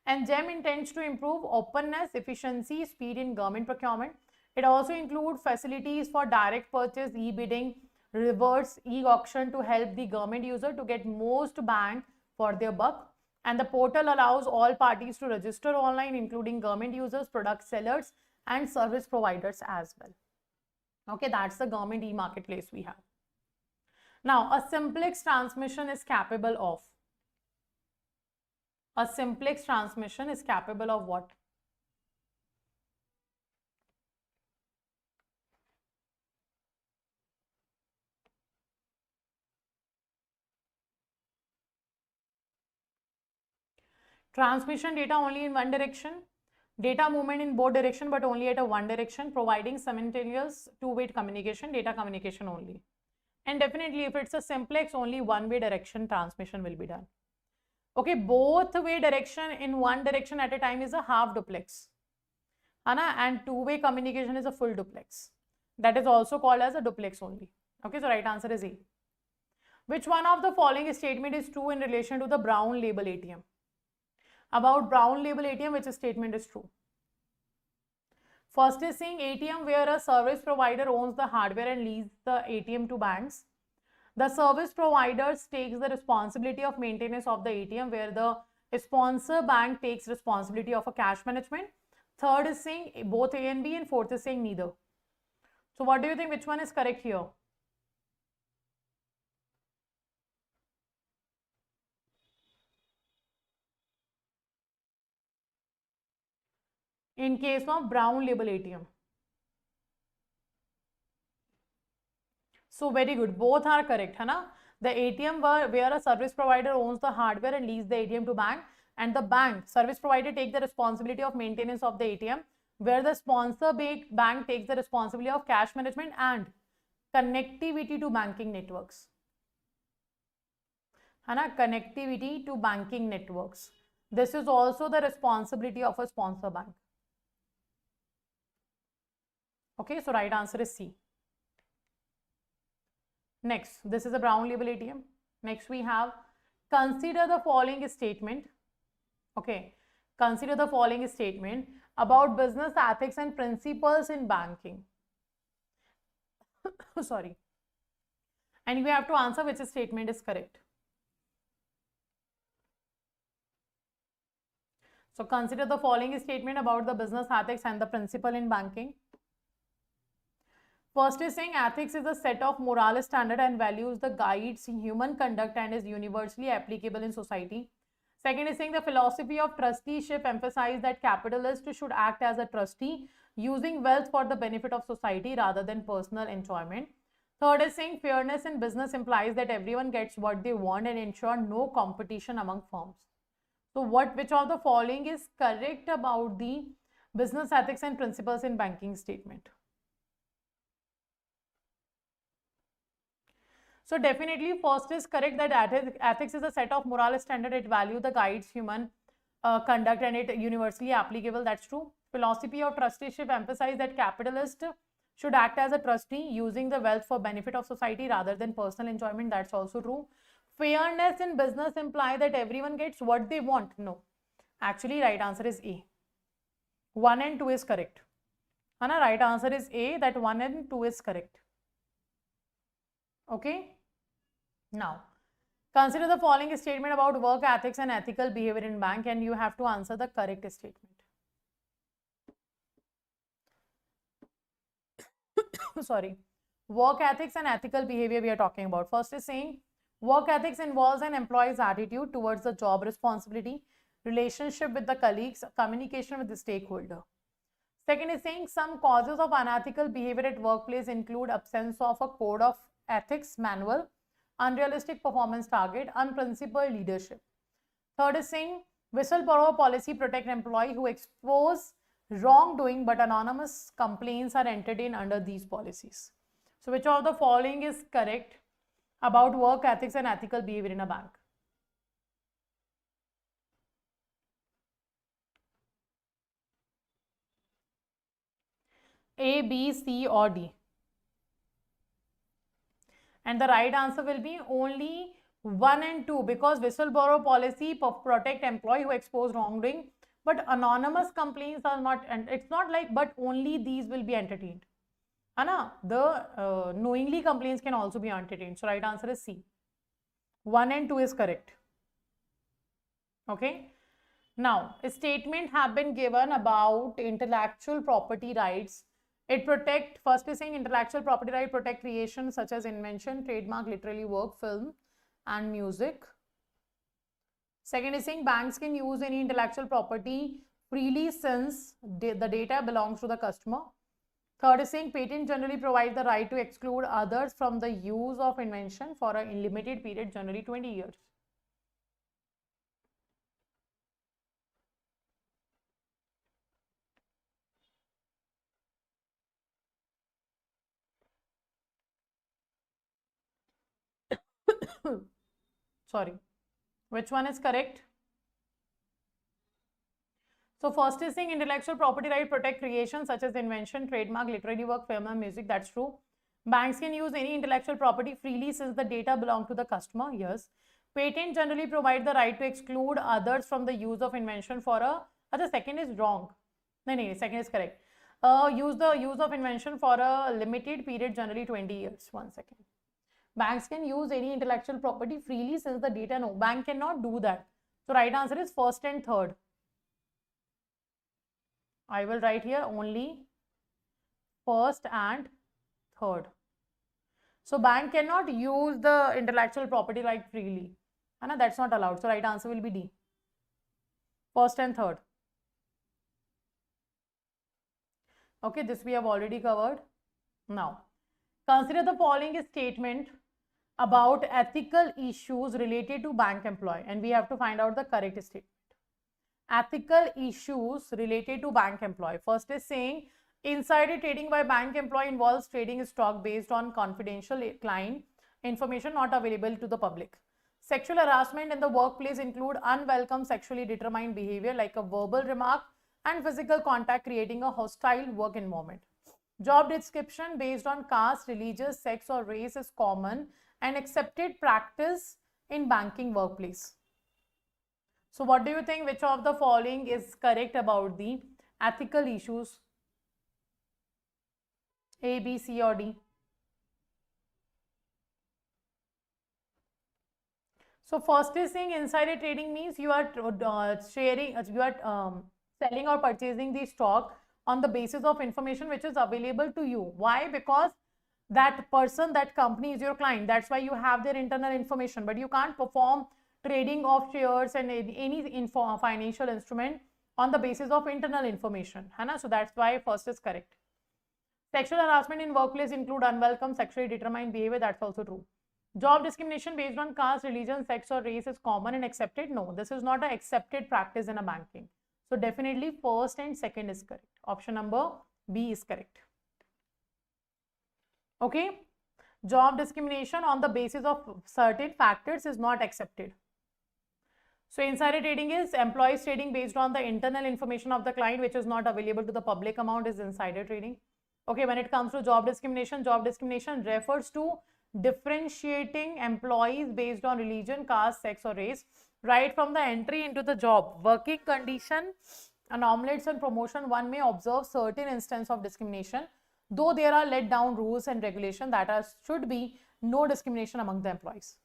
And JAIIB intends to improve openness, efficiency, speed in government procurement. It also includes facilities for direct purchase, e-bidding, reverse e-auction to help the government user to get most bang for their buck. And the portal allows all parties to register online, including government users, product sellers, and service providers as well. Okay, that's the government e-marketplace we have. Now, a simplex transmission is capable of. A simplex transmission is capable of what? Transmission data only in one direction, data movement in both direction but only at a one direction, providing simultaneous two-way communication, data communication only. And definitely if it's a simplex, only one-way direction transmission will be done. Okay, both way direction in one direction at a time is a half duplex, and two-way communication is a full duplex. That is also called as a duplex only. Okay, so right answer is A. Which one of the following statement is true in relation to the brown label ATM? About brown label ATM, which statement is true? First is saying ATM where a service provider owns the hardware and leases the ATM to banks. The service providers takes the responsibility of maintenance of the ATM where the sponsor bank takes responsibility of a cash management. Third is saying both A and B, and fourth is saying neither. So what do you think, which one is correct here? In case of brown label ATM. So very good, both are correct, है ना? The ATM where a service provider owns the hardware and leases the ATM to bank, and the bank service provider take the responsibility of maintenance of the ATM, where the sponsor bank takes the responsibility of cash management and connectivity to banking networks, है ना? Connectivity to banking networks. This is also the responsibility of a sponsor bank. Okay, so right answer is C. Next, this is a brown label ATM. Next we have, consider the following statement. Okay, consider the following statement about business ethics and principles in banking. Sorry. And we have to answer which statement is correct. So consider the following statement about the business ethics and the principle in banking. First is saying ethics is a set of moral standard and values that guides human conduct and is universally applicable in society. Second is saying the philosophy of trusteeship emphasizes that capitalists should act as a trustee, using wealth for the benefit of society rather than personal enjoyment. Third is saying fairness in business implies that everyone gets what they want and ensure no competition among firms. So which of the following is correct about the business ethics and principles in banking statement? So definitely first is correct, that ethics is a set of moral standard. It values the guides human conduct and it universally applicable. That's true. Philosophy of trusteeship emphasizes that capitalists should act as a trustee, using the wealth for benefit of society rather than personal enjoyment. That's also true. Fairness in business implies that everyone gets what they want. No, actually right answer is A. 1 and 2 is correct. Anna, right answer is A, that 1 and 2 is correct. Okay. Now, consider the following statement about work ethics and ethical behavior in bank, and you have to answer the correct statement. Sorry. Work ethics and ethical behavior we are talking about. First is saying work ethics involves an employee's attitude towards the job responsibility, relationship with the colleagues, communication with the stakeholder. Second is saying some causes of unethical behavior at workplace include absence of a code of ethics manual, unrealistic performance target, unprincipled leadership. Third is saying Whistleblower policy protect employee who expose wrongdoing, but anonymous complaints are entertained under these policies. So which of the following is correct about work ethics and ethical behavior in a bank? A, B, C or D? And the right answer will be only 1 and 2, because whistleblower policy protect employee who expose wrongdoing, but anonymous complaints are not, and it's not like but only these will be entertained. Anna, the knowingly complaints can also be entertained. So right answer is C. 1 and 2 is correct. Okay. Now, a statement have been given about intellectual property rights. It protect, first is saying intellectual property right protect creation such as invention, trademark, literary work, film and music. Second is saying banks can use any intellectual property freely since the data belongs to the customer. Third is saying patent generally provide the right to exclude others from the use of invention for a limited period, generally 20 years. Sorry, which one is correct? So first is saying intellectual property right protect creation such as invention, trademark, literary work, film and music. That's true. Banks can use any intellectual property freely since the data belong to the customer. Yes. Patent generally provide the right to exclude others from the use of invention for a, the second is wrong. No, second is correct. Use the use of invention for a limited period, generally 20 years. 1 second. Banks can use any intellectual property freely since the data, no, bank cannot do that. So right answer is first and third. I will write here only first and third. So bank cannot use the intellectual property right freely. And that's not allowed. So right answer will be D. First and third. Okay, this we have already covered. Now, consider the following statement about ethical issues related to bank employee, and we have to find out the correct statement. Ethical issues related to bank employee. First is saying insider trading by bank employee involves trading stock based on confidential client information not available to the public. Sexual harassment in the workplace include unwelcome sexually determined behavior like a verbal remark and physical contact creating a hostile work environment. Job description based on caste, religious, sex or race is common and accepted practice in banking workplace. So what do you think, which of the following is correct about the ethical issues? A, B, C or D? So first is saying insider trading means you are selling or purchasing the stock on the basis of information which is available to you. Why? Because that person, that company is your client. That's why you have their internal information, but you can't perform trading of shares and any financial instrument on the basis of internal information. So that's why first is correct. Sexual harassment in workplace include unwelcome sexually determined behavior. That's also true. Job discrimination based on caste, religion, sex or race is common and accepted. No, this is not an accepted practice in a banking. So definitely first and second is correct. Option number B is correct. Okay. Job discrimination on the basis of certain factors is not accepted. So insider trading is employees trading based on the internal information of the client which is not available to the public amount is insider trading. Okay, when it comes to job discrimination refers to differentiating employees based on religion, caste, sex or race right from the entry into the job. Working condition, anomalies and promotion, one may observe certain instances of discrimination, though there are let down rules and regulations that should be no discrimination among the employees.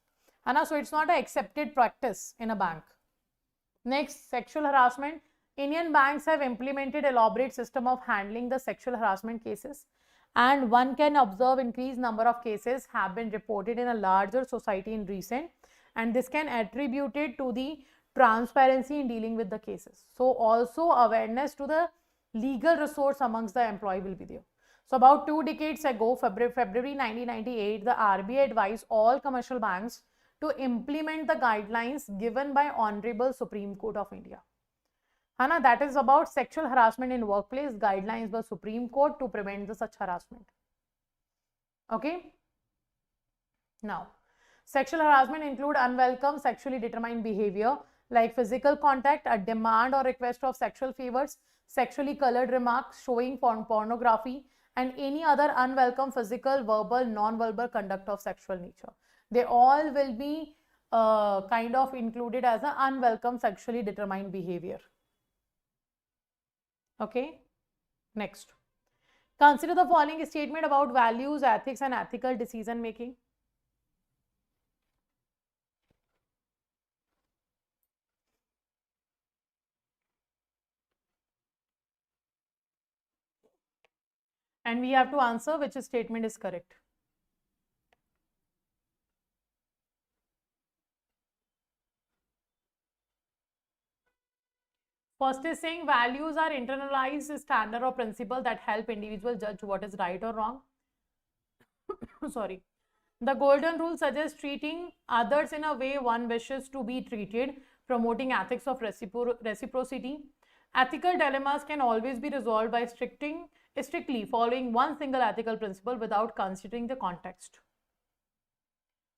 So it's not an accepted practice in a bank. Next, sexual harassment. Indian banks have implemented elaborate system of handling the sexual harassment cases, and one can observe increased number of cases have been reported in a larger society in recent, and this can attributed to the transparency in dealing with the cases. So also awareness to the legal resource amongst the employee will be there. So about 2 decades ago, February 1998, the RBI advised all commercial banks to implement the guidelines given by Honorable Supreme Court of India. Hana, that is about sexual harassment in workplace, guidelines by Supreme Court to prevent the such harassment. Okay. Now, sexual harassment include unwelcome sexually determined behavior like physical contact, a demand or request of sexual favors, sexually colored remarks showing pornography, and any other unwelcome physical, verbal, non-verbal conduct of sexual nature. They all will be kind of included as an unwelcome sexually determined behavior. Okay. Next. Consider the following statement about values, ethics, and ethical decision making. And we have to answer which statement is correct. First is saying values are internalized standard or principle that help individuals judge what is right or wrong. Sorry. The golden rule suggests treating others in a way one wishes to be treated, promoting ethics of reciprocity. Ethical dilemmas can always be resolved by strictly following one single ethical principle without considering the context.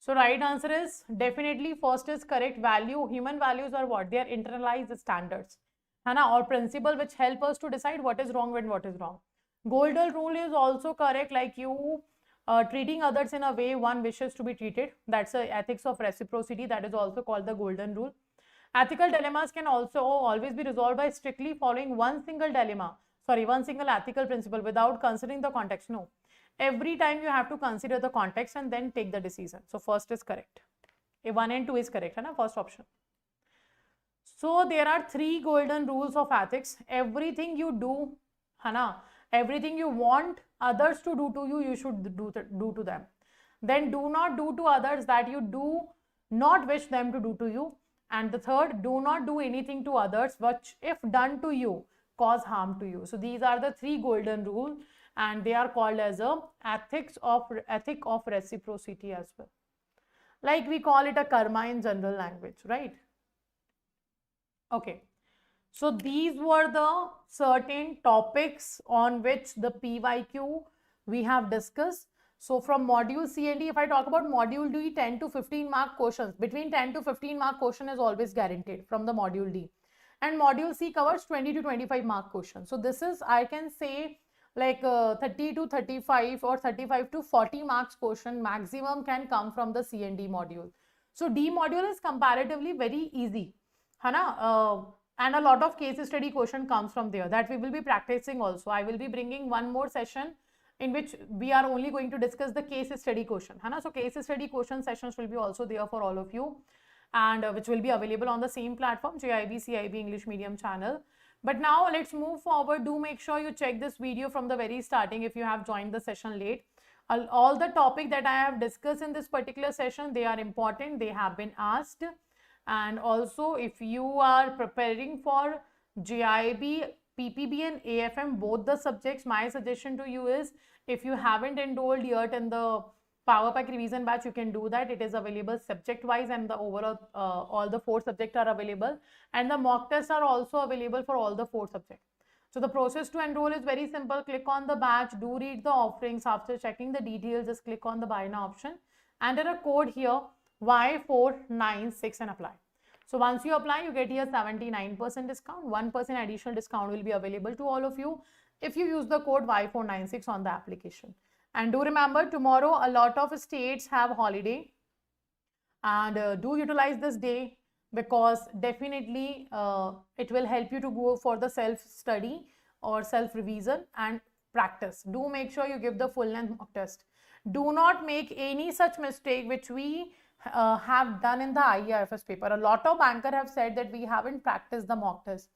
So right answer is definitely first is correct. Value, human values are what? They are internalized standards, or principle which help us to decide what is wrong and what is wrong. Golden rule is also correct, like you treating others in a way one wishes to be treated. That's the ethics of reciprocity. That is also called the golden rule. Ethical dilemmas can also always be resolved by strictly following one single ethical principle without considering the context. No. Every time you have to consider the context and then take the decision. So first is correct. 1 and 2 is correct, first option. So there are 3 golden rules of ethics. Everything you do, everything you want others to do to you, you should do to them. Then do not do to others that you do not wish them to do to you. And the third, do not do anything to others which, if done to you, cause harm to you. So these are the 3 golden rules, and they are called as a ethic of reciprocity as well. Like we call it a karma in general language, right? Okay. So these were the certain topics on which the PYQ we have discussed. So from module C and D, if I talk about module D, 10 to 15 mark questions, between 10 to 15 mark question is always guaranteed from the module D. And module C covers 20 to 25 mark questions. So this is, I can say, like 30 to 35 or 35 to 40 marks question maximum can come from the C and D module. So D module is comparatively very easy, and a lot of case study question comes from there that we will be practicing also. I will be bringing one more session in which we are only going to discuss the case study question. So case study question sessions will be also there for all of you, and which will be available on the same platform, JAIIB CAIIB English Medium channel. But now let's move forward. Do make sure you check this video from the very starting if you have joined the session late. All the topic that I have discussed in this particular session, they are important. They have been asked. And also, if you are preparing for JAIIB, PPB and AFM, both the subjects, my suggestion to you is, if you haven't enrolled yet in the Power Pack revision batch, you can do that. It is available subject wise, and the overall all the 4 subjects are available, and the mock tests are also available for all the 4 subjects. So the process to enroll is very simple. Click on the batch, do read the offerings. After checking the details, just click on the buy now option, enter a code here Y496 and apply. So once you apply, you get here 79% discount. 1% additional discount will be available to all of you if you use the code Y496 on the application. And do remember, tomorrow a lot of states have holiday, and do utilize this day, because definitely it will help you to go for the self-study or self-revision and practice. Do make sure you give the full-length mock test. Do not make any such mistake which we have done in the IERFS paper. A lot of bankers have said that we haven't practiced the mock test.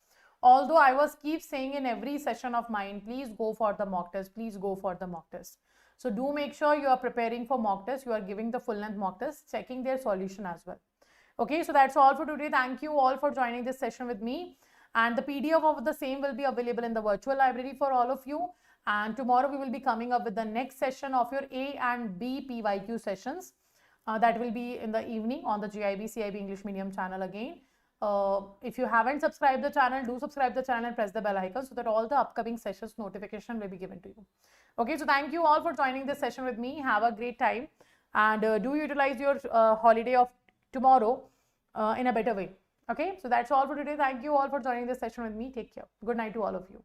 Although I was keep saying in every session of mine, please go for the mock test, please go for the mock test. So do make sure you are preparing for mock test, you are giving the full-length mock test, checking their solution as well. Okay, so that's all for today. Thank you all for joining this session with me. And the PDF of the same will be available in the virtual library for all of you. And tomorrow we will be coming up with the next session of your A and B PYQ sessions. That will be in the evening on the JAIIB CAIIB English Medium channel again. If you haven't subscribed the channel, do subscribe the channel and press the bell icon so that all the upcoming sessions notification will be given to you. Okay, so thank you all for joining this session with me. Have a great time, and do utilize your holiday of tomorrow in a better way. Okay, so that's all for today. Thank you all for joining this session with me. Take care. Good night to all of you.